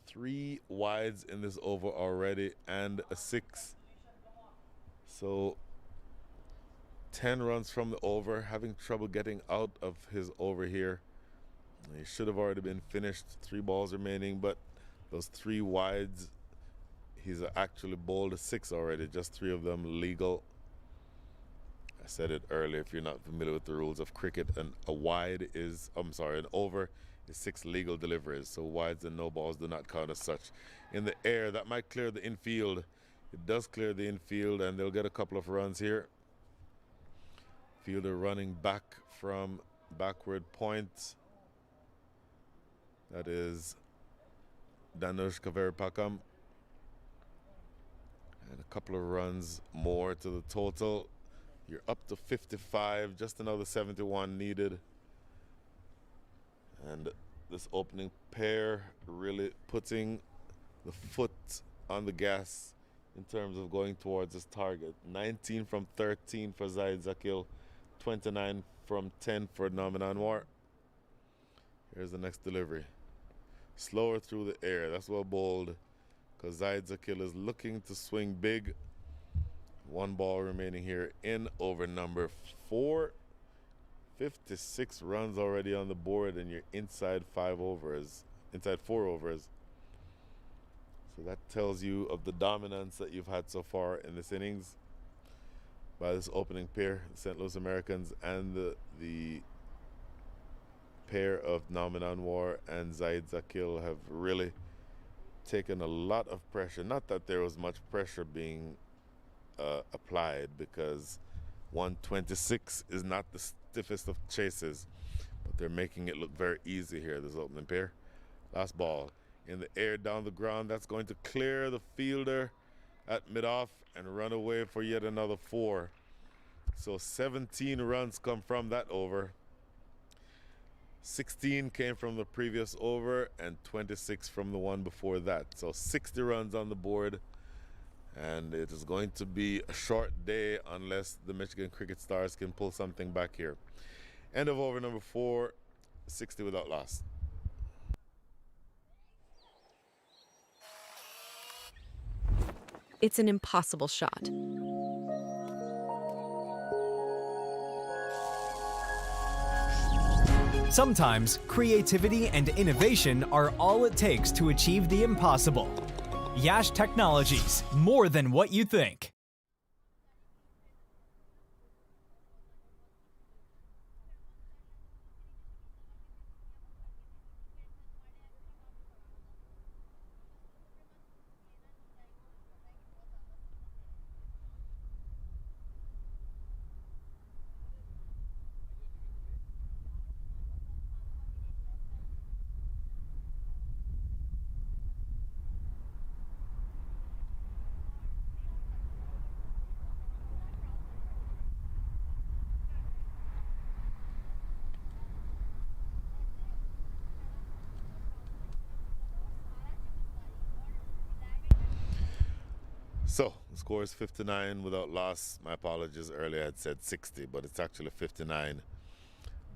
S2: 3 wides in this over already and a 6. So 10 runs from the over, having trouble getting out of his over here. He should have already been finished. 3 balls remaining, but those 3 wides, he's actually bowled a 6 already, just 3 of them legal. I said it earlier, if you're not familiar with the rules of cricket, an over is 6 legal deliveries, so wides and no balls do not count as such. In the air, that might clear the infield. It does clear the infield, and they'll get a couple of runs here. Fielder running back from backward point. That is Danush Kaverpakam. And a couple of runs more to the total. You're up to 55, just another 71 needed. And this opening pair really putting the foot on the gas in terms of going towards his target. 19 from 13 for Zaid Zakil, 29 from 10 for Naman Anwar. Here's the next delivery. Slower through the air, that's well bowled, because Zaid Zakil is looking to swing big. 1 ball remaining here in over number 4. 56 runs already on the board, and you're inside 4 overs. So that tells you of the dominance that you've had so far in this innings by this opening pair, the St. Louis Americans and the pair of Naman Anwar and Zaid Zakil have really taken a lot of pressure. Not that there was much pressure being applied, because 126 is not the stiffest of chases, but they're making it look very easy here, this opening pair. Last ball in the air down the ground, that's going to clear the fielder at mid-off and run away for yet another 4. So 17 runs come from that over. 16 came from the previous over and 26 from the one before that. So 60 runs on the board. And it is going to be a short day unless the Michigan Cricket Stars can pull something back here. End of over number 4, 60 without loss.
S4: It's an impossible shot.
S3: Sometimes creativity and innovation are all it takes to achieve the impossible. Yash Technologies, more than what you think.
S2: So the score is 59 without loss. My apologies, earlier I had said 60, but it's actually 59.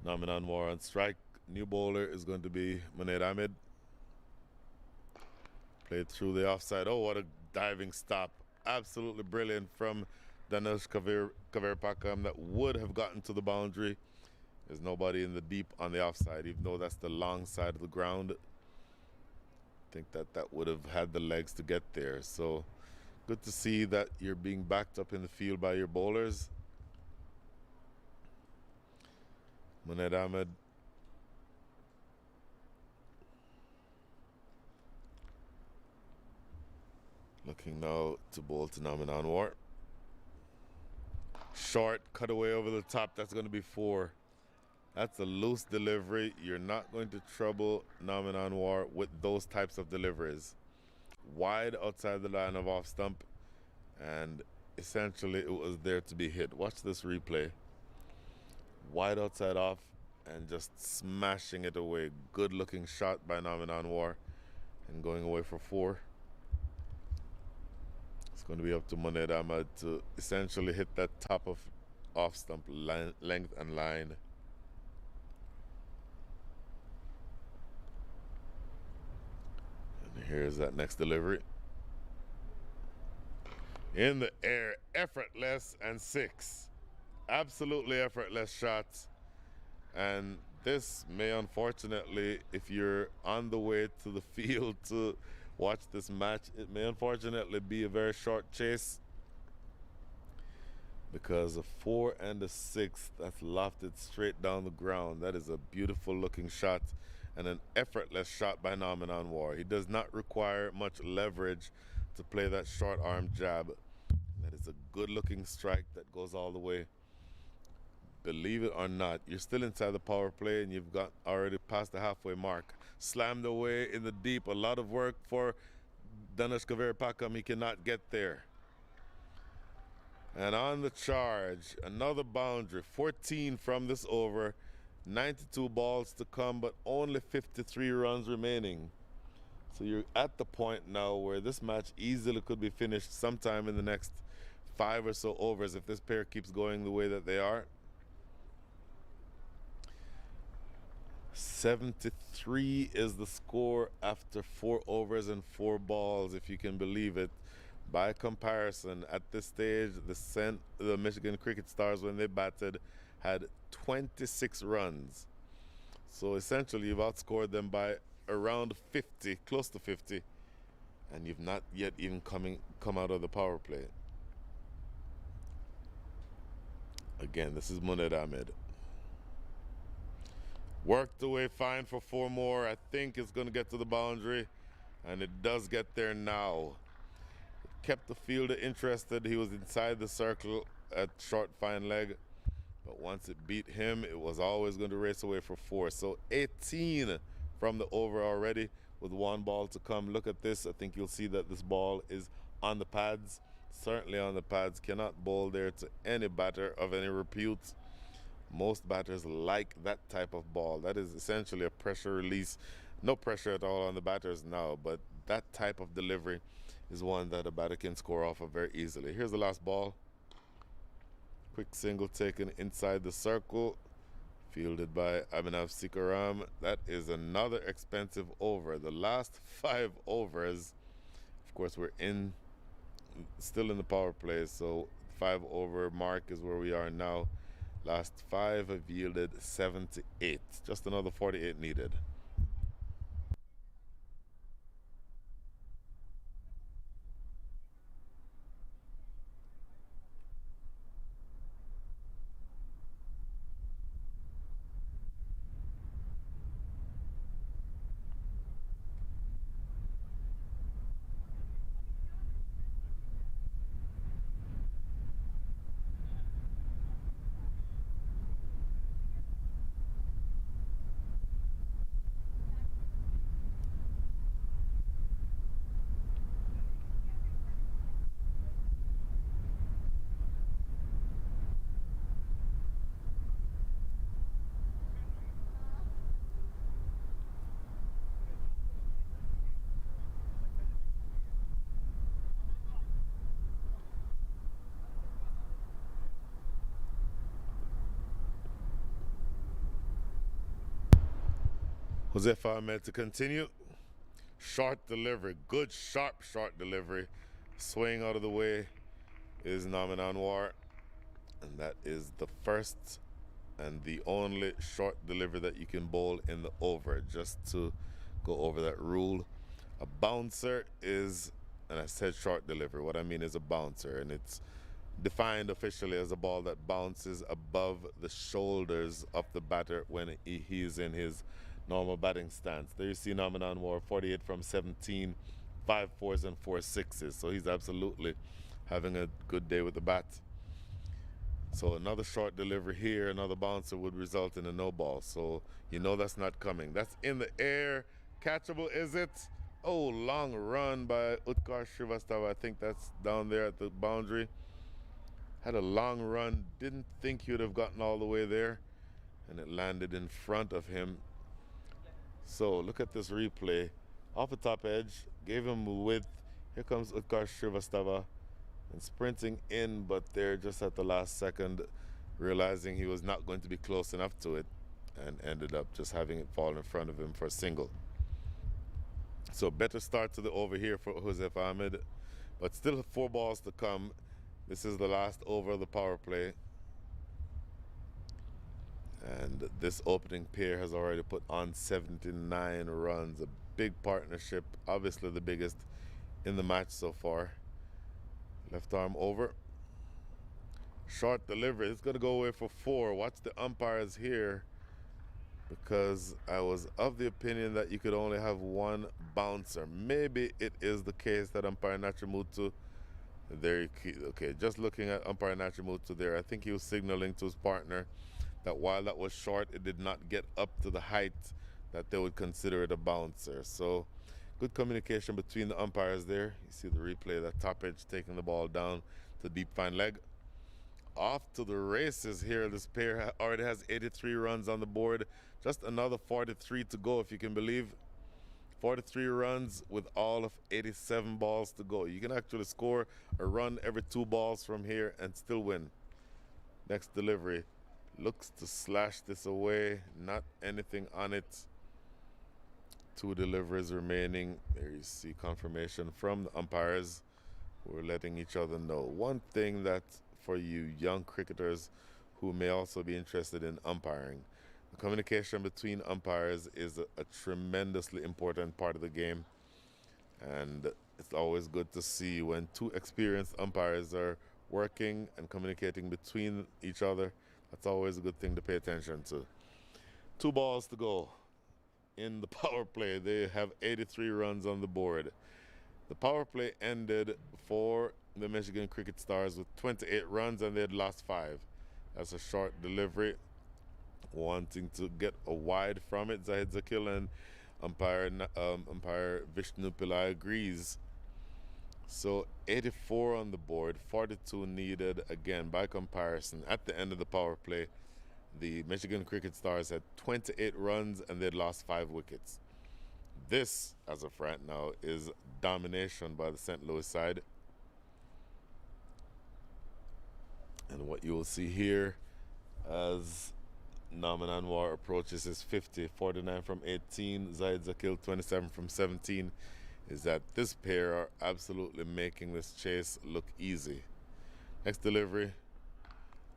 S2: Naman Anwar on strike. New bowler is going to be Munir Ahmed. Played through the offside. Oh, what a diving stop. Absolutely brilliant from Danush Kaverpakam. That would have gotten to the boundary. There's nobody in the deep on the offside, even though that's the long side of the ground. I think that would have had the legs to get there. So good to see that you're being backed up in the field by your bowlers. Munir Ahmed. Looking now to bowl to Naman Anwar. Short, cut away over the top. That's going to be 4. That's a loose delivery. You're not going to trouble Naman Anwar with those types of deliveries. Wide outside the line of off stump, and essentially it was there to be hit. Watch this replay. Wide outside off, and just smashing it away. Good looking shot by Naman Anwar and going away for 4. It's going to be up to Muned Ahmed to essentially hit that top of off stump length and line. And here's that next delivery. In the air, effortless, and 6. Absolutely effortless shots. And this may, unfortunately, if you're on the way to the field to watch this match, it may unfortunately be a very short chase, because a 4 and a 6 that's lofted straight down the ground. That is a beautiful looking shot and an effortless shot by Naman Anwar. He does not require much leverage to play that short arm jab. That is a good looking strike that goes all the way. Believe it or not, you're still inside the power play and you've got already past the halfway mark. Slammed away in the deep. A lot of work for Danush Kavirapakam. He cannot get there. And on the charge, another boundary. 14 from this over. 92 balls to come, but only 53 runs remaining. So you're at the point now where this match easily could be finished sometime in the next 5 or so overs if this pair keeps going the way that they are. 73 is the score after 4 overs and 4 balls, if you can believe it. By comparison, at this stage, the Michigan Cricket Stars, when they batted, had 26 runs. So essentially, you've outscored them by around 50, close to 50, and you've not yet even come out of the power play. Again, this is Muned Ahmed. Worked away fine for 4 more. I think it's going to get to the boundary, and it does get there now. It kept the fielder interested. He was inside the circle at short fine leg, but once it beat him, it was always going to race away for 4. So 18 from the over already with 1 ball to come. Look at this. I think you'll see that this ball is on the pads. Certainly on the pads. Cannot bowl there to any batter of any repute. Most batters like that type of ball. That is essentially a pressure release. No pressure at all on the batters now, but that type of delivery is one that a batter can score off of very easily. Here's the last ball. Quick single taken inside the circle, fielded by Abhinav Sikaram. That is another expensive over. The last 5 overs, of course, we're still in the power play, so 5 over mark is where we are now. Last 5 have yielded 78. Just another 48 needed. Josefa Ahmed to continue. Short delivery, good sharp short delivery. Swing out of the way is Naman Anwar, and that is the first and the only short delivery that you can bowl in the over. Just to go over that rule, a bouncer is, and I said short delivery, what I mean is a bouncer, and it's defined officially as a ball that bounces above the shoulders of the batter when he's in his normal batting stance. There you see Naman Anwar, 48 from 17, 5 4s and 4 6s. So he's absolutely having a good day with the bat. So another short delivery here, another bouncer would result in a no ball. So you know that's not coming. That's in the air. Catchable, is it? Oh, long run by Utkarsh Srivastava. I think that's down there at the boundary. Had a long run. Didn't think he would have gotten all the way there. and it landed in front of him. So look at this replay. Off the top edge, gave him width. Here comes Utkar Shrivastava and sprinting in, but there just at the last second, realizing he was not going to be close enough to it, and ended up just having it fall in front of him for a single. So better start to the over here for Josef Ahmed, but still 4 balls to come. This is the last over of the power play. And this opening pair has already put on 79 runs. A big partnership, obviously the biggest in the match so far. Left arm over. Short delivery. It's going to go away for 4. Watch the umpires here, because I was of the opinion that you could only have 1 bouncer. Maybe it is the case that umpire Nachimutu, there, okay, just looking at umpire Nachimutu there, I think he was signaling to his partner that while that was short, it did not get up to the height that they would consider it a bouncer. So good communication between the umpires there. You see the replay, that top edge taking the ball down to deep fine leg. Off to the races here. This pair already has 83 runs on the board. Just another 43 to go, if you can believe. 43 runs with all of 87 balls to go. You can actually score a run every 2 balls from here and still win. Next delivery. Looks to slash this away. Not anything on it. 2 deliveries remaining. There you see confirmation from the umpires. We're letting each other know. One thing that for you young cricketers who may also be interested in umpiring, the communication between umpires is a tremendously important part of the game. And it's always good to see when 2 experienced umpires are working and communicating between each other. That's always a good thing to pay attention to. 2 balls to go in the power play. They have 83 runs on the board. The power play ended for the Michigan Cricket Stars with 28 runs, and they had lost 5. That's a short delivery. Wanting to get a wide from it, Zahid Zakil, and umpire Vishnu Pillai agrees. So 84 on the board, 42 needed. Again, by comparison, at the end of the power play, the Michigan Cricket Stars had 28 runs and they'd lost 5 wickets. This, as of right now, is domination by the St. Louis side. And what you will see here as Naman Anwar approaches his 50, 49 from 18, Zahid Zakil 27 from 17, is that this pair are absolutely making this chase look easy. Next delivery.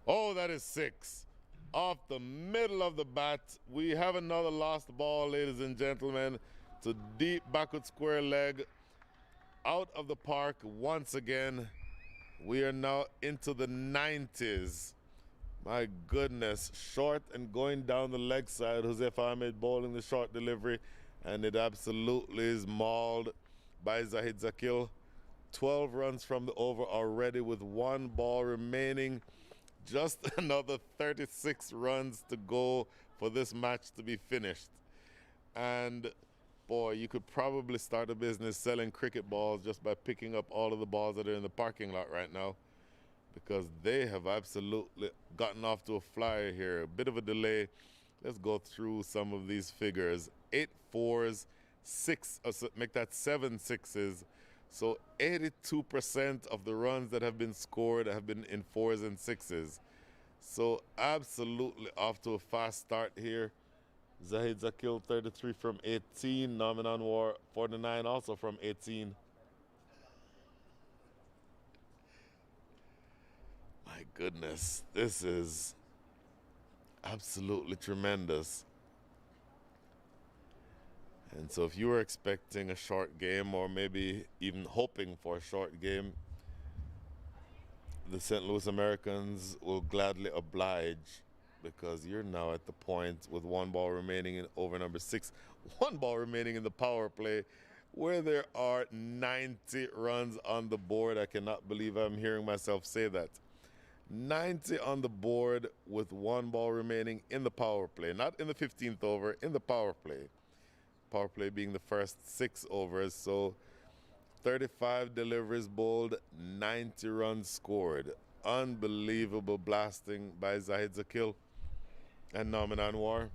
S2: Oh, that is 6. Off the middle of the bat. We have another lost ball, ladies and gentlemen, to deep backward square leg. Out of the park once again. We are now into the 90s. My goodness, short and going down the leg side. Josef Ahmed bowling the short delivery, and it absolutely is mauled by Zahid Zakil. 12 runs from the over already with 1 ball remaining. Just another 36 runs to go for this match to be finished. And boy, you could probably start a business selling cricket balls just by picking up all of the balls that are in the parking lot right now, because they have absolutely gotten off to a flyer here. A bit of a delay. Let's go through some of these figures. 8 4s, 6, make that 7 6s. So 82% of the runs that have been scored have been in 4s and 6s. So absolutely off to a fast start here. Zahid Zakil 33 from 18. Naman Anwar 49 also from 18. My goodness, this is absolutely tremendous. And so if you were expecting a short game, or maybe even hoping for a short game, the St. Louis Americans will gladly oblige, because you're now at the point with 1 ball remaining in over number 6, 1 ball remaining in the power play, where there are 90 runs on the board. I cannot believe I'm hearing myself say that. 90 on the board with 1 ball remaining in the power play, not in the 15th over, in the power play. Power play being the first 6 overs. So 35 deliveries bowled, 90 runs scored. Unbelievable blasting by Zahid Zakil. and Norman Anwar.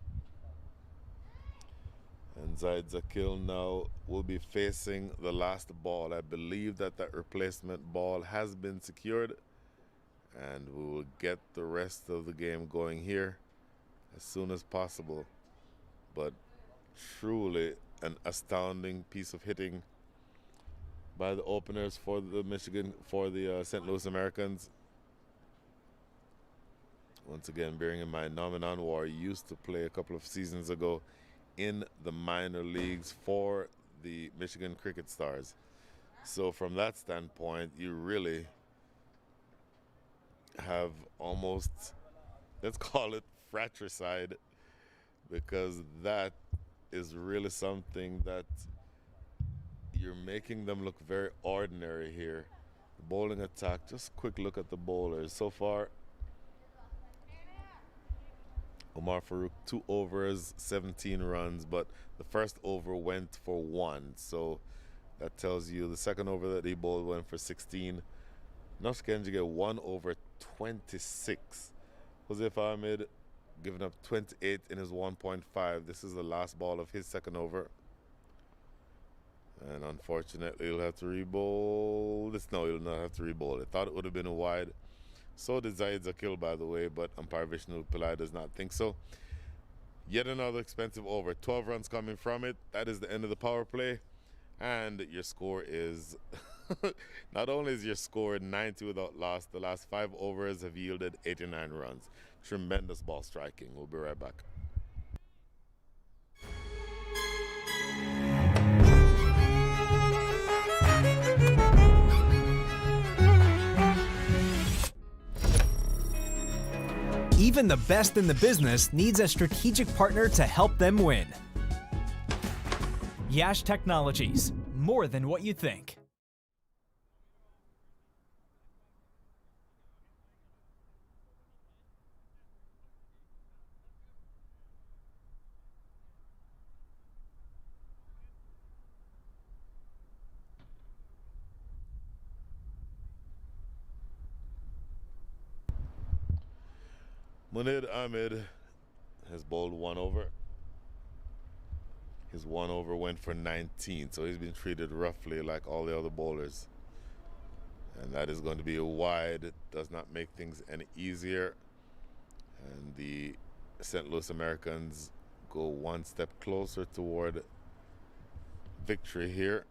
S2: And Zaid Zakil now will be facing the last ball. I believe that replacement ball has been secured, and we will get the rest of the game going here as soon as possible. But truly an astounding piece of hitting by the openers for the St. Louis Americans. Once again, bearing in mind, Norman Anwar used to play a couple of seasons ago in the minor leagues for the Michigan Cricket Stars. So from that standpoint, you really have almost, let's call it fratricide, because that is really something that you're making them look very ordinary here. The bowling attack, just a quick look at the bowlers. So far, Omar Farouk, 2 overs, 17 runs, but the first over went for 1. So that tells you the second over that he bowled went for 16. Nosh Kenji get 1 over 26. Jose Ahmed giving up 28 in his 1.5. This is the last ball of his second over. And unfortunately, he'll have to re-bowl this. No, he'll not have to re-bowl. I thought it would have been a wide. So did Zaid Zakil, by the way, but umpire Vishnu Pillai does not think so. Yet another expensive over. 12 runs coming from it. That is the end of the power play. And your score is... not only is your score 90 without loss, the last 5 overs have yielded 89 runs. Tremendous ball striking. We'll be right back.
S3: Even the best in the business needs a strategic partner to help them win. Yash Technologies, more than what you think.
S2: Munir Ahmed has bowled 1 over. His 1 over went for 19, so he's been treated roughly like all the other bowlers. And that is going to be a wide. It does not make things any easier. And the St. Louis Americans go one step closer toward victory here.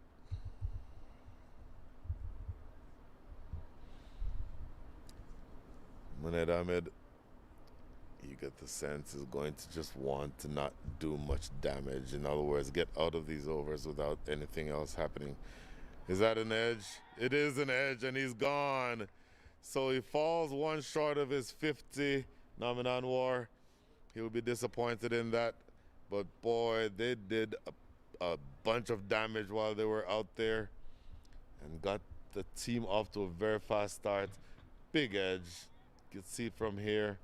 S2: Munir Ahmed, you get the sense, is going to just want to not do much damage. In other words, get out of these overs without anything else happening. Is that an edge? It is an edge, and he's gone. So he falls 1 short of his 50. Norman Anwar, he'll be disappointed in that. But boy, they did a bunch of damage while they were out there and got the team off to a very fast start. Big edge. You can see from here.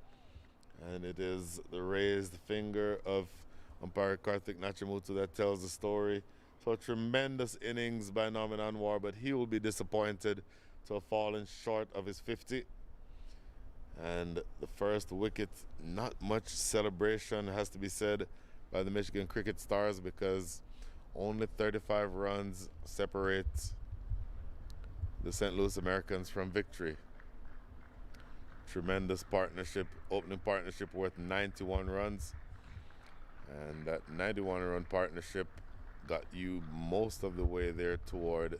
S2: And it is the raised finger of umpire Karthik Nachimutu that tells the story. So tremendous innings by Norman Anwar, but he will be disappointed to have fallen short of his 50. And the first wicket, not much celebration, has to be said, by the Michigan Cricket Stars, because only 35 runs separate the St. Louis Americans from victory. Tremendous partnership, opening partnership worth 91 runs. And that 91-run partnership got you most of the way there toward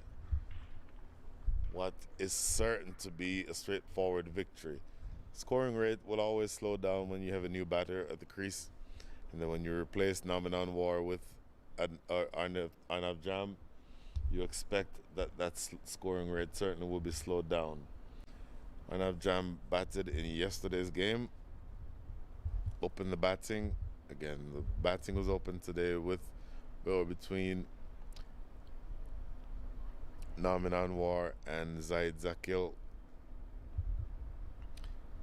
S2: what is certain to be a straightforward victory. Scoring rate will always slow down when you have a new batter at the crease. And then when you replace Norman Anwar with Arnav Jam, you expect that scoring rate certainly will be slowed down. Arnav Jam batted in yesterday's game, opened the batting. Again, the batting was open today between Norman Anwar and Zaid Zakil.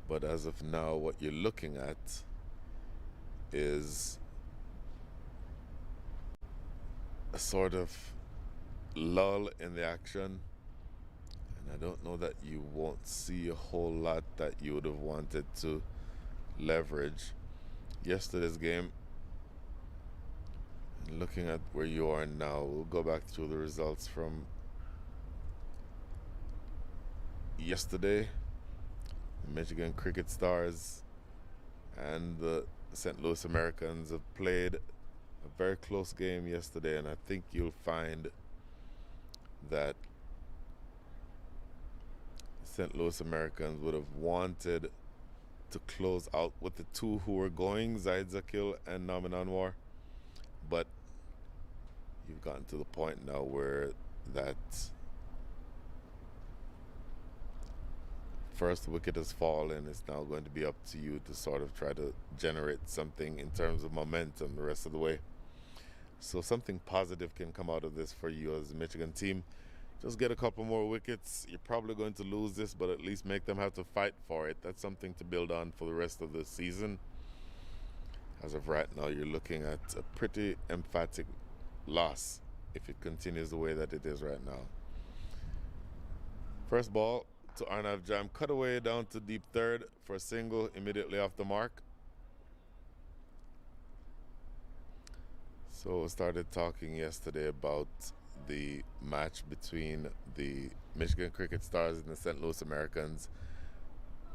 S2: But as of now, what you're looking at is a sort of lull in the action. And I don't know that you won't see a whole lot that you would have wanted to leverage. yesterday's game. And looking at where you are now, we'll go back through the results from yesterday. The Michigan Cricket Stars and the St. Louis Americans have played a very close game yesterday, and I think you'll find that St. Louis Americans would have wanted to close out with the two who were going, Zaid Zakil and Naman Anwar, but you've gotten to the point now where that first wicket has fallen. It's now going to be up to you to sort of try to generate something in terms of momentum the rest of the way. So something positive can come out of this for you as a Michigan team. Just get a couple more wickets. You're probably going to lose this, but at least make them have to fight for it. That's something to build on for the rest of the season. As of right now, you're looking at a pretty emphatic loss if it continues the way that it is right now. First ball to Arnav Jam, cut away down to deep third for a single immediately off the mark. So we started talking yesterday about the match between the Michigan Cricket Stars and the St. Louis Americans.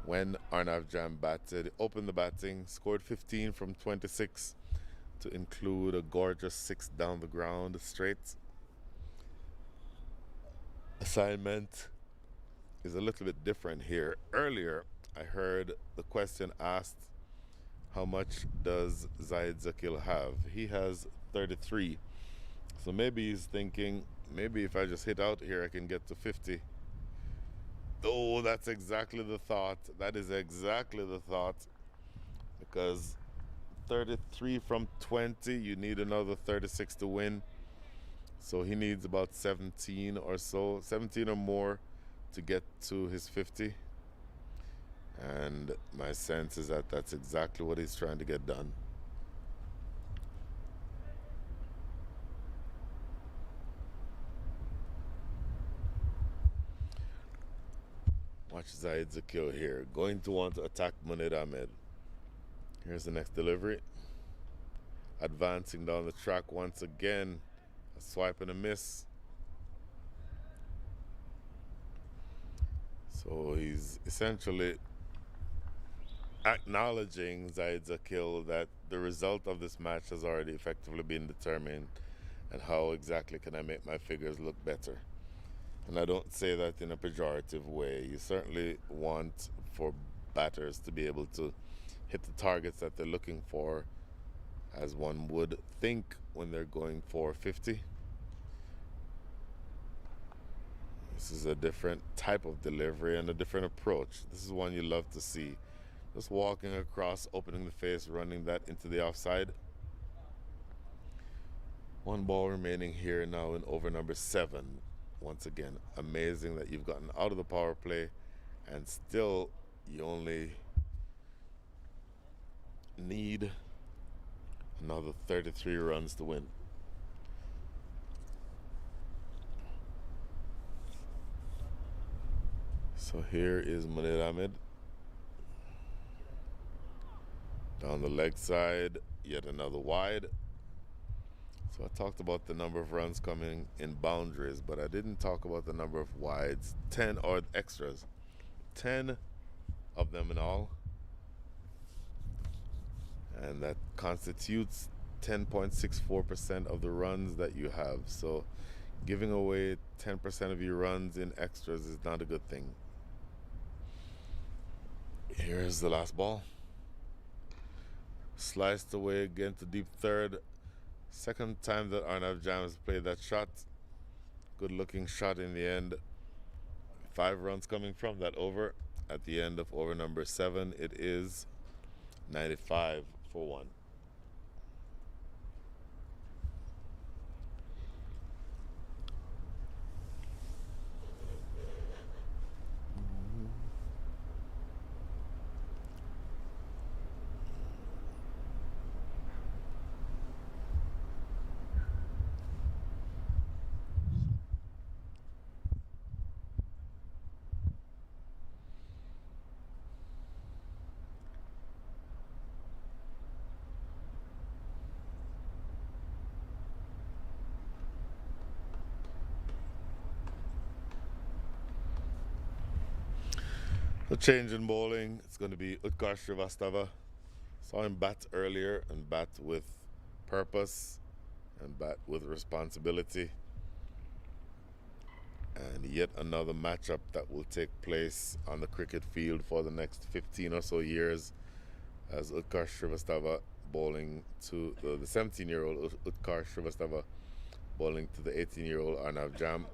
S2: When Arnav Jam batted, opened the batting, scored 15 from 26 to include a gorgeous 6 down the ground straight. Assignment is a little bit different here. Earlier, I heard the question asked, how much does Zaid Zakil have? He has 33. So maybe he's thinking, maybe if I just hit out here, I can get to 50. Oh, that's exactly the thought. That is exactly the thought. Because 33 from 20, you need another 36 to win. So he needs about 17 or so, 17 or more to get to his 50. And my sense is that that's exactly what he's trying to get done. Watch Zaid Zakil here. Going to want to attack Munir Ahmed. Here's the next delivery. Advancing down the track once again. A swipe and a miss. So he's essentially acknowledging Zaid Zakil that the result of this match has already effectively been determined, and how exactly can I make my figures look better. And I don't say that in a pejorative way. You certainly want for batters to be able to hit the targets that they're looking for, as one would think when they're going for 50. This is a different type of delivery and a different approach. This is one you love to see. Just walking across, opening the face, running that into the offside. One ball remaining here now in over number 7. Once again, amazing that you've gotten out of the power play and still you only need another 33 runs to win. So here is Munir Ahmed. Down the leg side, yet another wide. So I talked about the number of runs coming in boundaries, but I didn't talk about the number of wides. 10 or extras. 10 of them in all. And that constitutes 10.64% of the runs that you have. So giving away 10% of your runs in extras is not a good thing. Here's the last ball. Sliced away again to deep third. Second time that Arnav Jam has played that shot. Good looking shot in the end. 5 runs coming from that over. At the end of over number 7, it is 95 for 1. So change in bowling, it's going to be Utkarsh Srivastava. Saw him bat earlier and bat with purpose and bat with responsibility. And yet another matchup that will take place on the cricket field for the next 15 or so years, as Utkarsh Srivastava bowling to the 17-year-old Utkarsh Srivastava bowling to the 18-year-old Arnav Jam.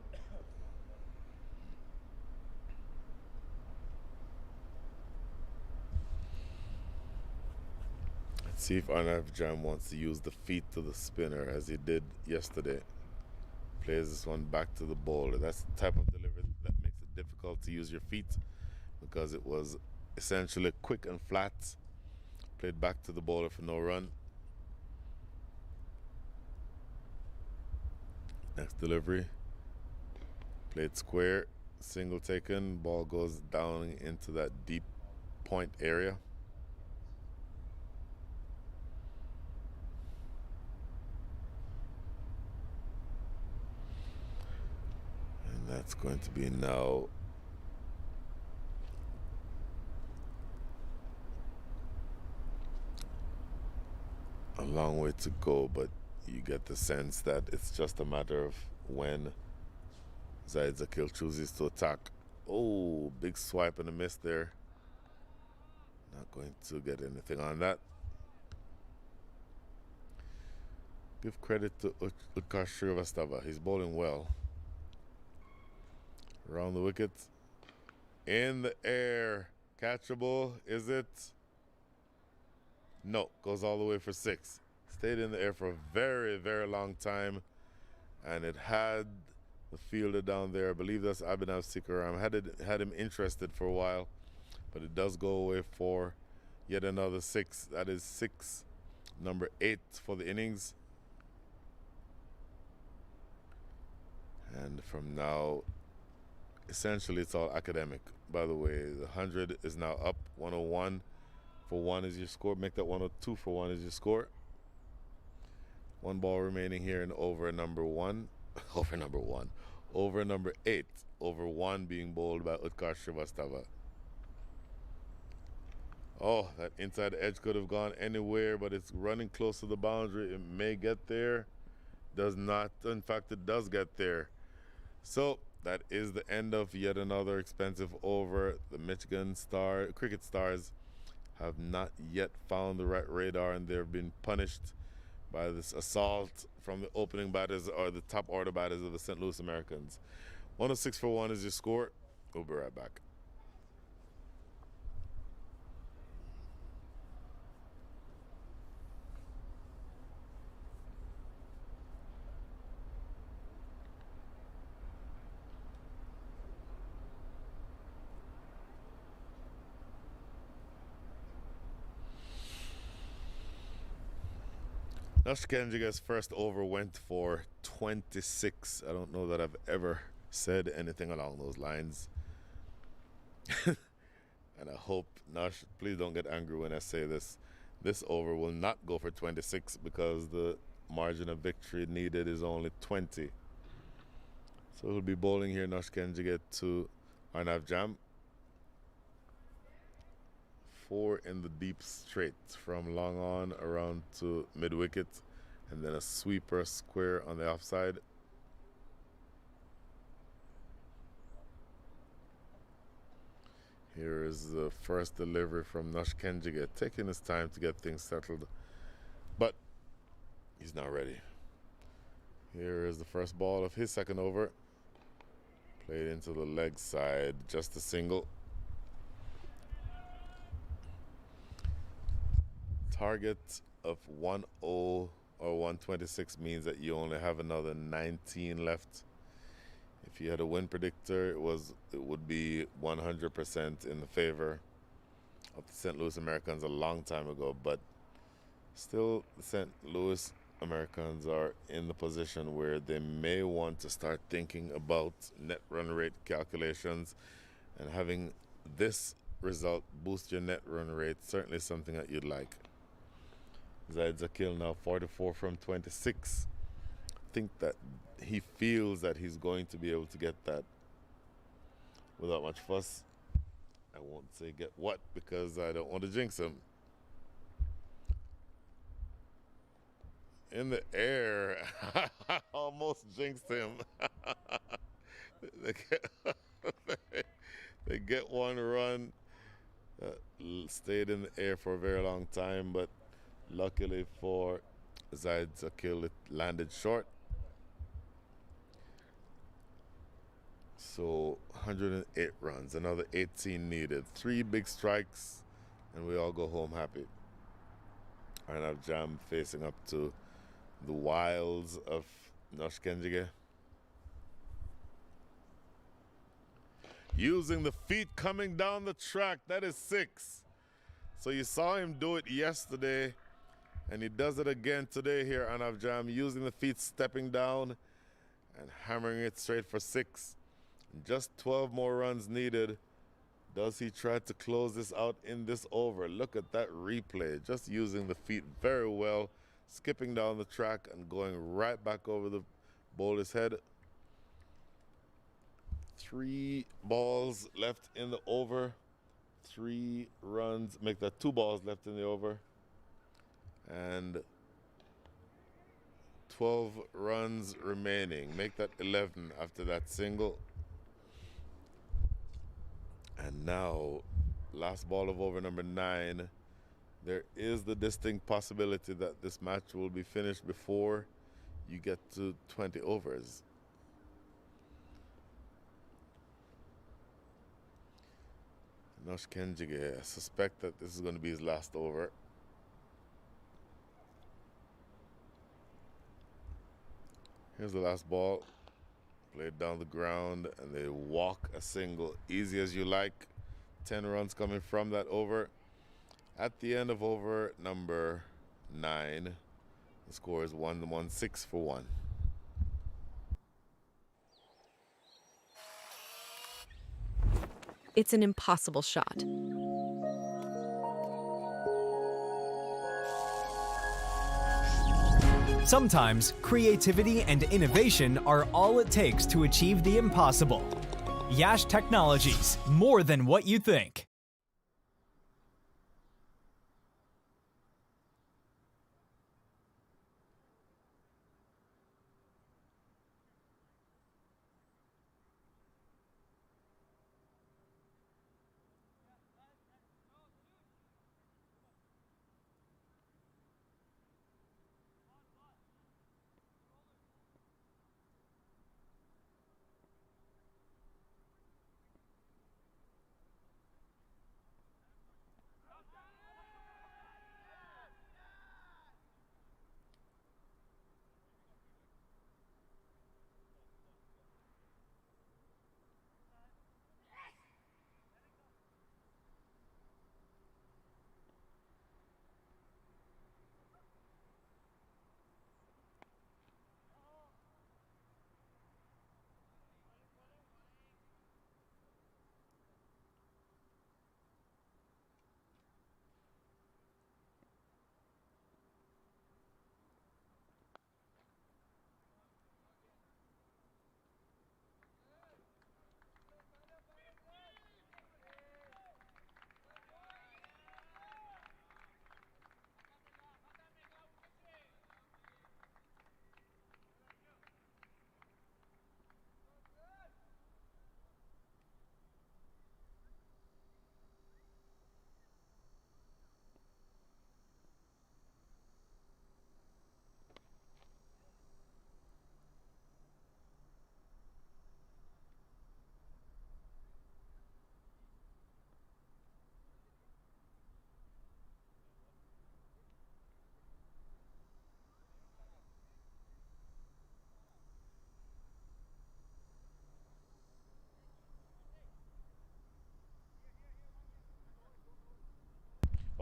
S2: Let's see if Arnav Jam wants to use the feet to the spinner as he did yesterday. Plays this one back to the bowler. That's the type of delivery that makes it difficult to use your feet, because it was essentially quick and flat. Played back to the bowler for no run. Next delivery. Played square, single taken, ball goes down into that deep point area. And that's going to be now a long way to go, but you get the sense that it's just a matter of when Zaid Zakil chooses to attack. Oh, big swipe and a miss there. Not going to get anything on that. Give credit to Utkarsh Srivastava. He's bowling well. Around the wicket. In the air. Catchable, is it? No, goes all the way for 6. Stayed in the air for a very, very long time. And it had the fielder down there, I believe that's Abhinav Sikaram, had him interested for a while. But it does go away for yet another 6. That is 6, number 8 for the innings. And from now, essentially it's all academic. By the way, the 100 is now up. 101 for 1 is your score. Make that 102 for 1 is your score. 1 ball remaining here in over number 1. Over number 1. Over number 8. Over 1 being bowled by Utkarsh Srivastava. Oh, that inside edge could have gone anywhere, but it's running close to the boundary. It may get there. Does not. In fact, it does get there. So that is the end of yet another expensive over. The Michigan Cricket Stars have not yet found the right radar, and they've been punished by this assault from the opening batters or the top order batters of the St. Louis Americans. 106 for 1 is your score. We'll be right back. Nash Kenjiga's first over went for 26. I don't know that I've ever said anything along those lines. And I hope, Nash, please don't get angry when I say this. This over will not go for 26 because the margin of victory needed is only 20. So he'll be bowling here, Nash Kenjiga to Arnav Jam. 4 in the deep straight from long on around to mid wicket, and then a sweeper square on the offside. Here is the first delivery from Nash Kenjiga, taking his time to get things settled, but he's not ready. Here is the first ball of his second over, played into the leg side, just a single. Target of 1-0 or 126 means that you only have another 19 left. If you had a win predictor, it would be 100% in the favor of the St. Louis Americans a long time ago, but still the St. Louis Americans are in the position where they may want to start thinking about net run rate calculations, and having this result boost your net run rate certainly something that you'd like. Zaid Zakil now 44 from 26. I think that he feels that he's going to be able to get that without much fuss. I won't say get what because I don't want to jinx him. In the air. Almost jinxed him. they, get, they get one run. Stayed in the air for a very long time, but luckily for Zaid's kill, it landed short. So 108 runs, another 18 needed. 3 big strikes, and we all go home happy. Arnav Jam facing up to the wilds of Noshkenjige. Using the feet coming down the track, that is 6. So you saw him do it yesterday, and he does it again today here, Arnav Jam, using the feet, stepping down, and hammering it straight for 6. Just 12 more runs needed. Does he try to close this out in this over? Look at that replay. Just using the feet very well, skipping down the track and going right back over the bowler's head. 3 balls left in the over. 3 runs, make that 2 balls left in the over. And 12 runs remaining. Make that 11 after that single. And now, last ball of over number 9. There is the distinct possibility that this match will be finished before you get to 20 overs. Noshkenjige, I suspect that this is going to be his last over. Here's the last ball. Played down the ground, and they walk a single. Easy as you like. 10 runs coming from that over. At the end of over number 9, the score is 1-1-6 for 1.
S4: It's an impossible shot.
S3: Sometimes creativity and innovation are all it takes to achieve the impossible. Yash Technologies, more than what you think.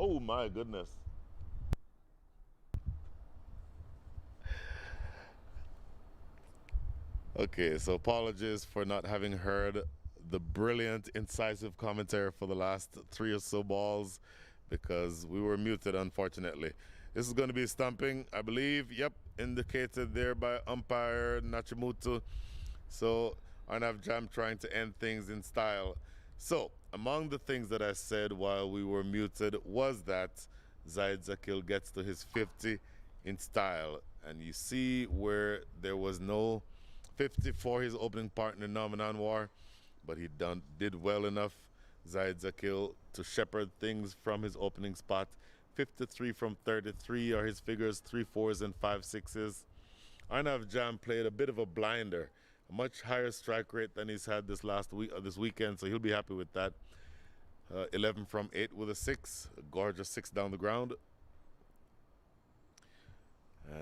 S2: Oh my goodness. Okay, so apologies for not having heard the brilliant, incisive commentary for the last 3 or so balls because we were muted, unfortunately. This is going to be stumping, I believe. Yep, indicated there by umpire Nachimutu. So Arnav Jam trying to end things in style. So, among the things that I said while we were muted was that Zaid Zakil gets to his 50 in style. And you see where there was no 50 for his opening partner, Norman Anwar, but he did well enough, Zaid Zakil, to shepherd things from his opening spot. 53 from 33 are his figures, 3 4s and 5 6s. Arnav Jam played a bit of a blinder, a much higher strike rate than he's had this weekend, so he'll be happy with that. 11 from 8 with a 6, a gorgeous 6 down the ground.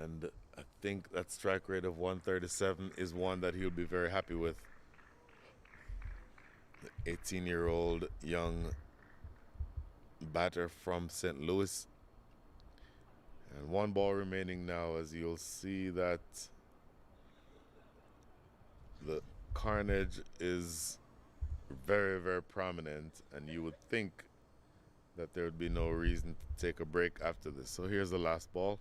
S2: And I think that strike rate of 137 is one that he'll be very happy with. The 18-year-old young batter from St. Louis. And 1 ball remaining now, as you'll see that the carnage is very, very prominent, and you would think that there would be no reason to take a break after this. So here's the last ball.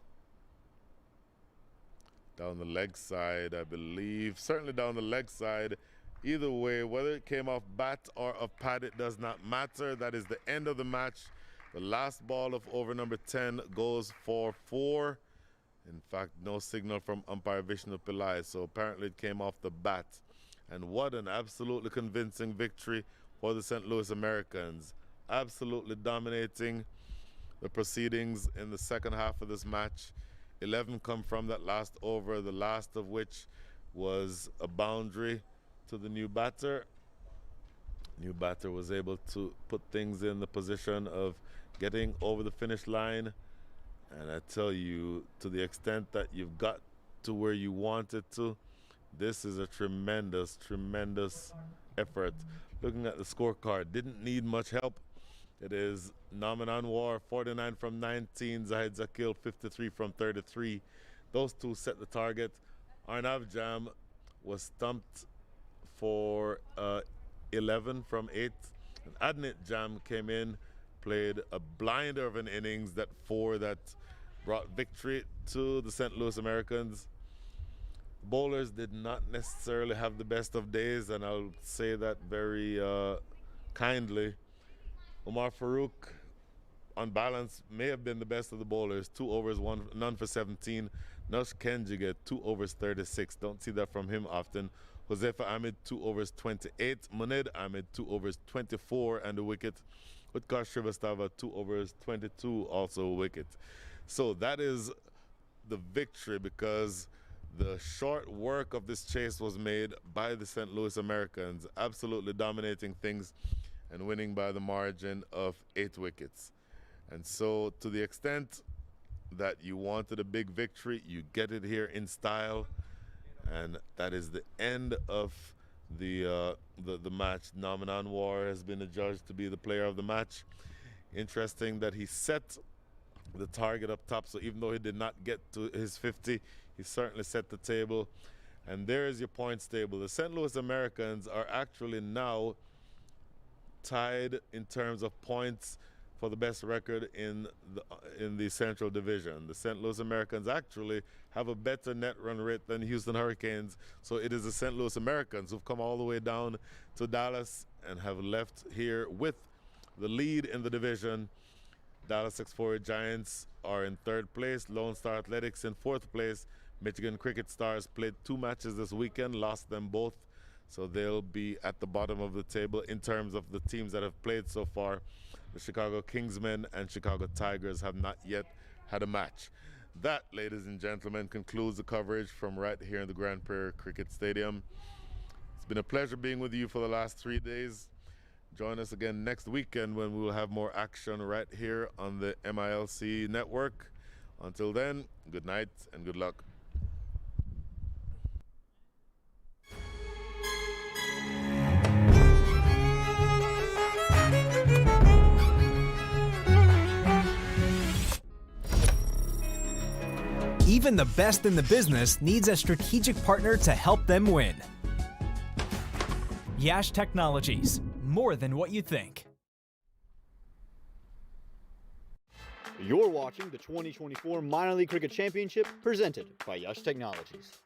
S2: Down the leg side, I believe. Certainly down the leg side. Either way, whether it came off bat or off pad, it does not matter. That is the end of the match. The last ball of over number 10 goes for 4. In fact, no signal from umpire Vishnu Pillai, so apparently it came off the bat. And what an absolutely convincing victory for the St. Louis Americans. Absolutely dominating the proceedings in the second half of this match. 11 come from that last over, the last of which was a boundary to the new batter. New batter was able to put things in the position of getting over the finish line. And I tell you, to the extent that you've got to where you wanted to, this is a tremendous, tremendous effort. Looking at the scorecard, didn't need much help. It is Norman Anwar, 49 from 19, Zaid Zakil, 53 from 33. Those two set the target. Arnav Jam was stumped for 11 from 8. And Adnit Jam came in, played a blinder of an innings, that 4 that brought victory to the St. Louis Americans. Bowlers did not necessarily have the best of days, and I'll say that very kindly. Omar Farouk, on balance, may have been the best of the bowlers. 2 overs, none for 17. Nush Kenjiga, 2 overs, 36. Don't see that from him often. Josefa Ahmed, 2 overs, 28. Muned Ahmed, 2 overs, 24 and a wicket. Utkar Shrivastava, 2 overs, 22, also a wicket. So that is the victory, because the short work of this chase was made by the St. Louis Americans, absolutely dominating things and winning by the margin of 8 wickets. And so, to the extent that you wanted a big victory, you get it here in style. And that is the end of the match. Norman Anwar has been adjudged to be the player of the match. Interesting that he set the target up top, so even though he did not get to his 50, he certainly set the table. And there is your points table. The St. Louis Americans are actually now tied in terms of points for the best record in the Central Division. The St. Louis Americans actually have a better net run rate than Houston Hurricanes, so it is the St. Louis Americans who've come all the way down to Dallas and have left here with the lead in the division. Dallas Explorer Giants are in 3rd place, Lone Star Athletics in 4th place. Michigan Cricket Stars played 2 matches this weekend, lost them both, so they'll be at the bottom of the table in terms of the teams that have played so far. The Chicago Kingsmen and Chicago Tigers have not yet had a match. That, ladies and gentlemen, concludes the coverage from right here in the Grand Prairie Cricket Stadium. It's been a pleasure being with you for the last 3 days. Join us again next weekend when we will have more action right here on the MILC network. Until then, good night and good luck.
S3: Even the best in the business needs a strategic partner to help them win. Yash Technologies, more than what you think.
S1: You're watching the 2024 Minor League Cricket Championship presented by Yash Technologies.